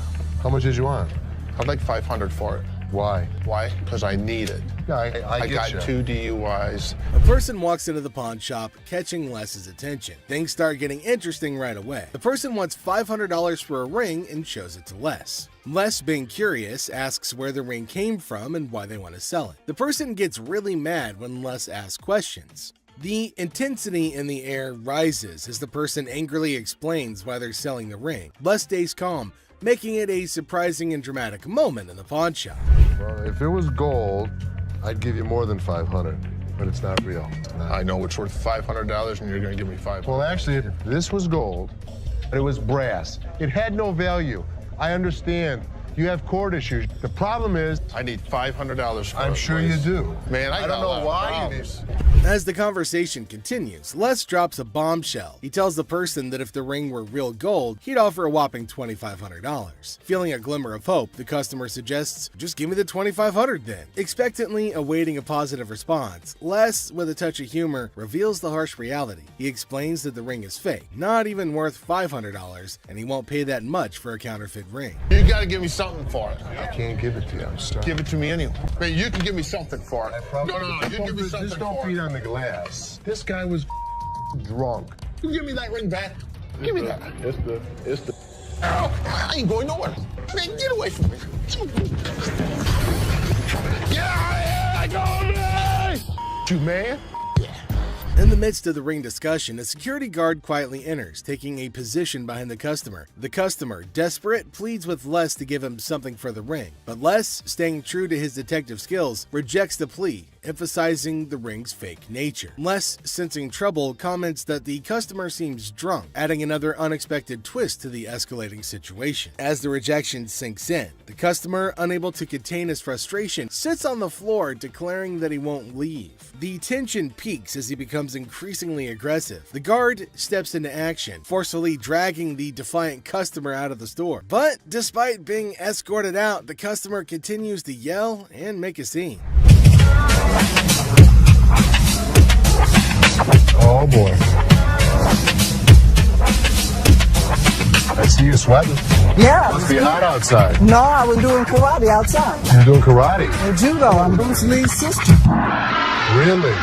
How much did you want? I'd like $500 for it. Why? Why? Because I need it. Yeah, I got you. 2 DUIs. A person walks into the pawn shop, catching Les's attention. Things start getting interesting right away. The person wants $500 for a ring and shows it to Les. Les, being curious, asks where the ring came from and why they want to sell it. The person gets really mad when Les asks questions. The intensity in the air rises as the person angrily explains why they're selling the ring. Les stays calm, making it a surprising and dramatic moment in the pawn shop. Well, if it was gold, I'd give you more than $500, but it's not real. I know it's worth $500 and you're gonna give me $500. Well, actually, this was gold, but it was brass. It had no value. I understand. You have court issues. The problem is, I need $500 for I'm it, sure please. you do. Man, I don't know why you As the conversation continues, Les drops a bombshell. He tells the person that if the ring were real gold, he'd offer a whopping $2,500. Feeling a glimmer of hope, the customer suggests, just give me the $2,500 then. Expectantly awaiting a positive response, Les, with a touch of humor, reveals the harsh reality. He explains that the ring is fake, not even worth $500, and he won't pay that much for a counterfeit ring. You gotta give me something for it. I can't give it to you. I'm sorry. Give it to me anyway. Man, you can give me something for it. No, you give me something Just don't for beat it. on the glass. This guy was drunk. You give me that ring back. Give me that. It's the. Ow, I ain't going nowhere. Man, get away from me. Get out of here! Go, You man? In the midst of the ring discussion, a security guard quietly enters, taking a position behind the customer. The customer, desperate, pleads with Les to give him something for the ring, but Les, staying true to his detective skills, rejects the plea, emphasizing the ring's fake nature. Les, sensing trouble, comments that the customer seems drunk, adding another unexpected twist to the escalating situation. As the rejection sinks in, the customer, unable to contain his frustration, sits on the floor, declaring that he won't leave. The tension peaks as he becomes increasingly aggressive. The guard steps into action, forcefully dragging the defiant customer out of the store. But despite being escorted out, the customer continues to yell and make a scene. Oh boy. I see you sweating. Yeah. Must be hot outside. No, I was doing karate outside. You're doing karate? And judo. I'm Bruce Lee's sister. Really?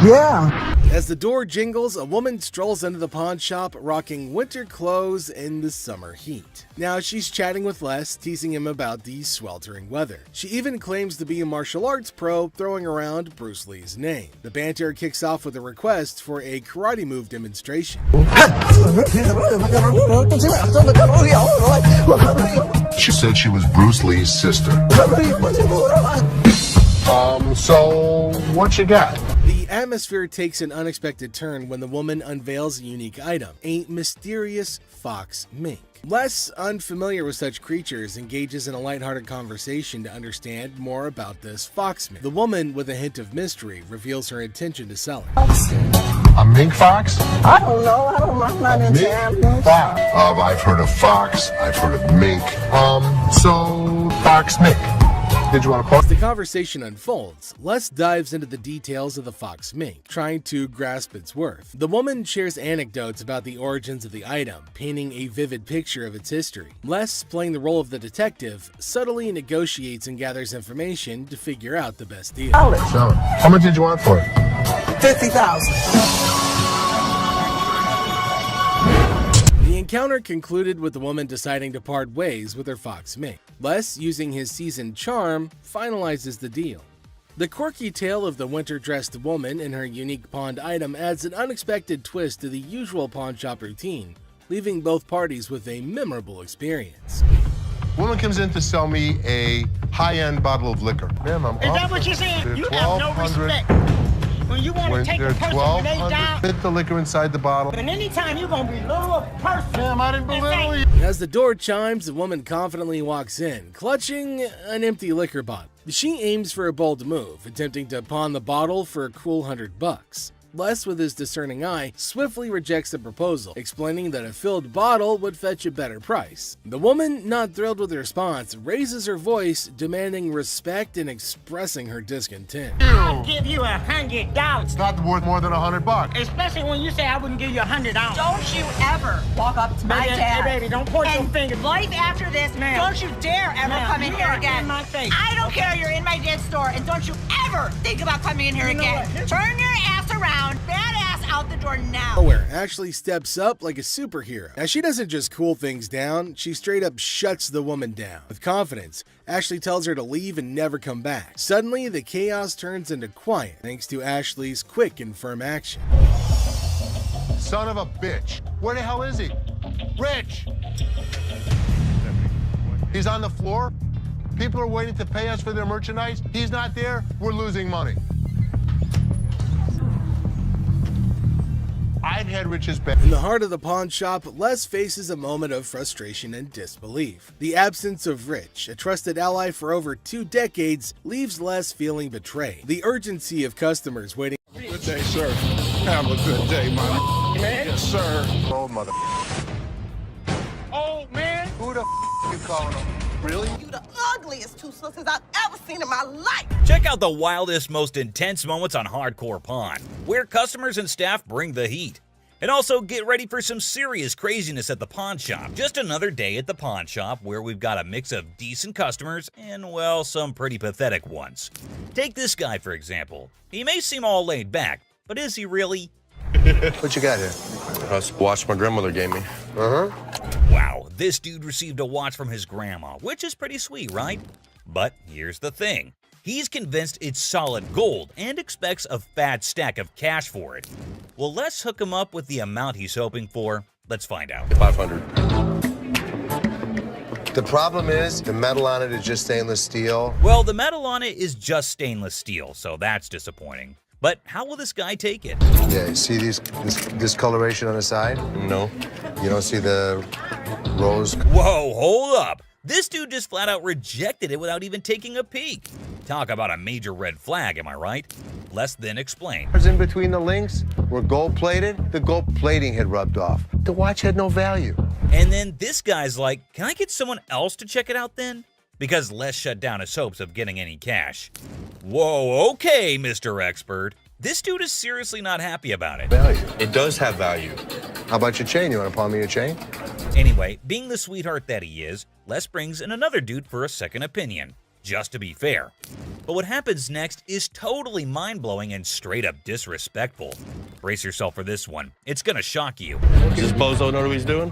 Yeah. As the door jingles, a woman strolls into the pawn shop rocking winter clothes in the summer heat. Now she's chatting with Les, teasing him about the sweltering weather. She even claims to be a martial arts pro, throwing around Bruce Lee's name. The banter kicks off with a request for a karate move demonstration. She said she was Bruce Lee's sister. So what you got? The atmosphere takes an unexpected turn when the woman unveils a unique item, a mysterious fox mink. Les, unfamiliar with such creatures, engages in a lighthearted conversation to understand more about this fox mink. The woman, with a hint of mystery, reveals her intention to sell it. A mink fox? I don't know. I don't know. I'm not into animals. Fox. I've heard of fox. I've heard of mink. So fox mink. Did you want to pause? As the conversation unfolds, Les dives into the details of the fox mink, trying to grasp its worth. The woman shares anecdotes about the origins of the item, painting a vivid picture of its history. Les, playing the role of the detective, subtly negotiates and gathers information to figure out the best deal. Sell it. How much did you want for it? $50,000. The encounter concluded with the woman deciding to part ways with her fox mink. Les, using his seasoned charm, finalizes the deal. The quirky tale of the winter-dressed woman and her unique pawned item adds an unexpected twist to the usual pawn shop routine, leaving both parties with a memorable experience. Woman comes in to sell me a high-end bottle of liquor. Ma'am, I'm Is that what you're saying? You have no respect. When you want to take a They're person when they down, Fit the liquor inside the bottle. and anytime you're going to belittle a person. Ma'am, I didn't belittle you. As the door chimes, the woman confidently walks in, clutching an empty liquor bottle. She aims for a bold move, attempting to pawn the bottle for a cool $100. Les, with his discerning eye, swiftly rejects the proposal, explaining that a filled bottle would fetch a better price. The woman, not thrilled with the response, raises her voice, demanding respect and expressing her discontent. I'll give you $100. It's not worth more than $100. Especially when you say I wouldn't give you $100. Don't you ever walk up to my Baby, dad. hey, baby, don't point your finger. Life after this, Ma'am. don't you dare ever Ma'am, come in you here are again. in my face. I don't care. You're in my dad's store, and don't you ever think about coming in here You know again. what? Turn your ass around, badass out the door now. Nowhere, Ashley steps up like a superhero. Now, she doesn't just cool things down, she straight up shuts the woman down. With confidence, Ashley tells her to leave and never come back. Suddenly, the chaos turns into quiet thanks to Ashley's quick and firm action. Son of a bitch. Where the hell is he? Rich! He's on the floor. People are waiting to pay us for their merchandise. He's not there. We're losing money. I've had Rich's back. In the heart of the pawn shop, Les faces a moment of frustration and disbelief. The absence of Rich, a trusted ally for over 2 decades, leaves Les feeling betrayed. The urgency of customers waiting. Good day, sir. Have a good day, my man. Yes, sir. Oh, mother. Oh, man. Who the you calling him? Really? You the ugliest two sisters I've ever seen in my life. Check out the wildest, most intense moments on Hardcore Pawn, where customers and staff bring the heat. And also get ready for some serious craziness at the pawn shop. Just another day at the pawn shop where we've got a mix of decent customers and, well, some pretty pathetic ones. Take this guy, for example. He may seem all laid back, but is he really? What you got here? That's a watch my grandmother gave me. Wow, this dude received a watch from his grandma, which is pretty sweet, right? But here's the thing. He's convinced it's solid gold and expects a fat stack of cash for it. Well, let's hook him up with the amount he's hoping for. Let's find out. 500. The problem is, the metal on it is just stainless steel. Well, the metal on it is just stainless steel, so that's disappointing. But how will this guy take it? Yeah, you see this discoloration on the side? No. You don't see the rose? Whoa, hold up. This dude just flat out rejected it without even taking a peek. Talk about a major red flag, am I right? Less than explain. In between the links were gold plated. The gold plating had rubbed off. The watch had no value. And then this guy's like, can I get someone else to check it out then? Because Les shut down his hopes of getting any cash. Whoa, okay, Mr. Expert. This dude is seriously not happy about it. Value. It does have value. How about your chain? You want to pawn me your chain? Anyway, being the sweetheart that he is, Les brings in another dude for a second opinion, just to be fair. But what happens next is totally mind-blowing and straight up disrespectful. Brace yourself for this one. It's gonna shock you. Does this bozo know what he's doing?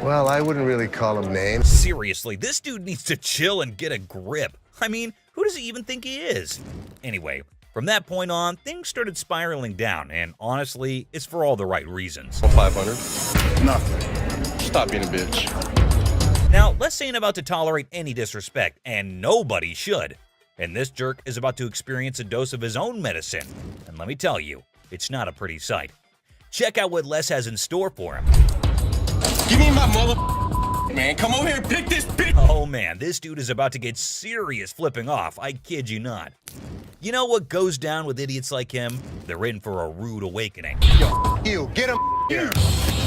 Well, I wouldn't really call him names. Seriously, this dude needs to chill and get a grip. I mean, who does he even think he is? Anyway, from that point on, things started spiraling down, and honestly, it's for all the right reasons. 500. Nothing. Stop being a bitch. Now, Les ain't about to tolerate any disrespect, and nobody should. And this jerk is about to experience a dose of his own medicine. And let me tell you, it's not a pretty sight. Check out what Les has in store for him. Give me my mother... Man, come over here and pick this bitch. Oh man, this dude is about to get serious flipping off, I kid you not. You know what goes down with idiots like him? They're in for a rude awakening. Yo, you, get him here.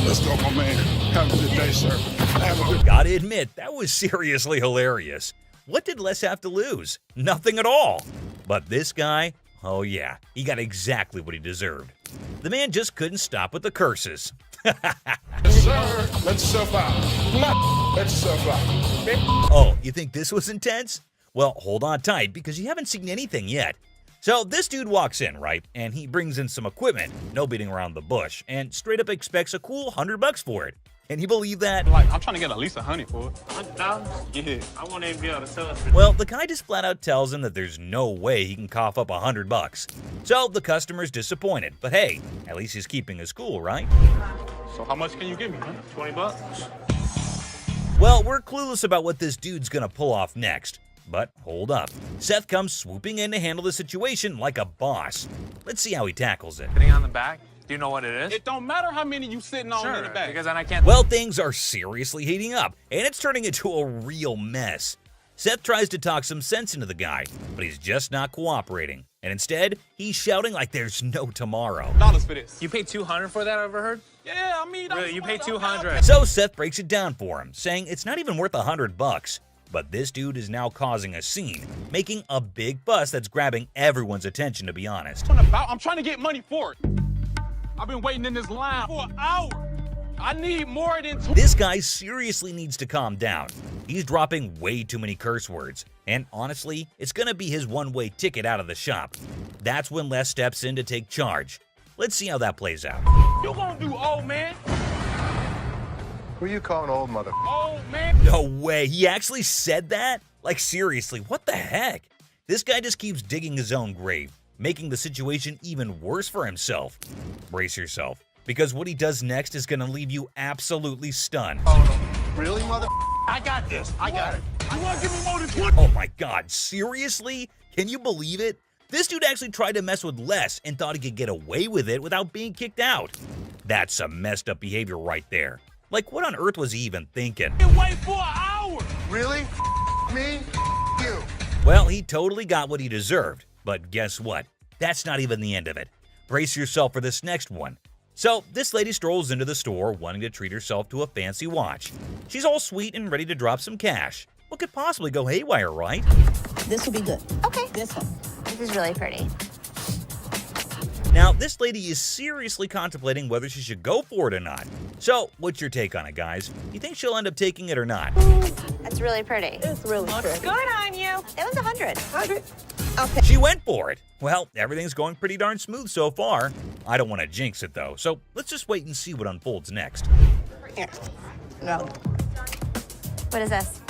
Let's go, my man. Have a good day, sir. Have a good... Gotta admit, that was seriously hilarious. What did Les have to lose? Nothing at all. But this guy, oh yeah, he got exactly what he deserved. The man just couldn't stop with the curses. Sir, let yourself out. Let yourself out. Oh, you think this was intense? Well, hold on tight because you haven't seen anything yet. So this dude walks in, right? And he brings in some equipment, no beating around the bush, and straight up expects a cool $100 for it. Can you believe that? Like, I'm trying to get at least $100 for it. $100? Yeah. I won't even be able to sell it for Well, the guy just flat out tells him that there's no way he can cough up $100. So the customer's disappointed, but hey, at least he's keeping his cool, right? So how much can you give me, man? $20. Well, we're clueless about what this dude's gonna pull off next. But hold up. Seth comes swooping in to handle the situation like a boss. Let's see how he tackles it. Sitting on the back? Do you know what it is? It don't matter how many you sitting on in the back. Because then I can't... Well, things are seriously heating up, and it's turning into a real mess. Seth tries to talk some sense into the guy, but he's just not cooperating. And instead, he's shouting like there's no tomorrow. Dollars for this. You paid $200 for that, I overheard? Yeah, I mean... Really, you paid $200. So Seth breaks it down for him, saying it's not even worth $100. But this dude is now causing a scene, making a big fuss that's grabbing everyone's attention, to be honest. I'm trying to get money for it. I've been waiting in this line for an hour. I need more than two. This guy seriously needs to calm down. He's dropping way too many curse words. And honestly, it's gonna be his one-way ticket out of the shop. That's when Les steps in to take charge. Let's see how that plays out. You gonna do old man? Who you calling old mother? Old man? No way, he actually said that? Like seriously, what the heck? This guy just keeps digging his own grave, making the situation even worse for himself. Brace yourself, because what he does next is gonna leave you absolutely stunned. Really, mother? I got this. I got it. You wanna give me more than 20? Oh my god, seriously? Can you believe it? This dude actually tried to mess with Les and thought he could get away with it without being kicked out. That's some messed up behavior right there. Like, what on earth was he even thinking? Wait for an hour. Really? Me? You? Well, he totally got what he deserved. But guess what? That's not even the end of it. Brace yourself for this next one. So, this lady strolls into the store wanting to treat herself to a fancy watch. She's all sweet and ready to drop some cash. What could possibly go haywire, right? This will be good. Okay. This one. This is really pretty. Now, this lady is seriously contemplating whether she should go for it or not. So, what's your take on it, guys? You think she'll end up taking it or not? That's really pretty. It's really pretty. Good on you. That was 100. 100. Okay. She went for it. Well, everything's going pretty darn smooth so far. I don't want to jinx it, though, so let's just wait and see what unfolds next. Here. No. What is this?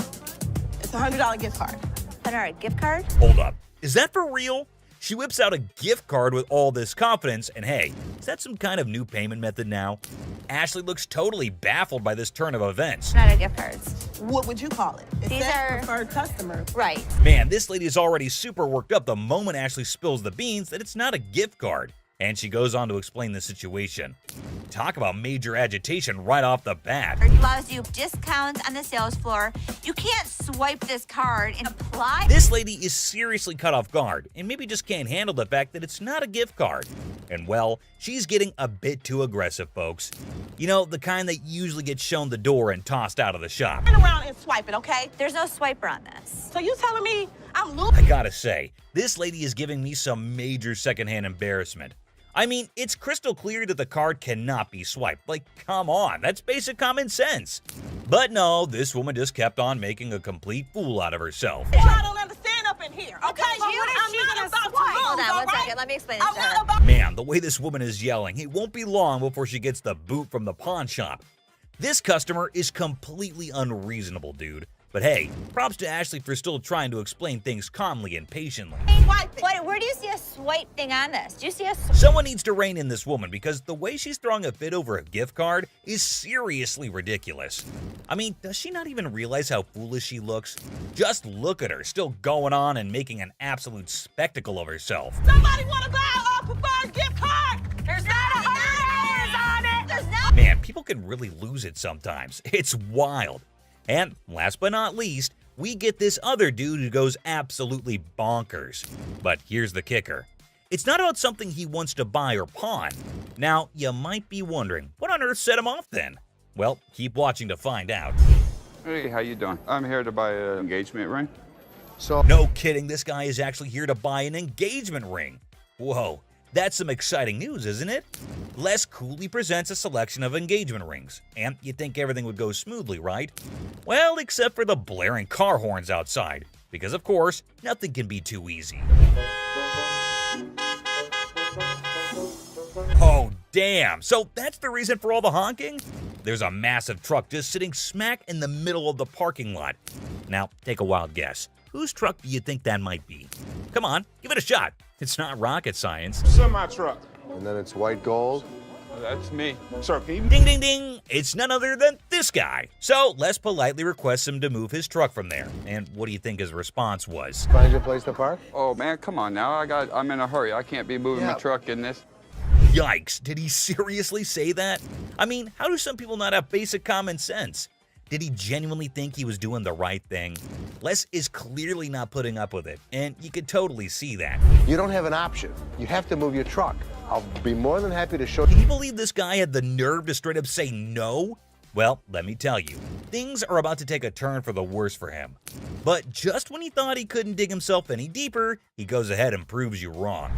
It's a $100 gift card. $100 gift card? Hold up. Is that for real? She whips out a gift card with all this confidence, and hey, is that some kind of new payment method now? Ashley looks totally baffled by this turn of events. Not a gift cards. What would you call it? It These says are preferred customer. Right. Man, this lady is already super worked up the moment Ashley spills the beans that it's not a gift card. And she goes on to explain the situation. Talk about major agitation right off the bat. It allows you discounts on the sales floor. You can't swipe this card and apply. This lady is seriously caught off guard and maybe just can't handle the fact that it's not a gift card. And well, she's getting a bit too aggressive, folks. You know, the kind that usually gets shown the door and tossed out of the shop. Turn around and swipe it, okay? There's no swiper on this. So you telling me I'm I losing? gotta say, this lady is giving me some major secondhand embarrassment. I mean, it's crystal clear that the card cannot be swiped. Like, come on, that's basic common sense. But no, this woman just kept on making a complete fool out of herself. I don't understand up in here, okay? Because you I'm is she not gonna about to swipe? lose, Hold on, all one right? second. Let me explain this I'm to her. not about Man, the way this woman is yelling, it won't be long before she gets the boot from the pawn shop. This customer is completely unreasonable, dude. But hey, props to Ashley for still trying to explain things calmly and patiently. What, where do you see a swipe thing on this? Do you see a Someone needs to rein in this woman because the way she's throwing a fit over a gift card is seriously ridiculous. I mean, does she not even realize how foolish she looks? Just look at her, still going on and making an absolute spectacle of herself. Somebody want to buy a preferred gift card? There's not $100 on it. There's not. Man, people can really lose it sometimes. It's wild. And last but not least, we get this other dude who goes absolutely bonkers. But here's the kicker. It's not about something he wants to buy or pawn. Now, you might be wondering, what on earth set him off then? Well, keep watching to find out. Hey, how you doing? I'm here to buy an engagement ring. So, no kidding, this guy is actually here to buy an engagement ring. Whoa, that's some exciting news, isn't it? Les coolly presents a selection of engagement rings, and you'd think everything would go smoothly, right? Well, except for the blaring car horns outside, because of course, nothing can be too easy. Oh, damn. So that's the reason for all the honking? There's a massive truck just sitting smack in the middle of the parking lot. Now, take a wild guess. Whose truck do you think that might be? Come on, give it a shot. It's not rocket science. Semi-truck. and then it's white gold. That's me. Sir, can you... Ding, ding, ding. It's none other than this guy. So Les politely requests him to move his truck from there. And what do you think his response was? Find your place to park? Oh man, come on now. I'm in a hurry. I can't be moving my truck in this. Yikes, did he seriously say that? I mean, how do some people not have basic common sense? Did he genuinely think he was doing the right thing? Les is clearly not putting up with it, and you could totally see that. You don't have an option. You have to move your truck. I'll be more than happy to show Can you. you believe this guy had the nerve to straight up say no? Well, let me tell you, things are about to take a turn for the worse for him. But just when he thought he couldn't dig himself any deeper, he goes ahead and proves you wrong.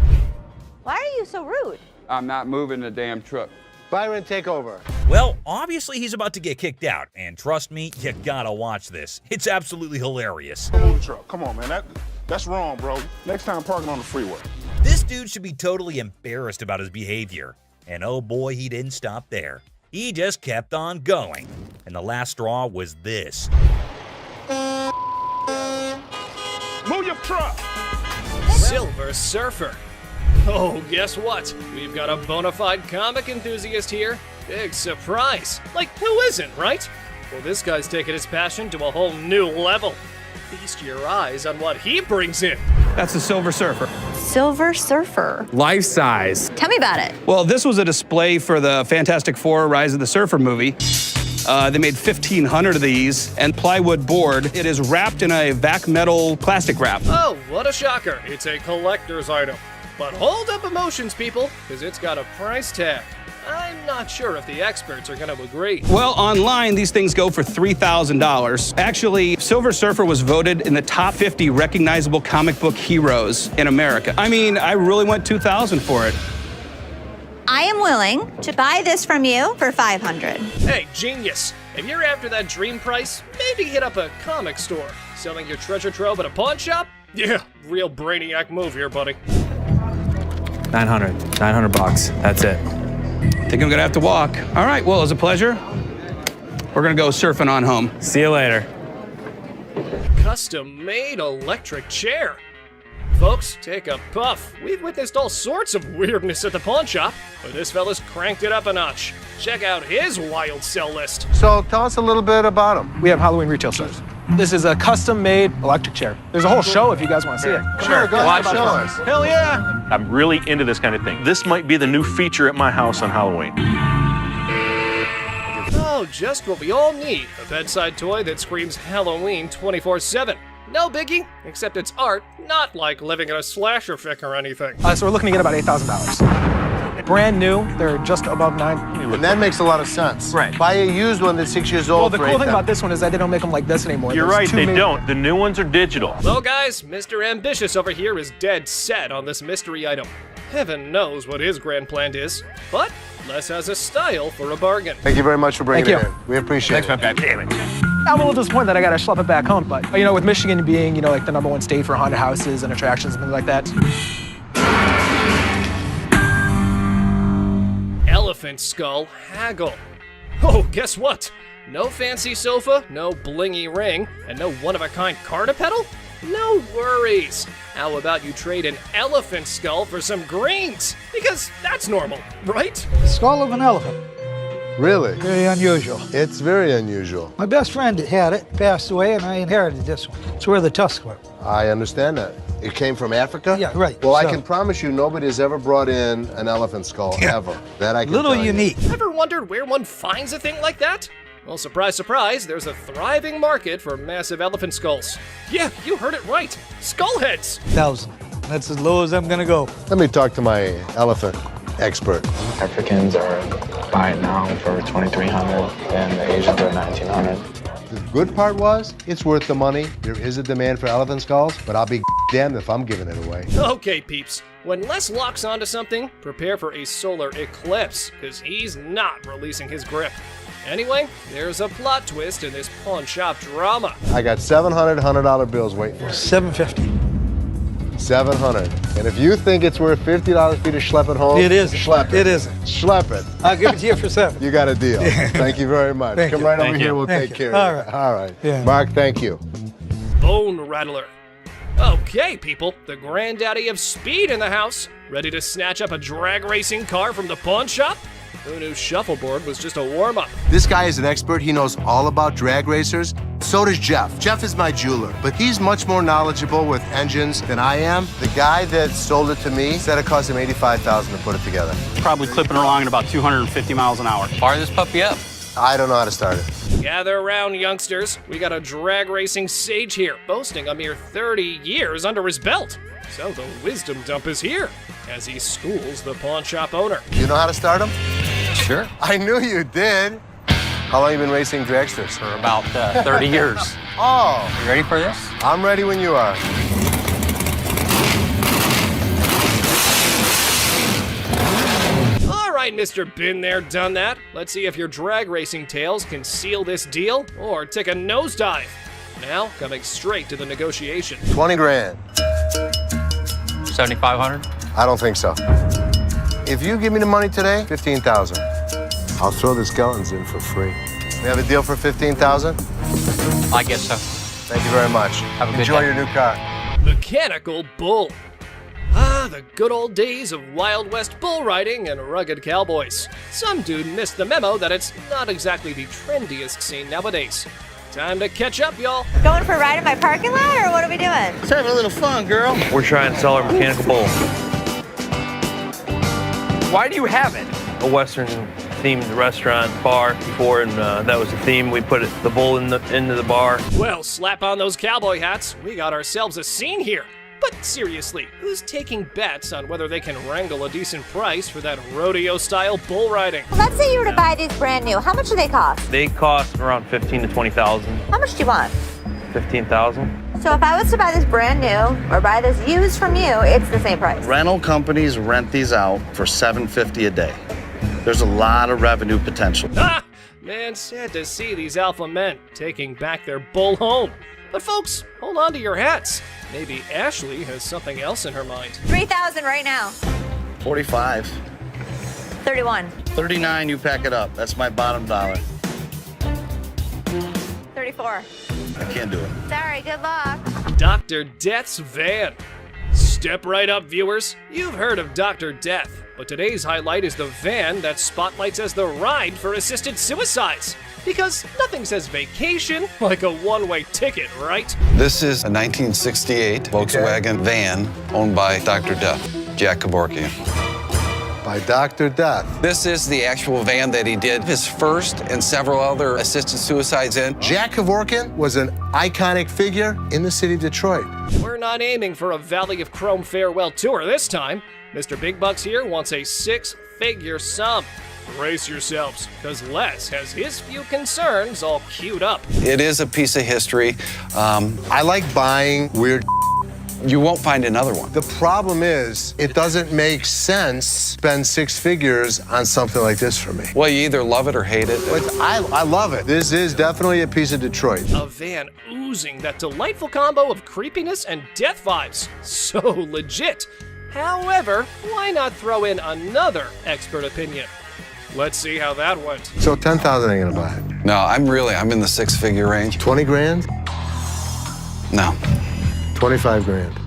Why are you so rude? I'm not moving the damn truck. Byron, take over. Well, obviously he's about to get kicked out, and trust me, you gotta watch this. It's absolutely hilarious. Move the truck. Come on, man. That's wrong, bro. Next time, parking on the freeway. This dude should be totally embarrassed about his behavior. And oh boy, he didn't stop there. He just kept on going. And the last straw was this. Move your truck! Silver Surfer. Oh, guess what? We've got a bona fide comic enthusiast here. Big surprise. Like, who isn't, right? Well, this guy's taking his passion to a whole new level. Feast your eyes on what he brings in. That's the Silver Surfer. Silver Surfer. Life size. Tell me about it. Well, this was a display for the Fantastic Four Rise of the Surfer movie. They made 1,500 of these, and plywood board. It is wrapped in a vac metal plastic wrap. Oh, what a shocker. It's a collector's item. But hold up emotions, people, because it's got a price tag. I'm not sure if the experts are going to agree. Well, online, these things go for $3,000. Actually, Silver Surfer was voted in the top 50 recognizable comic book heroes in America. I mean, I really went $2,000 for it. I am willing to buy this from you for $500. Hey, genius. If you're after that dream price, maybe hit up a comic store. Selling your treasure trove at a pawn shop? Yeah, real brainiac move here, buddy. 900 bucks. That's it. Think I'm gonna have to walk. All right, well, it was a pleasure. We're gonna go surfing on home. See you later. Custom-made electric chair. Folks, take a puff. We've witnessed all sorts of weirdness at the pawn shop, but this fella's cranked it up a notch. Check out his wild sell list. So tell us a little bit about him. We have Halloween retail stores. This is a custom-made electric chair. There's a whole show if you guys want to see it. Sure, go ahead, show us. Hell yeah! I'm really into this kind of thing. This might be the new feature at my house on Halloween. Oh, just what we all need. A bedside toy that screams Halloween 24/7. No biggie, except it's art, not like living in a slasher fic or anything. So we're looking to get about $8,000. Brand new, they're just above $9,000. And that makes a lot of sense. Right. Buy a used one that's 6 years old. Well, the cool thing about this one is that they don't make them like this anymore. You're right, they don't. The new ones are digital. Well, guys, Mr. Ambitious over here is dead set on this mystery item. Heaven knows what his grand plan is, but Les has a style for a bargain. Thank you very much for bringing Thank it you. in. We appreciate Thanks, it. man. Damn it. I'm a little disappointed that I gotta schlep it back home, but, you know, with Michigan being, you know, like the #1 state for haunted houses and attractions and things like that. Elephant skull haggle. Oh, guess what? No fancy sofa, no blingy ring, and no one-of-a-kind car to pedal? No worries. How about you trade an elephant skull for some greens? Because that's normal, right? Skull of an elephant. Really? Very unusual. It's very unusual. My best friend had it, passed away, and I inherited this one. It's where the tusks were. I understand that. It came from Africa? Yeah, right. Well, I So- can promise you nobody has ever brought in an elephant skull, ever. That I can Little tell you. unique. Ever wondered where one finds a thing like that? Well, surprise, surprise, there's a thriving market for massive elephant skulls. Yeah, you heard it right. Skull heads. 1,000. That's as low as I'm gonna go. Let me talk to my elephant expert. Africans are buying now for $2,300 and the Asians are $1,900. The good part was, it's worth the money. There is a demand for elephant skulls, but I'll be damned if I'm giving it away. Okay, peeps. When Les locks onto something, prepare for a solar eclipse, because he's not releasing his grip. Anyway, there's a plot twist in this pawn shop drama. I got $700 bills waiting for me. $750. 700. And if you think it's worth $50 for you to schlep it home, It isn't. Schlep it. It isn't. Schlep it. I'll give it to you for 7. You got a deal. Thank you very much. Thank Come you. right over Thank here. you. We'll Thank take you. care All of right. it. All right. Yeah. Mark, thank you. Bone Rattler. Okay, people, the granddaddy of speed in the house. Ready to snatch up a drag racing car from the pawn shop? Who knew shuffleboard was just a warm-up? This guy is an expert. He knows all about drag racers. So does Jeff. Jeff is my jeweler, but he's much more knowledgeable with engines than I am. The guy that sold it to me said it cost him $85,000 to put it together. Probably clipping along at about 250 miles an hour. Fire this puppy up. I don't know how to start it. Gather around, youngsters. We got a drag racing sage here, boasting a mere 30 years under his belt. So the wisdom dump is here, as he schools the pawn shop owner. You know how to start him? Sure. I knew you did. How long have you been racing dragsters? For about 30 years. Oh. You ready for this? I'm ready when you are. All right, Mr. Been There, Done That. Let's see if your drag racing tales can seal this deal or take a nosedive. Now, coming straight to the negotiation. 20 grand. 7,500. I don't think so. If you give me the money today, $15,000. I'll throw the skeletons in for free. We have a deal for $15,000? I guess so. Thank you very much. Have a good Enjoy day. your new car. Mechanical bull. Ah, the good old days of Wild West bull riding and rugged cowboys. Some dude missed the memo that it's not exactly the trendiest scene nowadays. Time to catch up, y'all. Going for a ride in my parking lot, or what are we doing? Let's have a little fun, girl. We're trying to sell our mechanical bull. Why do you have it? A Western themed restaurant bar before, and that was the theme. We put the bull into the bar. Well, slap on those cowboy hats. We got ourselves a scene here. But seriously, who's taking bets on whether they can wrangle a decent price for that rodeo-style bull riding? Let's say you were to buy these brand new. How much do they cost? They cost around $15,000 to $20,000. How much do you want? $15,000. So if I was to buy this brand new or buy this used from you, it's the same price. Rental companies rent these out for $750 a day. There's a lot of revenue potential. Ah! Man, sad to see these alpha men taking back their bull home. But folks, hold on to your hats. Maybe Ashley has something else in her mind. 3,000 right now. 45. 31. 39, you pack it up. That's my bottom dollar. 34. I can't do it. Sorry, good luck. Dr. Death's van. Step right up, viewers. You've heard of Dr. Death, but today's highlight is the van that spotlights as the ride for assisted suicides. Because nothing says vacation like a one-way ticket, right? This is a 1968 Volkswagen van owned by Dr. Death, Jack Kevorkian. By Dr. Death. This is the actual van that he did his first and several other assisted suicides in. Jack Kevorkian was an iconic figure in the city of Detroit. We're not aiming for a Valley of Chrome farewell tour this time. Mr. Big Bucks here wants a six-figure sum. Brace yourselves, because Les has his few concerns all queued up. It is a piece of history. I like buying weird. You won't find another one. The problem is, it doesn't make sense to spend six figures on something like this for me. Well, you either love it or hate it. But I love it. This is definitely a piece of Detroit. A van oozing that delightful combo of creepiness and death vibes. So legit. However, why not throw in another expert opinion? Let's see how that went. So 10,000 ain't gonna buy it. No, I'm in the six-figure range. 20 grand? No. 25 grand.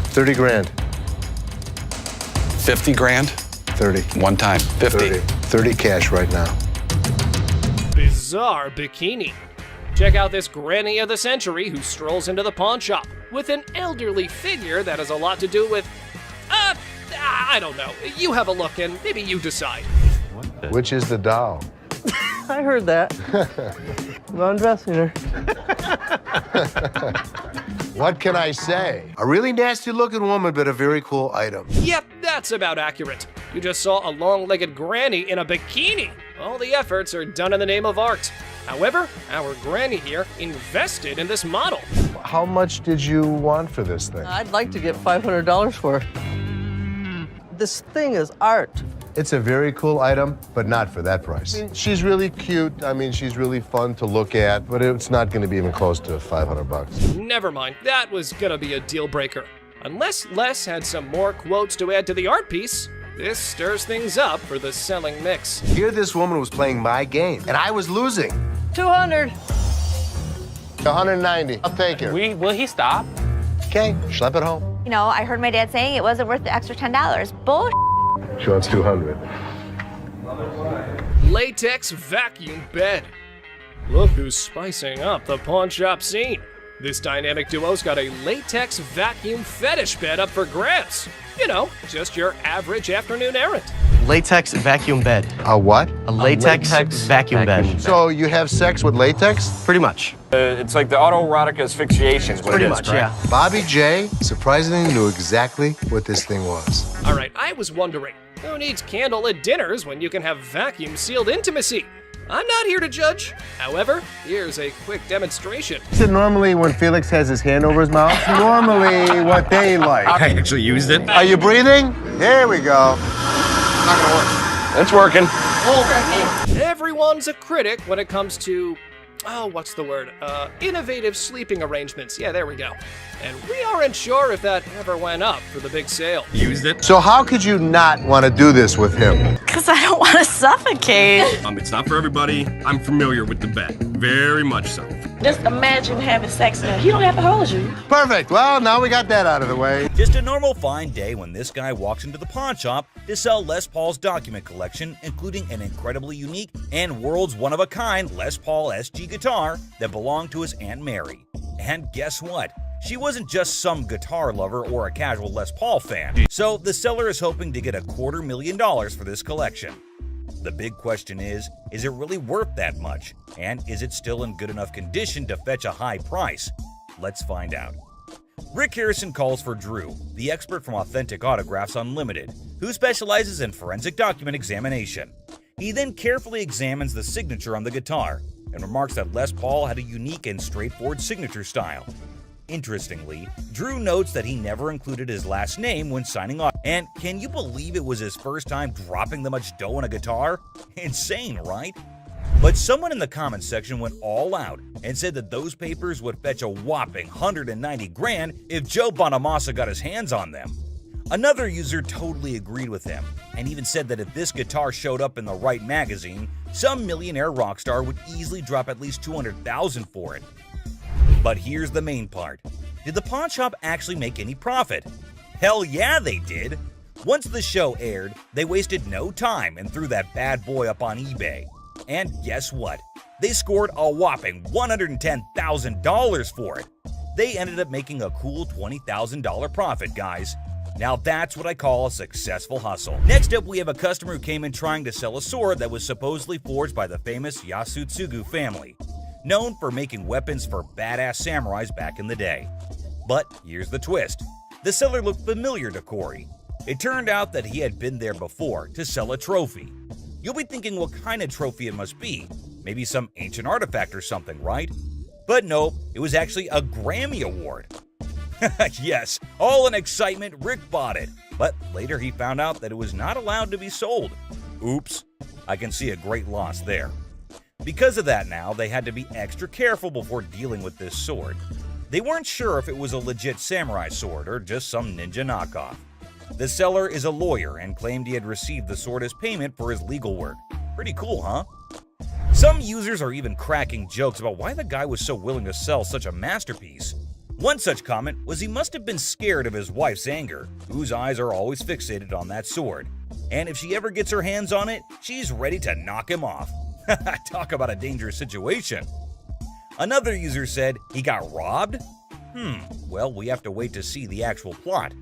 30 grand. 50 grand? 30. One time. 50. 30 cash right now. Bizarre bikini. Check out this granny of the century who strolls into the pawn shop with an elderly figure that has a lot to do with, I don't know. You have a look and maybe you decide. Which is the doll? I heard that. I'm undressing her. What can I say? A really nasty looking woman, but a very cool item. Yep, that's about accurate. You just saw a long-legged granny in a bikini. All the efforts are done in the name of art. However, our granny here invested in this model. How much did you want for this thing? I'd like to get $500 for it. This thing is art. It's a very cool item, but not for that price. I mean, she's really cute. I mean, she's really fun to look at, but it's not going to be even close to 500 bucks. Never mind, that was gonna be a deal breaker. Unless Les had some more quotes to add to the art piece, this stirs things up for the selling mix. Here this woman was playing my game, and I was losing. 200. 190. I'll take her. Will he stop? Okay, schlep it home. You know, I heard my dad saying it wasn't worth the extra $10. Bull. She wants 200. Latex vacuum bed. Look who's spicing up the pawn shop scene. This dynamic duo's got a latex vacuum fetish bed up for grabs. You know, just your average afternoon errand. Latex vacuum bed. A what? A latex vacuum bed. So you have sex with latex? Pretty much. It's like the autoerotic asphyxiation is what Pretty it is, much, correct? yeah. Bobby J surprisingly knew exactly what this thing was. All right, I was wondering, who needs candlelit dinners when you can have vacuum-sealed intimacy? I'm not here to judge. However, here's a quick demonstration. Is it normally when Felix has his hand over his mouth? Normally what they like. I actually used it. Are you breathing? Here we go. Not gonna work. It's working. Everyone's a critic when it comes to what's the word? Innovative sleeping arrangements. Yeah, there we go. And we aren't sure if that ever went up for the big sale. Used it. So how could you not want to do this with him? Because I don't want to suffocate. It's not for everybody. I'm familiar with the bed. Very much so. Just imagine having sex now. He don't have to hold you. Perfect. Well, now we got that out of the way. Just a normal fine day when this guy walks into the pawn shop to sell Les Paul's document collection, including an incredibly unique and world's one-of-a-kind Les Paul SG guitar that belonged to his Aunt Mary. And guess what? She wasn't just some guitar lover or a casual Les Paul fan. So the seller is hoping to get $250,000 for this collection. The big question is it really worth that much? And is it still in good enough condition to fetch a high price? Let's find out. Rick Harrison calls for Drew, the expert from Authentic Autographs Unlimited, who specializes in forensic document examination. He then carefully examines the signature on the guitar and remarks that Les Paul had a unique and straightforward signature style. Interestingly, Drew notes that he never included his last name when signing off. And can you believe it was his first time dropping that much dough on a guitar? Insane, right? But someone in the comments section went all out and said that those papers would fetch a whopping $190,000 if Joe Bonamassa got his hands on them. Another user totally agreed with him and even said that if this guitar showed up in the right magazine, some millionaire rock star would easily drop at least $200,000 for it. But here's the main part. Did the pawn shop actually make any profit? Hell yeah, they did! Once the show aired, they wasted no time and threw that bad boy up on eBay. And guess what? They scored a whopping $110,000 for it. They ended up making a cool $20,000 profit, guys. Now that's what I call a successful hustle. Next up, we have a customer who came in trying to sell a sword that was supposedly forged by the famous Yasutsugu family, known for making weapons for badass samurais back in the day. But here's the twist. The seller looked familiar to Corey. It turned out that he had been there before to sell a trophy. You'll be thinking what kind of trophy it must be. Maybe some ancient artifact or something, right? But no, it was actually a Grammy Award. Yes, all in excitement, Rick bought it. But later he found out that it was not allowed to be sold. Oops, I can see a great loss there. Because of that now, they had to be extra careful before dealing with this sword. They weren't sure if it was a legit samurai sword or just some ninja knockoff. The seller is a lawyer and claimed he had received the sword as payment for his legal work. Pretty cool, huh? Some users are even cracking jokes about why the guy was so willing to sell such a masterpiece. One such comment was he must have been scared of his wife's anger, whose eyes are always fixated on that sword. And if she ever gets her hands on it, she's ready to knock him off. Talk about a dangerous situation. Another user said he got robbed? Well, we have to wait to see the actual plot.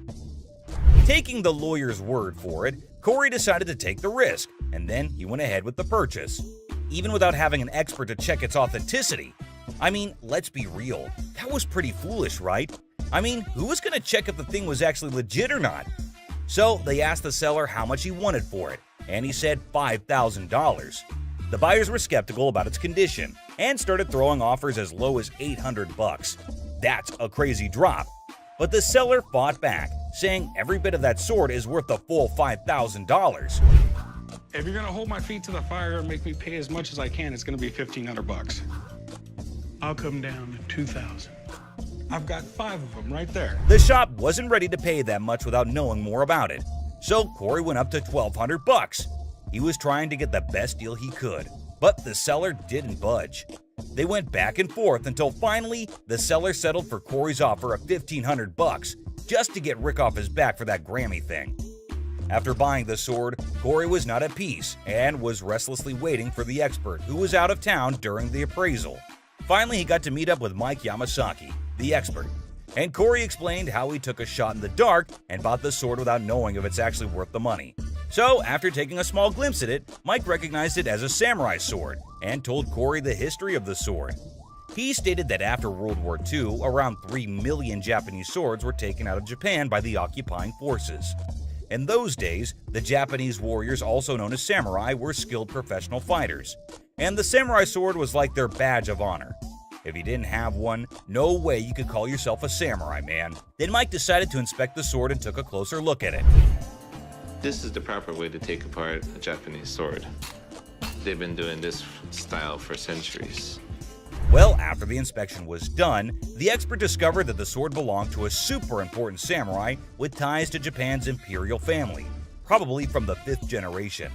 Taking the lawyer's word for it, Corey decided to take the risk, and then he went ahead with the purchase, even without having an expert to check its authenticity. I mean, let's be real, that was pretty foolish, right? I mean, who was going to check if the thing was actually legit or not? So they asked the seller how much he wanted for it, and he said $5,000. The buyers were skeptical about its condition and started throwing offers as low as $800. That's a crazy drop. But the seller fought back, saying every bit of that sword is worth the full $5,000. If you're gonna hold my feet to the fire and make me pay as much as I can, it's gonna be $1,500. I'll come down to $2,000. I've got 5 of them right there. The shop wasn't ready to pay that much without knowing more about it, so Corey went up to $1,200. He was trying to get the best deal he could, but the seller didn't budge. They went back and forth until finally the seller settled for Corey's offer of $1,500 just to get Rick off his back for that Grammy thing. After buying the sword, Corey was not at peace and was restlessly waiting for the expert who was out of town during the appraisal. Finally, he got to meet up with Mike Yamasaki, the expert, and Corey explained how he took a shot in the dark and bought the sword without knowing if it's actually worth the money. So, after taking a small glimpse at it, Mike recognized it as a samurai sword and told Corey the history of the sword. He stated that after World War II, around 3 million Japanese swords were taken out of Japan by the occupying forces. In those days, the Japanese warriors, also known as samurai, were skilled professional fighters, and the samurai sword was like their badge of honor. If you didn't have one, no way you could call yourself a samurai, man. Then Mike decided to inspect the sword and took a closer look at it. This is the proper way to take apart a Japanese sword. They've been doing this style for centuries. Well, after the inspection was done, the expert discovered that the sword belonged to a super important samurai with ties to Japan's imperial family, probably from the 5th generation.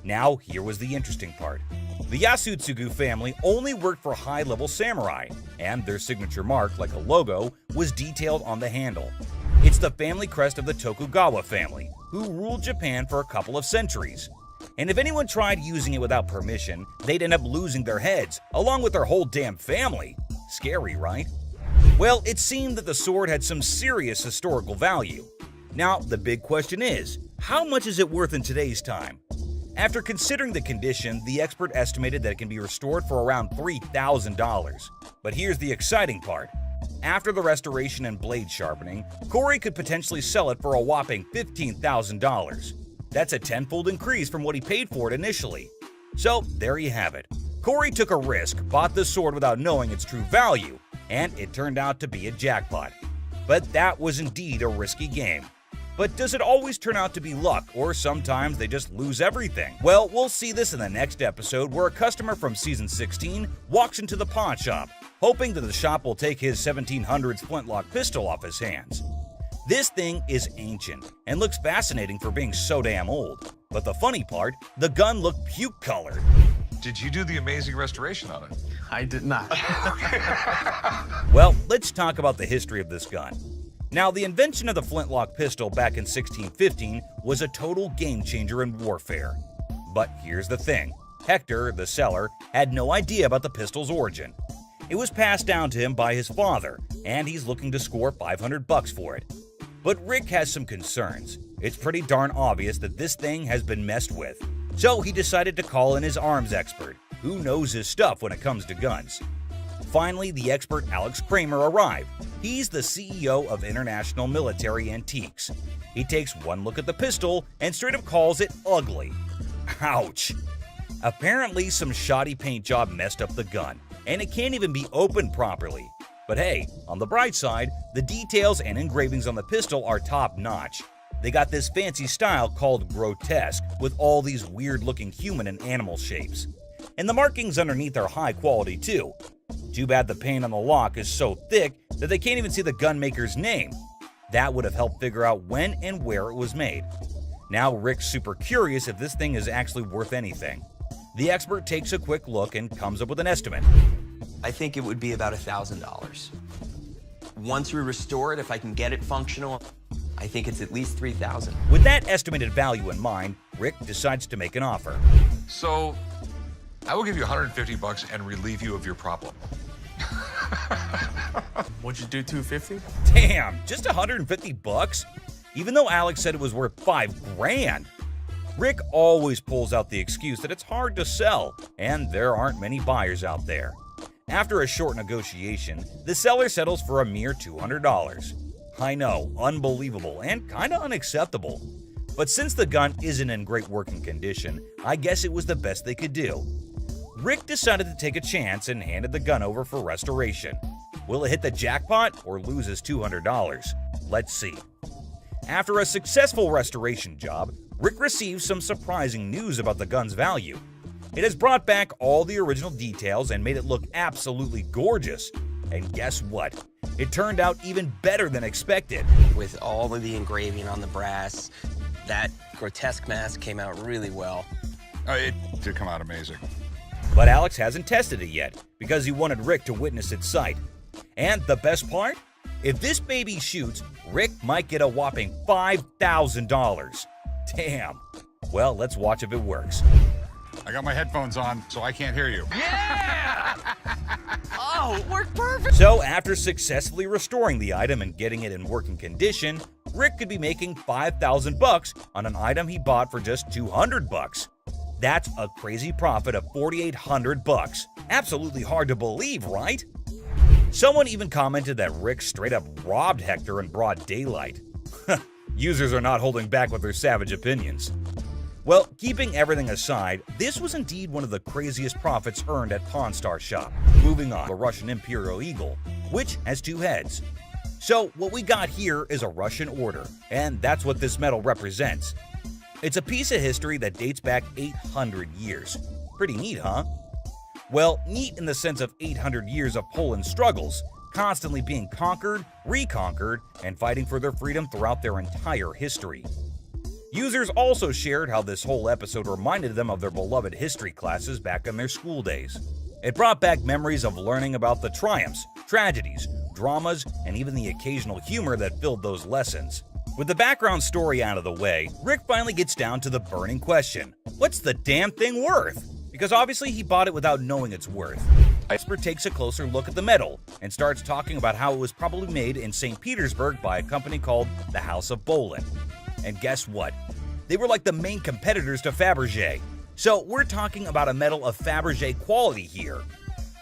Now, here was the interesting part. The Yasutsugu family only worked for high-level samurai, and their signature mark, like a logo, was detailed on the handle. It's the family crest of the Tokugawa family, who ruled Japan for a couple of centuries. And if anyone tried using it without permission, they'd end up losing their heads, along with their whole damn family. Scary, right? Well, it seemed that the sword had some serious historical value. Now, the big question is, how much is it worth in today's time? After considering the condition, the expert estimated that it can be restored for around $3,000. But here's the exciting part. After the restoration and blade sharpening, Corey could potentially sell it for a whopping $15,000. That's a tenfold increase from what he paid for it initially. So there you have it. Corey took a risk, bought the sword without knowing its true value, and it turned out to be a jackpot. But that was indeed a risky game. But does it always turn out to be luck, or sometimes they just lose everything? Well, we'll see this in the next episode, where a customer from Season 16 walks into the pawn shop, hoping that the shop will take his 1700s flintlock pistol off his hands. This thing is ancient, and looks fascinating for being so damn old. But the funny part, the gun looked puke-colored. Did you do the amazing restoration on it? I did not. Well, let's talk about the history of this gun. Now, the invention of the flintlock pistol back in 1615 was a total game-changer in warfare. But here's the thing. Hector, the seller, had no idea about the pistol's origin. It was passed down to him by his father, and he's looking to score $500 for it. But Rick has some concerns. It's pretty darn obvious that this thing has been messed with. So he decided to call in his arms expert, who knows his stuff when it comes to guns. Finally, the expert Alex Kramer arrived. He's the CEO of International Military Antiques. He takes one look at the pistol and straight up calls it ugly. Ouch! Apparently, some shoddy paint job messed up the gun, and it can't even be opened properly. But hey, on the bright side, the details and engravings on the pistol are top-notch. They got this fancy style called grotesque, with all these weird-looking human and animal shapes. And the markings underneath are high quality too. Too bad the paint on the lock is so thick that they can't even see the gun maker's name. That would have helped figure out when and where it was made. Now Rick's super curious if this thing is actually worth anything. The expert takes a quick look and comes up with an estimate. I think it would be about $1,000. Once we restore it, if I can get it functional, I think it's at least $3,000. With that estimated value in mind, Rick decides to make an offer. So, I will give you $150 and relieve you of your problem. Would you do $250? Damn, just $150? Even though Alex said it was worth $5,000. Rick always pulls out the excuse that it's hard to sell, and there aren't many buyers out there. After a short negotiation, the seller settles for a mere $200. I know, unbelievable and kinda unacceptable. But since the gun isn't in great working condition, I guess it was the best they could do. Rick decided to take a chance and handed the gun over for restoration. Will it hit the jackpot or lose his $200? Let's see. After a successful restoration job, Rick receives some surprising news about the gun's value. It has brought back all the original details and made it look absolutely gorgeous. And guess what? It turned out even better than expected. With all of the engraving on the brass, that grotesque mask came out really well. It did come out amazing. But Alex hasn't tested it yet because he wanted Rick to witness its sight. And the best part? If this baby shoots, Rick might get a whopping $5,000. Damn. Well, let's watch if it works. I got my headphones on, so I can't hear you. Yeah! Oh, it worked perfect! So after successfully restoring the item and getting it in working condition, Rick could be making $5,000 on an item he bought for just $200. That's a crazy profit of $4,800. Absolutely hard to believe, right? Someone even commented that Rick straight up robbed Hector in broad daylight. Users are not holding back with their savage opinions. Well, keeping everything aside, this was indeed one of the craziest profits earned at Pawn Star Shop. Moving on, a Russian Imperial Eagle, which has two heads. So what we got here is a Russian order, and that's what this medal represents. It's a piece of history that dates back 800 years. Pretty neat, huh? Well, neat in the sense of 800 years of Poland struggles, constantly being conquered, reconquered, and fighting for their freedom throughout their entire history. Users also shared how this whole episode reminded them of their beloved history classes back in their school days. It brought back memories of learning about the triumphs, tragedies, dramas, and even the occasional humor that filled those lessons. With the background story out of the way, Rick finally gets down to the burning question: what's the damn thing worth? Because obviously he bought it without knowing its worth. Expert takes a closer look at the metal and starts talking about how it was probably made in St. Petersburg by a company called the House of Bolin. And guess what? They were like the main competitors to Fabergé. So we're talking about a metal of Fabergé quality here.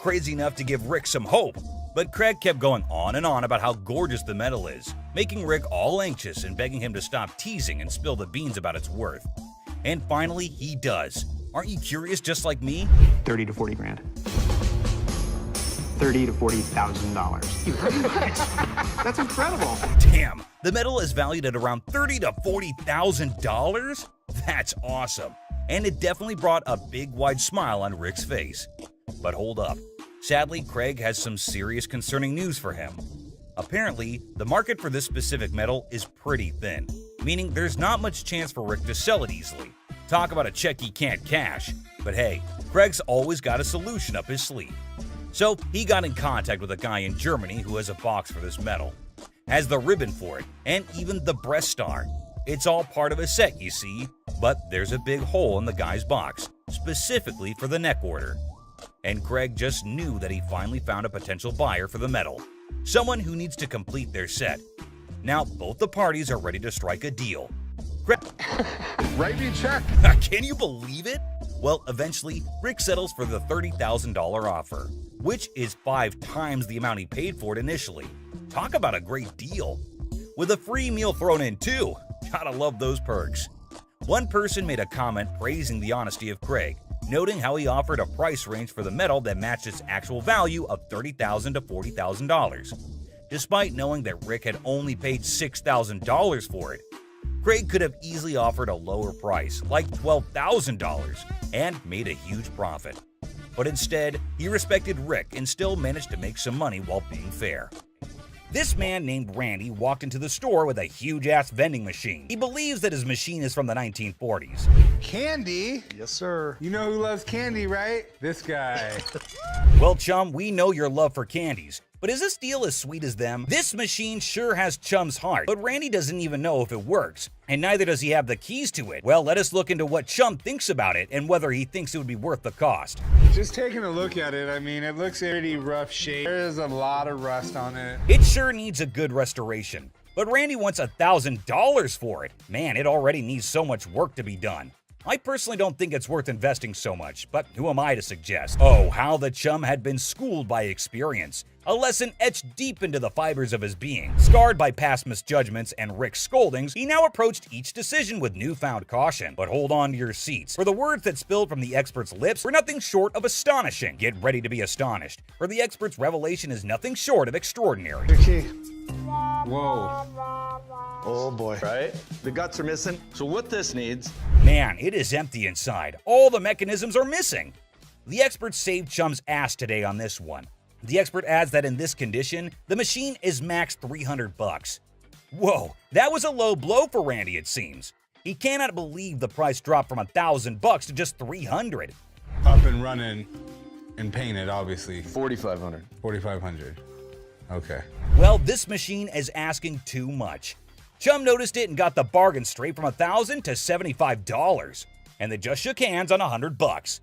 Crazy enough to give Rick some hope, but Craig kept going on and on about how gorgeous the metal is, making Rick all anxious and begging him to stop teasing and spill the beans about its worth. And finally, he does. Aren't you curious just like me? 30 to 40 grand. $30,000 to $40,000. That's incredible. Damn, the metal is valued at around $30,000 to $40,000? That's awesome. And it definitely brought a big wide smile on Rick's face. But hold up. Sadly, Craig has some serious concerning news for him. Apparently, the market for this specific metal is pretty thin, meaning there's not much chance for Rick to sell it easily. Talk about a check he can't cash. But hey, Craig's always got a solution up his sleeve. So he got in contact with a guy in Germany who has a box for this metal, has the ribbon for it, and even the breast star. It's all part of a set, you see, but there's a big hole in the guy's box, specifically for the neck order. And Craig just knew that he finally found a potential buyer for the metal, someone who needs to complete their set. Now, both the parties are ready to strike a deal. Write me a check. Can you believe it? Well, eventually, Rick settles for the $30,000 offer, which is 5 times the amount he paid for it initially. Talk about a great deal. With a free meal thrown in too. Gotta love those perks. One person made a comment praising the honesty of Craig, noting how he offered a price range for the metal that matched its actual value of $30,000 to $40,000. Despite knowing that Rick had only paid $6,000 for it, Craig could have easily offered a lower price, like $12,000, and made a huge profit. But instead, he respected Rick and still managed to make some money while being fair. This man named Randy walked into the store with a huge-ass vending machine. He believes that his machine is from the 1940s. Candy? Yes, sir. You know who loves candy, right? This guy. Well, chum, we know your love for candies. But is this deal as sweet as them? This machine sure has Chum's heart, but Randy doesn't even know if it works, and neither does he have the keys to it. Well, let us look into what Chum thinks about it and whether he thinks it would be worth the cost. Just taking a look at it, I mean, it looks pretty rough shape. There is a lot of rust on it. It sure needs a good restoration, but Randy wants $1,000 for it. Man, it already needs so much work to be done. I personally don't think it's worth investing so much, but who am I to suggest? Oh, how the chum had been schooled by experience. A lesson etched deep into the fibers of his being. Scarred by past misjudgments and Rick's scoldings, he now approached each decision with newfound caution. But hold on to your seats, for the words that spilled from the expert's lips were nothing short of astonishing. Get ready to be astonished, for the expert's revelation is nothing short of extraordinary. Whoa. Oh boy, right? The guts are missing. So what this needs... Man, it is empty inside. All the mechanisms are missing. The expert saved Chum's ass today on this one. The expert adds that in this condition, the machine is max $300. Whoa, that was a low blow for Randy, it seems. He cannot believe the price dropped from $1,000 to just $300. Up and running and painted, obviously. $4,500. $4,500. Okay. Well, this machine is asking too much. Chum noticed it and got the bargain straight from $1,000 to $75. And they just shook hands on $100.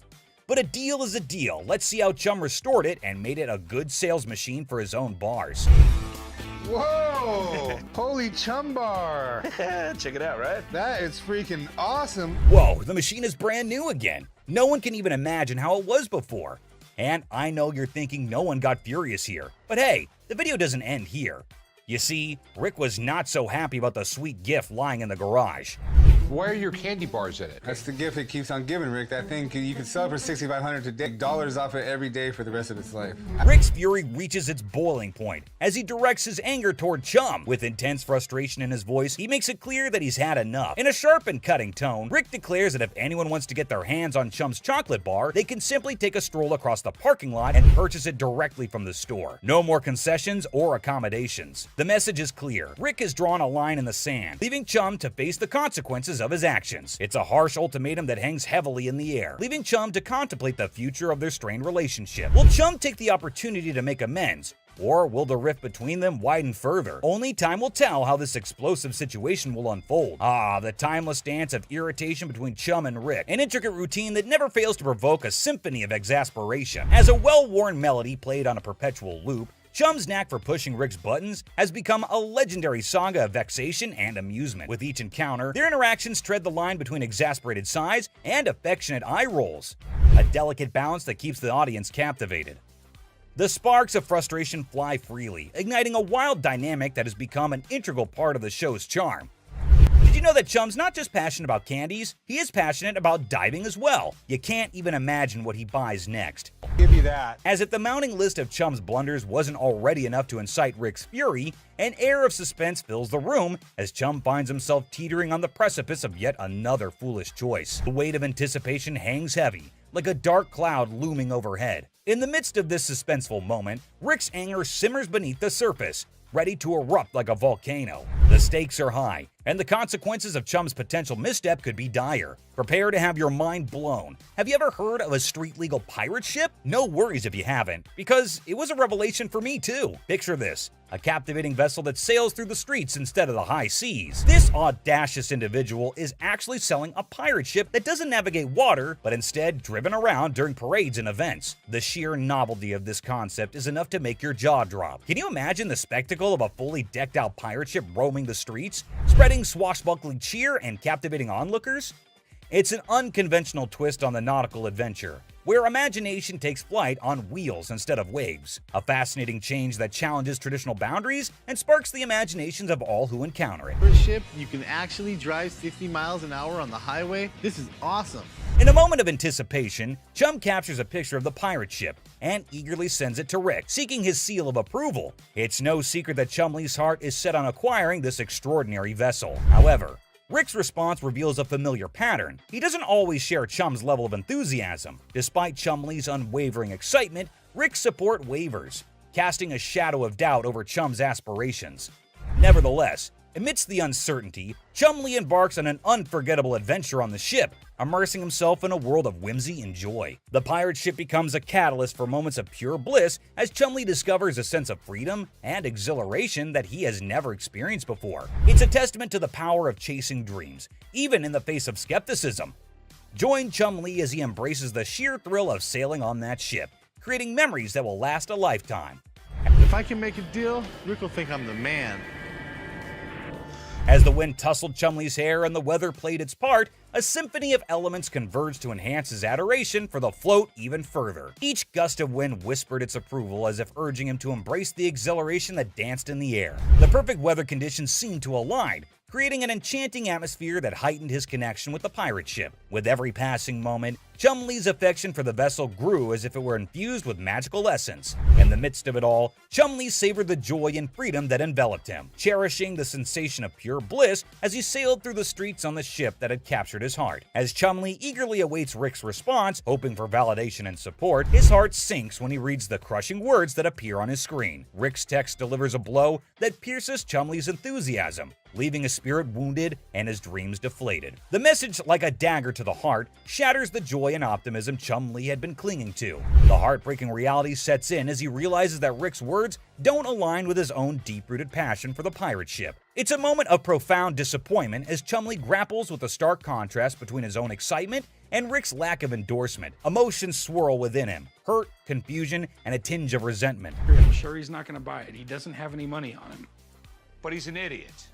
But a deal is a deal. Let's see how Chum restored it and made it a good sales machine for his own bars. Whoa! Holy chum bar! Check it out, right? That is freaking awesome. Whoa, the machine is brand new again. No one can even imagine how it was before. And I know you're thinking no one got furious here. But hey, the video doesn't end here. You see, Rick was not so happy about the sweet gift lying in the garage. Why are your candy bars in it? That's the gift it keeps on giving, Rick. That thing, you can sell it for $6,500 today, dollars off it every day for the rest of its life. Rick's fury reaches its boiling point as he directs his anger toward Chum. With intense frustration in his voice, he makes it clear that he's had enough. In a sharp and cutting tone, Rick declares that if anyone wants to get their hands on Chum's chocolate bar, they can simply take a stroll across the parking lot and purchase it directly from the store. No more concessions or accommodations. The message is clear. Rick has drawn a line in the sand, leaving Chum to face the consequences of his actions. It's a harsh ultimatum that hangs heavily in the air, leaving Chum to contemplate the future of their strained relationship. Will Chum take the opportunity to make amends, or will the rift between them widen further? Only time will tell how this explosive situation will unfold. The timeless dance of irritation between Chum and Rick, an intricate routine that never fails to provoke a symphony of exasperation. As a well-worn melody played on a perpetual loop, Chum's knack for pushing Rick's buttons has become a legendary saga of vexation and amusement. With each encounter, their interactions tread the line between exasperated sighs and affectionate eye rolls, a delicate balance that keeps the audience captivated. The sparks of frustration fly freely, igniting a wild dynamic that has become an integral part of the show's charm. Did you know that Chum's not just passionate about candies, he is passionate about diving as well? You can't even imagine what he buys next. Give you that. As if the mounting list of Chum's blunders wasn't already enough to incite Rick's fury, an air of suspense fills the room as Chum finds himself teetering on the precipice of yet another foolish choice. The weight of anticipation hangs heavy, like a dark cloud looming overhead. In the midst of this suspenseful moment, Rick's anger simmers beneath the surface, ready to erupt like a volcano. The stakes are high, and the consequences of Chum's potential misstep could be dire. Prepare to have your mind blown. Have you ever heard of a street-legal pirate ship? No worries if you haven't, because it was a revelation for me too. Picture this: a captivating vessel that sails through the streets instead of the high seas. This audacious individual is actually selling a pirate ship that doesn't navigate water, but instead driven around during parades and events. The sheer novelty of this concept is enough to make your jaw drop. Can you imagine the spectacle of a fully decked out pirate ship roaming the streets, spreading swashbuckling cheer and captivating onlookers? It's an unconventional twist on the nautical adventure, where imagination takes flight on wheels instead of waves. A fascinating change that challenges traditional boundaries and sparks the imaginations of all who encounter it. For a ship, you can actually drive 60 miles an hour on the highway. This is awesome. In a moment of anticipation, Chum captures a picture of the pirate ship and eagerly sends it to Rick, seeking his seal of approval. It's no secret that Chumlee's heart is set on acquiring this extraordinary vessel. However, Rick's response reveals a familiar pattern. He doesn't always share Chum's level of enthusiasm. Despite Chumlee's unwavering excitement, Rick's support wavers, casting a shadow of doubt over Chum's aspirations. Nevertheless, amidst the uncertainty, Chumlee embarks on an unforgettable adventure on the ship, immersing himself in a world of whimsy and joy. The pirate ship becomes a catalyst for moments of pure bliss as Chumlee discovers a sense of freedom and exhilaration that he has never experienced before. It's a testament to the power of chasing dreams, even in the face of skepticism. Join Chumlee as he embraces the sheer thrill of sailing on that ship, creating memories that will last a lifetime. If I can make a deal, Rick will think I'm the man. As the wind tousled Chumlee's hair and the weather played its part, a symphony of elements converged to enhance his adoration for the float even further. Each gust of wind whispered its approval as if urging him to embrace the exhilaration that danced in the air. The perfect weather conditions seemed to align, creating an enchanting atmosphere that heightened his connection with the pirate ship. With every passing moment, Chumlee's affection for the vessel grew as if it were infused with magical essence. In the midst of it all, Chumlee savored the joy and freedom that enveloped him, cherishing the sensation of pure bliss as he sailed through the streets on the ship that had captured his heart. As Chumlee eagerly awaits Rick's response, hoping for validation and support, his heart sinks when he reads the crushing words that appear on his screen. Rick's text delivers a blow that pierces Chumlee's enthusiasm, leaving his spirit wounded and his dreams deflated. The message, like a dagger to the heart, shatters the joy and optimism Chumlee had been clinging to. The heartbreaking reality sets in as he realizes that Rick's words don't align with his own deep-rooted passion for the pirate ship. It's a moment of profound disappointment as Chumlee grapples with the stark contrast between his own excitement and Rick's lack of endorsement. Emotions swirl within him: hurt, confusion, and a tinge of resentment. I'm sure he's not going to buy it. He doesn't have any money on him. But he's an idiot.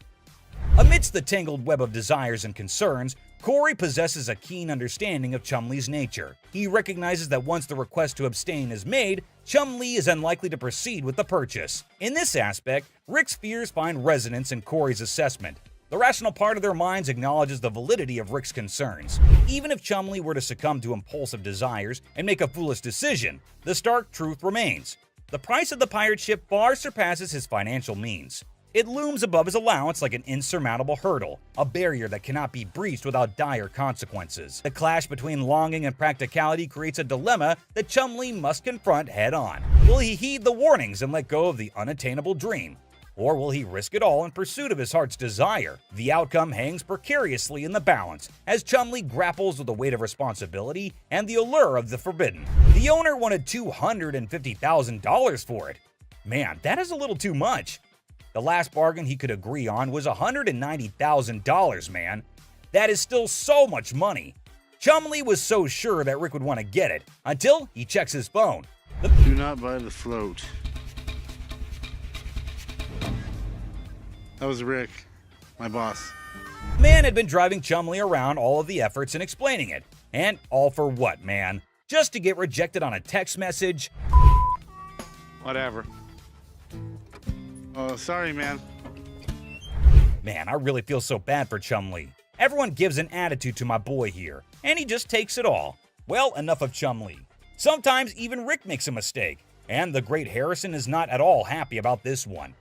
Amidst the tangled web of desires and concerns, Corey possesses a keen understanding of Chumlee's nature. He recognizes that once the request to abstain is made, Chumlee is unlikely to proceed with the purchase. In this aspect, Rick's fears find resonance in Corey's assessment. The rational part of their minds acknowledges the validity of Rick's concerns. Even if Chumlee were to succumb to impulsive desires and make a foolish decision, the stark truth remains. The price of the pirate ship far surpasses his financial means. It looms above his allowance like an insurmountable hurdle, a barrier that cannot be breached without dire consequences. The clash between longing and practicality creates a dilemma that Chumlee must confront head-on. Will he heed the warnings and let go of the unattainable dream? Or will he risk it all in pursuit of his heart's desire? The outcome hangs precariously in the balance as Chumlee grapples with the weight of responsibility and the allure of the forbidden. The owner wanted $250,000 for it. Man, that is a little too much. The last bargain he could agree on was $190,000, man. That is still so much money. Chumlee was so sure that Rick would want to get it, until he checks his phone. Do not buy the float. That was Rick, my boss. Man had been driving Chumlee around all of the efforts in explaining it. And all for what, man? Just to get rejected on a text message? Whatever. Oh, sorry, man. Man, I really feel so bad for Chumlee. Everyone gives an attitude to my boy here, and he just takes it all. Well, enough of Chumlee. Sometimes even Rick makes a mistake, and the great Harrison is not at all happy about this one.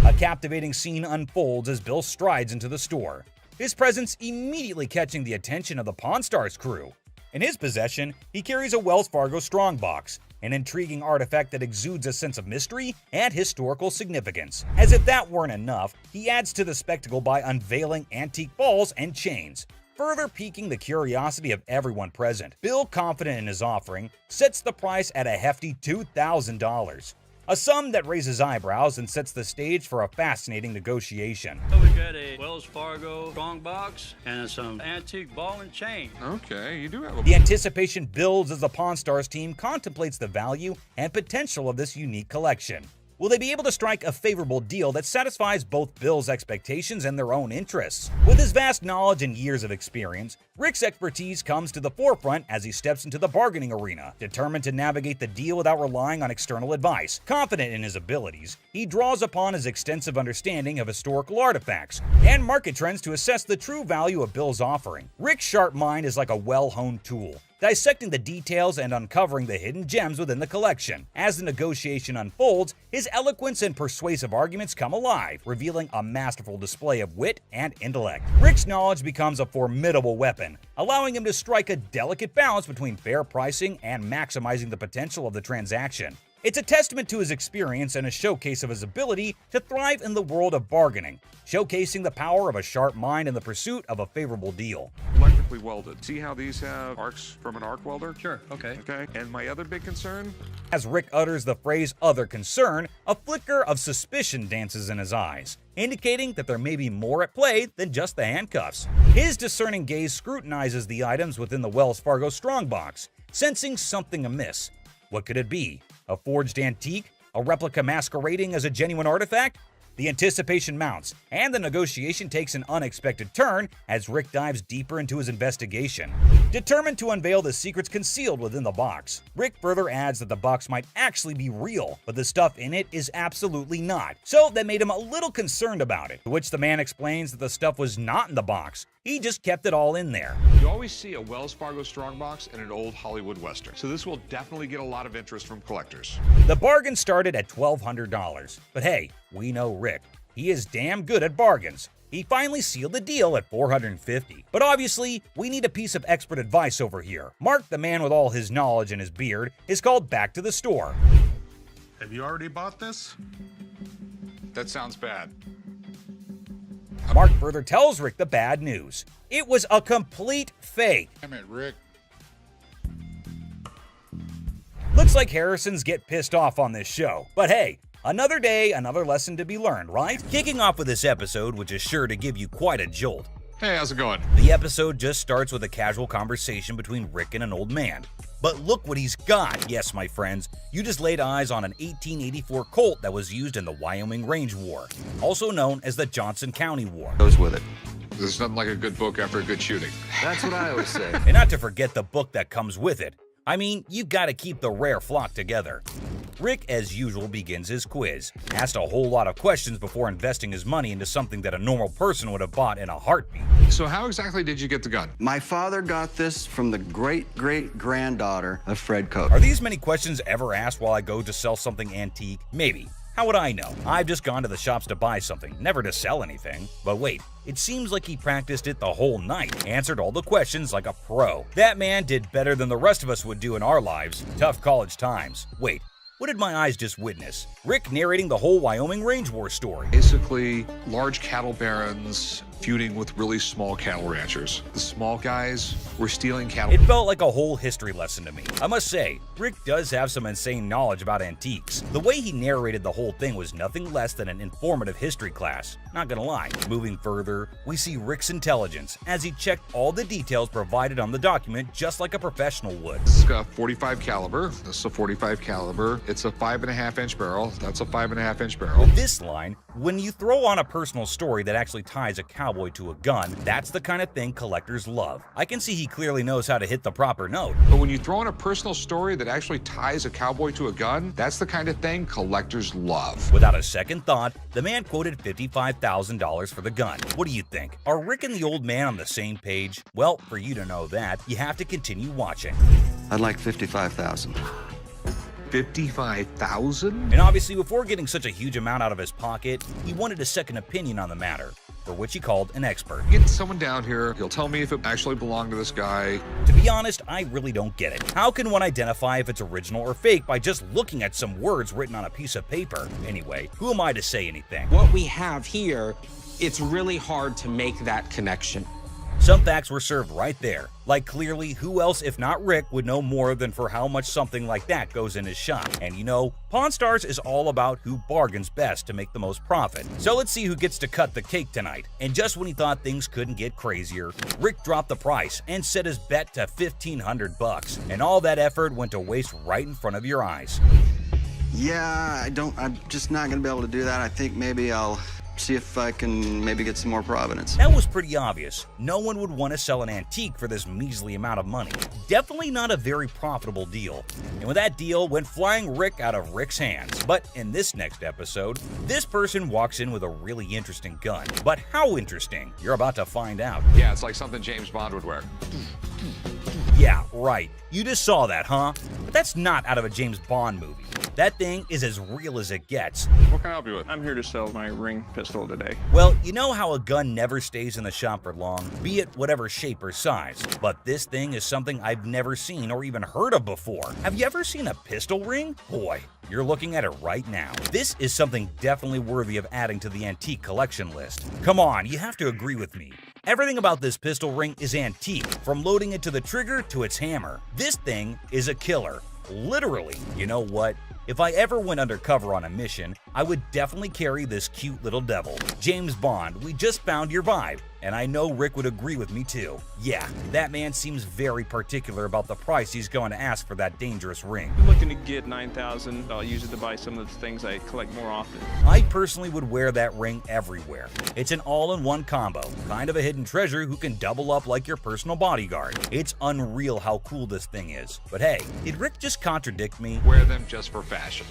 A captivating scene unfolds as Bill strides into the store, his presence immediately catching the attention of the Pawn Stars crew. In his possession, he carries a Wells Fargo strongbox, an intriguing artifact that exudes a sense of mystery and historical significance. As if that weren't enough, he adds to the spectacle by unveiling antique balls and chains, further piquing the curiosity of everyone present. Bill, confident in his offering, sets the price at a hefty $2,000. A sum that raises eyebrows and sets the stage for a fascinating negotiation. We got a Wells Fargo strongbox and some antique ball and chain. Okay, you do have a... The anticipation builds as the Pawn Stars team contemplates the value and potential of this unique collection. Will they be able to strike a favorable deal that satisfies both Bill's expectations and their own interests? With his vast knowledge and years of experience, Rick's expertise comes to the forefront as he steps into the bargaining arena. Determined to navigate the deal without relying on external advice, confident in his abilities, he draws upon his extensive understanding of historical artifacts and market trends to assess the true value of Bill's offering. Rick's sharp mind is like a well-honed tool, dissecting the details and uncovering the hidden gems within the collection. As the negotiation unfolds, his eloquence and persuasive arguments come alive, revealing a masterful display of wit and intellect. Rick's knowledge becomes a formidable weapon, allowing him to strike a delicate balance between fair pricing and maximizing the potential of the transaction. It's a testament to his experience and a showcase of his ability to thrive in the world of bargaining, showcasing the power of a sharp mind in the pursuit of a favorable deal. Electrically welded. See how these have arcs from an arc welder? Sure, okay. Okay, and my other big concern? As Rick utters the phrase "other concern," a flicker of suspicion dances in his eyes, indicating that there may be more at play than just the handcuffs. His discerning gaze scrutinizes the items within the Wells Fargo strongbox, sensing something amiss. What could it be? A forged antique? A replica masquerading as a genuine artifact? The anticipation mounts, and the negotiation takes an unexpected turn as Rick dives deeper into his investigation. Determined to unveil the secrets concealed within the box, Rick further adds that the box might actually be real, but the stuff in it is absolutely not. So that made him a little concerned about it, to which the man explains that the stuff was not in the box. He just kept it all in there. You always see a Wells Fargo strongbox in an old Hollywood Western, so this will definitely get a lot of interest from collectors. The bargain started at $1,200, but hey, we know Rick. He is damn good at bargains. He finally sealed the deal at $450. But obviously, we need a piece of expert advice over here. Mark, the man with all his knowledge and his beard, is called back to the store. Have you already bought this? That sounds bad. Mark further tells Rick the bad news. It was a complete fake. Damn it, Rick. Looks like Harrisons get pissed off on this show. But hey, another day, another lesson to be learned, right? Kicking off with this episode, which is sure to give you quite a jolt. Hey, how's it going? The episode just starts with a casual conversation between Rick and an old man. But look what he's got. Yes, my friends, you just laid eyes on an 1884 Colt that was used in the Wyoming Range War, also known as the Johnson County War. Goes with it. There's nothing like a good book after a good shooting. That's what I always say. And not to forget the book that comes with it. I mean, you've got to keep the rare flock together. Rick, as usual, begins his quiz. Asked a whole lot of questions before investing his money into something that a normal person would have bought in a heartbeat. So how exactly did you get the gun? My father got this from the great-great-granddaughter of Fred Koch. Are these many questions ever asked while I go to sell something antique? Maybe. How would I know? I've just gone to the shops to buy something, never to sell anything. But wait, it seems like he practiced it the whole night, answered all the questions like a pro. That man did better than the rest of us would do in our lives. Tough college times. Wait, what did my eyes just witness? Rick narrating the whole Wyoming Range War story. Basically, large cattle barons feuding with really small cattle ranchers. The small guys were stealing cattle. It felt like a whole history lesson to me. I must say, Rick does have some insane knowledge about antiques. The way he narrated the whole thing was nothing less than an informative history class. Not gonna lie. Moving further, we see Rick's intelligence as he checked all the details provided on the document just like a professional would. It's a 45 caliber. This is a 45 caliber. It's a 5.5-inch barrel. That's a 5.5-inch barrel. With this line, when you throw on a personal story that actually ties a cowboy to a gun, that's the kind of thing collectors love. I can see he clearly knows how to hit the proper note. But when you throw in a personal story that actually ties a cowboy to a gun, that's the kind of thing collectors love. Without a second thought, the man quoted $55,000 for the gun. What do you think? Are Rick and the old man on the same page? Well, for you to know that, you have to continue watching. I'd like $55,000. $55,000? And obviously, before getting such a huge amount out of his pocket, he wanted a second opinion on the matter, for which he called an expert. Get someone down here, he'll tell me if it actually belonged to this guy. To be honest, I really don't get it. How can one identify if it's original or fake by just looking at some words written on a piece of paper? Anyway, who am I to say anything? What we have here, it's really hard to make that connection. Some facts were served right there. Like clearly, who else if not Rick would know more than for how much something like that goes in his shop. And you know, Pawn Stars is all about who bargains best to make the most profit. So let's see who gets to cut the cake tonight. And just when he thought things couldn't get crazier, Rick dropped the price and set his bet to $1,500. And all that effort went to waste right in front of your eyes. Yeah, I'm just not gonna be able to do that. I think maybe I'll see if I can maybe get some more Providence. That was pretty obvious. No one would want to sell an antique for this measly amount of money. Definitely not a very profitable deal. And with that deal went flying Rick out of Rick's hands. But in this next episode, this person walks in with a really interesting gun. But how interesting? You're about to find out. Yeah, it's like something James Bond would wear. Yeah, right. You just saw that, huh? But that's not out of a James Bond movie. That thing is as real as it gets. What can I help you with? I'm here to sell my ring pistol today. Well, you know how a gun never stays in the shop for long, be it whatever shape or size. But this thing is something I've never seen or even heard of before. Have you ever seen a pistol ring? Boy, you're looking at it right now. This is something definitely worthy of adding to the antique collection list. Come on, you have to agree with me. Everything about this pistol ring is antique, from loading it to the trigger to its hammer. This thing is a killer. Literally. You know what? If I ever went undercover on a mission, I would definitely carry this cute little devil. James Bond, we just found your vibe. And I know Rick would agree with me too. Yeah, that man seems very particular about the price he's going to ask for that dangerous ring. I'm looking to get $9,000. I'll use it to buy some of the things I collect more often. I personally would wear that ring everywhere. It's an all-in-one combo, kind of a hidden treasure who can double up like your personal bodyguard. It's unreal how cool this thing is. But hey, did Rick just contradict me? Wear them just for fashion.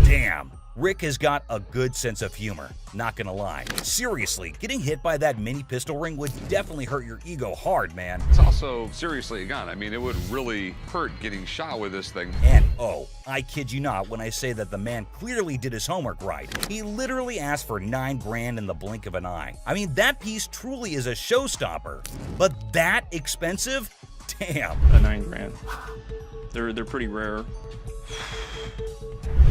Damn. Rick has got a good sense of humor, not gonna lie. Seriously, getting hit by that mini pistol ring would definitely hurt your ego hard, man. It's also seriously a gun. I mean, it would really hurt getting shot with this thing. And oh, I kid you not when I say that the man clearly did his homework right. He literally asked for $9 grand in the blink of an eye. I mean, that piece truly is a showstopper. But that expensive? Damn. A $9 grand. They're pretty rare.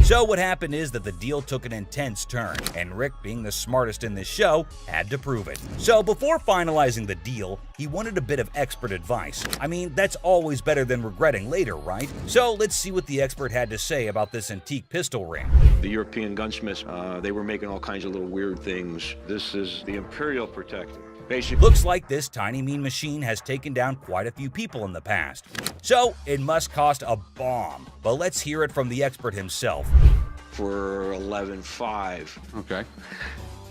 So what happened is that the deal took an intense turn, and Rick, being the smartest in this show, had to prove it. So before finalizing the deal, he wanted a bit of expert advice. I mean, that's always better than regretting later, right? So let's see what the expert had to say about this antique pistol ring. The European gunsmiths, they were making all kinds of little weird things. This is the Imperial Protector. Basically, looks like this tiny mean machine has taken down quite a few people in the past. So it must cost a bomb. But let's hear it from the expert himself. For $11,500. Okay.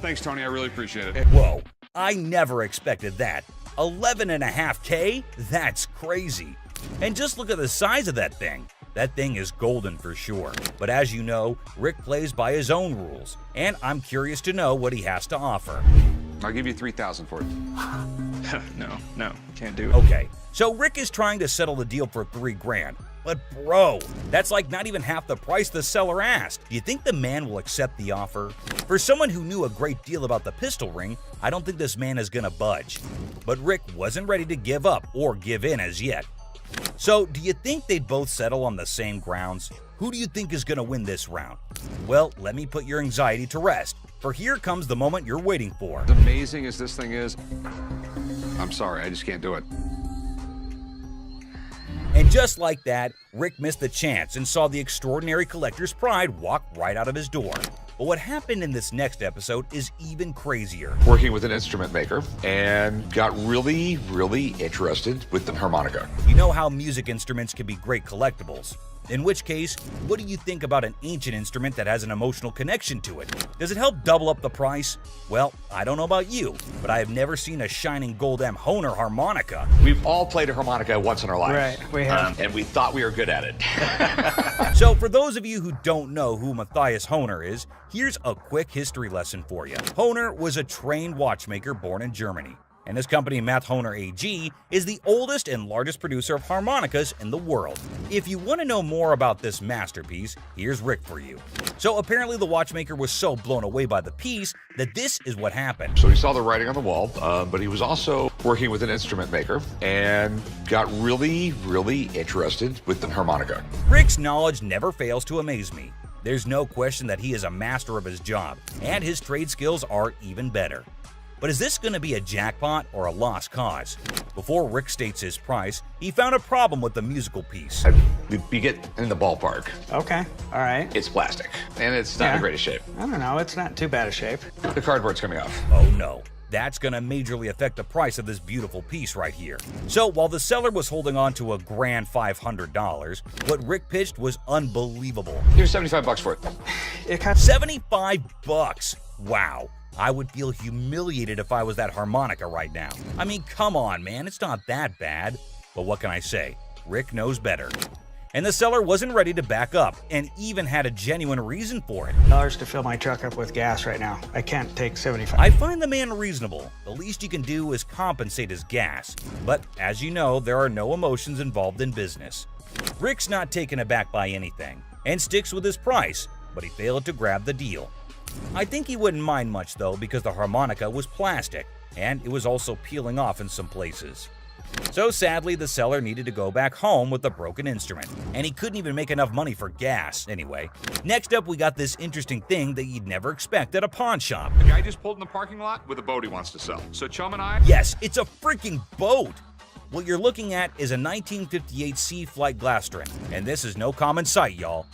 Thanks, Tony. I really appreciate it. Whoa, I never expected that. $11.5K? That's crazy. And just look at the size of that thing. that thing is golden for sure. But as you know, Rick plays by his own rules, and I'm curious to know what he has to offer. I'll give you $3,000 for it. No, can't do it. Okay, so Rick is trying to settle the deal for $3 grand. But bro, that's like not even half the price the seller asked. Do you think the man will accept the offer? For someone who knew a great deal about the pistol ring, I don't think this man is gonna budge. But Rick wasn't ready to give up or give in as yet. So do you think they'd both settle on the same grounds? Who do you think is gonna win this round? Well, let me put your anxiety to rest, for here comes the moment you're waiting for. As amazing as this thing is, I'm sorry, I just can't do it. And just like that, Rick missed the chance and saw the extraordinary collector's pride walk right out of his door. But what happened in this next episode is even crazier. Working with an instrument maker and got really, really interested with the harmonica. You know how music instruments can be great collectibles. In which case, what do you think about an ancient instrument that has an emotional connection to it? Does it help double up the price? Well, I don't know about you, but I have never seen a shining gold M. Hohner harmonica. We've all played a harmonica once in our life. Right, we have. And we thought we were good at it. So for those of you who don't know who Matthias Hohner is, here's a quick history lesson for you. Hohner was a trained watchmaker born in Germany, and his company Math Hohner AG is the oldest and largest producer of harmonicas in the world. If you want to know more about this masterpiece, here's Rick for you. So apparently the watchmaker was so blown away by the piece that this is what happened. So he saw the writing on the wall, but he was also working with an instrument maker and got really, really interested with the harmonica. Rick's knowledge never fails to amaze me. There's no question that he is a master of his job, and his trade skills are even better. But is this going to be a jackpot or a lost cause? Before Rick states his price, he found a problem with the musical piece. You get in the ballpark. Okay, all right. It's plastic, and it's not in the greatest shape. I don't know, it's not too bad a shape. The cardboard's coming off. Oh no, that's going to majorly affect the price of this beautiful piece right here. So while the seller was holding on to a grand $500, what Rick pitched was unbelievable. Here's $75 for it. It cost $75? Wow. I would feel humiliated if I was that harmonica right now. I mean, come on, man, it's not that bad. But what can I say? Rick knows better. And the seller wasn't ready to back up, and even had a genuine reason for it. $1 to fill my truck up with gas right now. I can't take 75. I find the man reasonable. The least you can do is compensate his gas. But as you know, there are no emotions involved in business. Rick's not taken aback by anything, and sticks with his price, but he failed to grab the deal. I think he wouldn't mind much though, because the harmonica was plastic, and it was also peeling off in some places. So sadly, the seller needed to go back home with the broken instrument, and he couldn't even make enough money for gas anyway. Next up, we got this interesting thing that you'd never expect at a pawn shop. The guy just pulled in the parking lot with a boat he wants to sell. So Chum and I... Yes, it's a freaking boat! What you're looking at is a 1958 Sea Flight Glastron, and this is no common sight, y'all.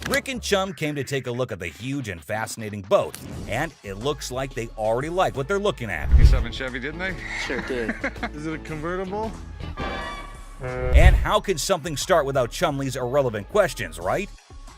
Rick and Chum came to take a look at the huge and fascinating boat, and it looks like they already like what they're looking at. 57 Chevy, didn't they? Sure did. Is it a convertible? And how can something start without Chumley's irrelevant questions, right?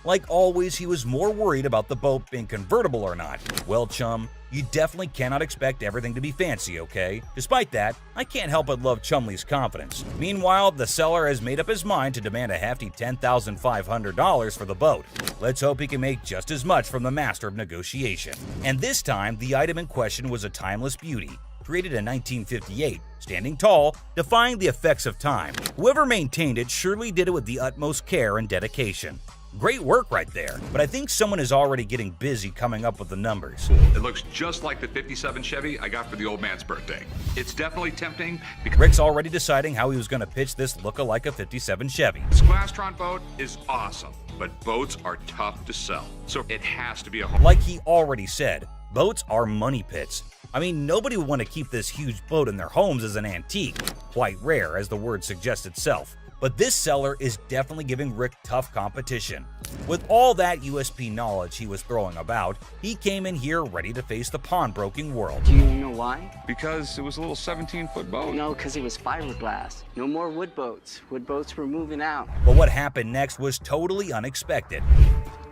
Like always, he was more worried about the boat being convertible or not. Well, Chum, you definitely cannot expect everything to be fancy, okay? Despite that, I can't help but love Chumley's confidence. Meanwhile, the seller has made up his mind to demand a hefty $10,500 for the boat. Let's hope he can make just as much from the master of negotiation. And this time, the item in question was a timeless beauty, created in 1958, standing tall, defying the effects of time. Whoever maintained it surely did it with the utmost care and dedication. Great work right there, but I think someone is already getting busy coming up with the numbers. It looks just like the 57 Chevy I got for the old man's birthday. It's definitely tempting because Rick's already deciding how he was going to pitch this look-alike a 57 Chevy. this Glastron boat is awesome, but boats are tough to sell, so it has to be a home. Like he already said, boats are money pits. I mean, nobody would want to keep this huge boat in their homes as an antique. Quite rare, as the word suggests itself. But this seller is definitely giving Rick tough competition. With all that USP knowledge he was throwing about, he came in here ready to face the pawnbroking world. Do you know why? Because it was a little 17-foot boat. No, because it was fiberglass. No more wood boats. Wood boats were moving out. But what happened next was totally unexpected.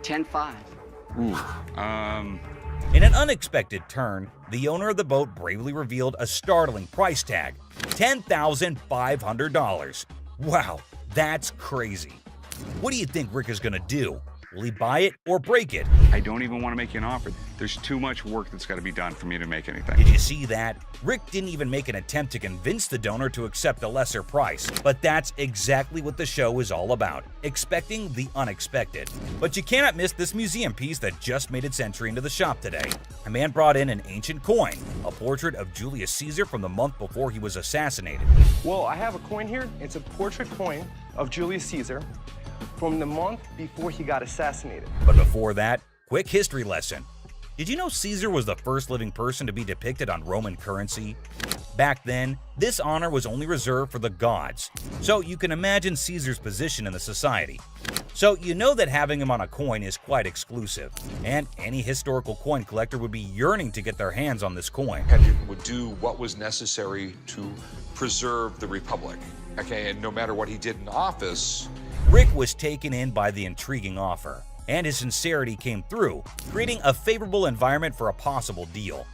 10-5. In an unexpected turn, the owner of the boat bravely revealed a startling price tag, $10,500. Wow, that's crazy. What do you think Rick is going to do? Will he buy it or break it? I don't even want to make you an offer. There's too much work that's got to be done for me to make anything. Did you see that? Rick didn't even make an attempt to convince the donor to accept a lesser price. But that's exactly what the show is all about, expecting the unexpected. But you cannot miss this museum piece that just made its entry into the shop today. A man brought in an ancient coin, a portrait of Julius Caesar from the month before he was assassinated. Well, I have a coin here. It's a portrait coin of Julius Caesar from the month before he got assassinated. But before that, quick history lesson. Did you know Caesar was the first living person to be depicted on Roman currency? Back then, this honor was only reserved for the gods, so you can imagine Caesar's position in the society. So you know that having him on a coin is quite exclusive, and any historical coin collector would be yearning to get their hands on this coin. Would do what was necessary to preserve the Republic. Okay, and no matter what he did in office, Rick was taken in by the intriguing offer, and his sincerity came through, creating a favorable environment for a possible deal.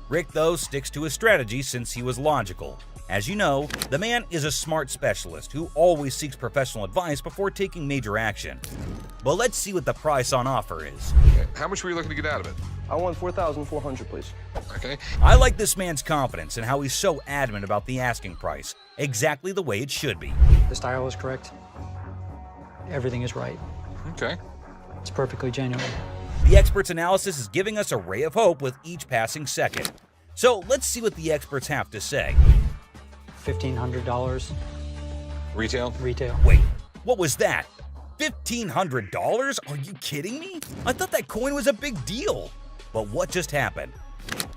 Rick, though, sticks to his strategy since he was logical. As you know, the man is a smart specialist who always seeks professional advice before taking major action. But let's see what the price on offer is. how much were you looking to get out of it? I want $4,400, please. Okay. I like this man's confidence and how he's so adamant about the asking price, exactly the way it should be. The style is correct. Everything is right. Okay. It's perfectly genuine. The expert's analysis is giving us a ray of hope with each passing second. So let's see what the experts have to say. $1,500. Retail? Retail. Wait, what was that? $1,500? Are you kidding me? I thought that coin was a big deal. But what just happened?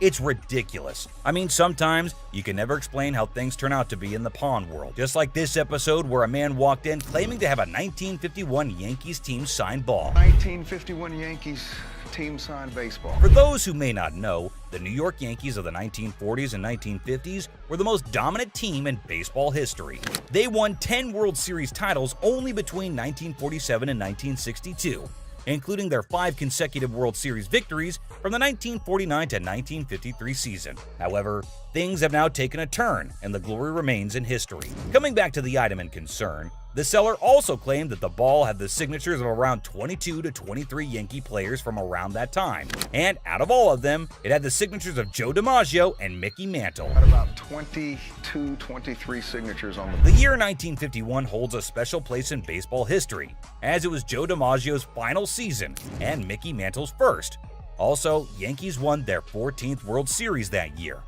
It's ridiculous. I mean, sometimes you can never explain how things turn out to be in the pawn world. Just like this episode where a man walked in claiming to have a 1951 Yankees team signed ball. 1951 Yankees team signed baseball. For those who may not know, the New York Yankees of the 1940s and 1950s were the most dominant team in baseball history. They won 10 World Series titles only between 1947 and 1962. Including their 5 consecutive World Series victories from the 1949 to 1953 season. However, things have now taken a turn, and the glory remains in history. Coming back to the item in concern, the seller also claimed that the ball had the signatures of around 22 to 23 Yankee players from around that time. And out of all of them, it had the signatures of Joe DiMaggio and Mickey Mantle. At about 22, 23 signatures on The year 1951 holds a special place in baseball history, as it was Joe DiMaggio's final season and Mickey Mantle's first. Also, Yankees won their 14th World Series that year.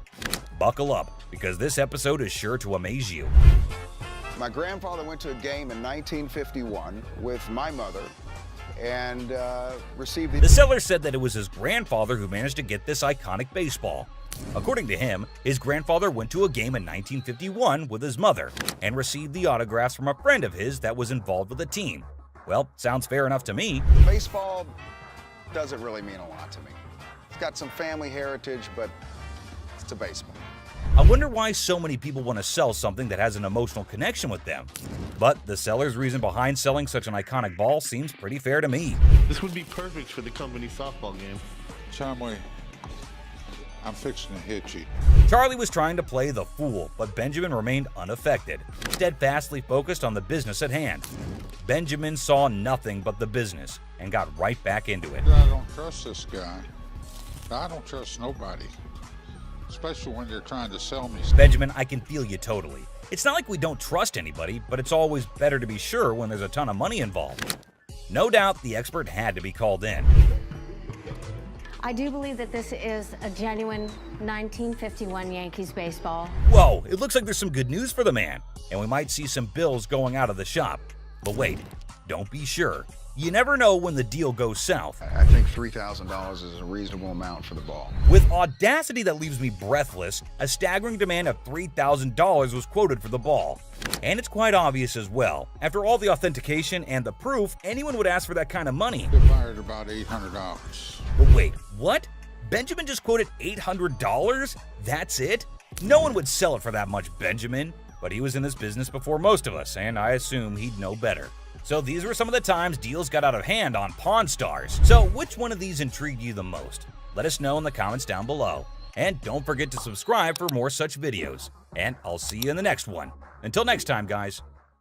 Buckle up, because this episode is sure to amaze you. My grandfather went to a game in 1951 with my mother and received The seller said that it was his grandfather who managed to get this iconic baseball. According to him, his grandfather went to a game in 1951 with his mother and received the autographs from a friend of his that was involved with the team. Well, sounds fair enough to me. Baseball doesn't really mean a lot to me. It's got some family heritage, but it's a baseball. I wonder why so many people want to sell something that has an emotional connection with them. But the seller's reason behind selling such an iconic ball seems pretty fair to me. This would be perfect for the company softball game. Chomway, I'm fixing to hit you. Charlie was trying to play the fool, but Benjamin remained unaffected, steadfastly focused on the business at hand. Benjamin saw nothing but the business and got right back into it. I don't trust this guy. I don't trust nobody, especially when they're trying to sell me. Benjamin, I can feel you totally. It's not like we don't trust anybody, but it's always better to be sure when there's a ton of money involved. No doubt the expert had to be called in. I do believe that this is a genuine 1951 Yankees baseball. Whoa, it looks like there's some good news for the man, and we might see some bills going out of the shop. But wait, don't be sure. You never know when the deal goes south. I think $3,000 is a reasonable amount for the ball. With audacity that leaves me breathless, a staggering demand of $3,000 was quoted for the ball. And it's quite obvious as well. After all the authentication and the proof, anyone would ask for that kind of money. They fired about $800. But wait, what? Benjamin just quoted $800? That's it? No one would sell it for that much, Benjamin. But he was in this business before most of us, and I assume he'd know better. So these were some of the times deals got out of hand on Pawn Stars. So which one of these intrigued you the most? Let us know in the comments down below. And don't forget to subscribe for more such videos. And I'll see you in the next one. Until next time, guys.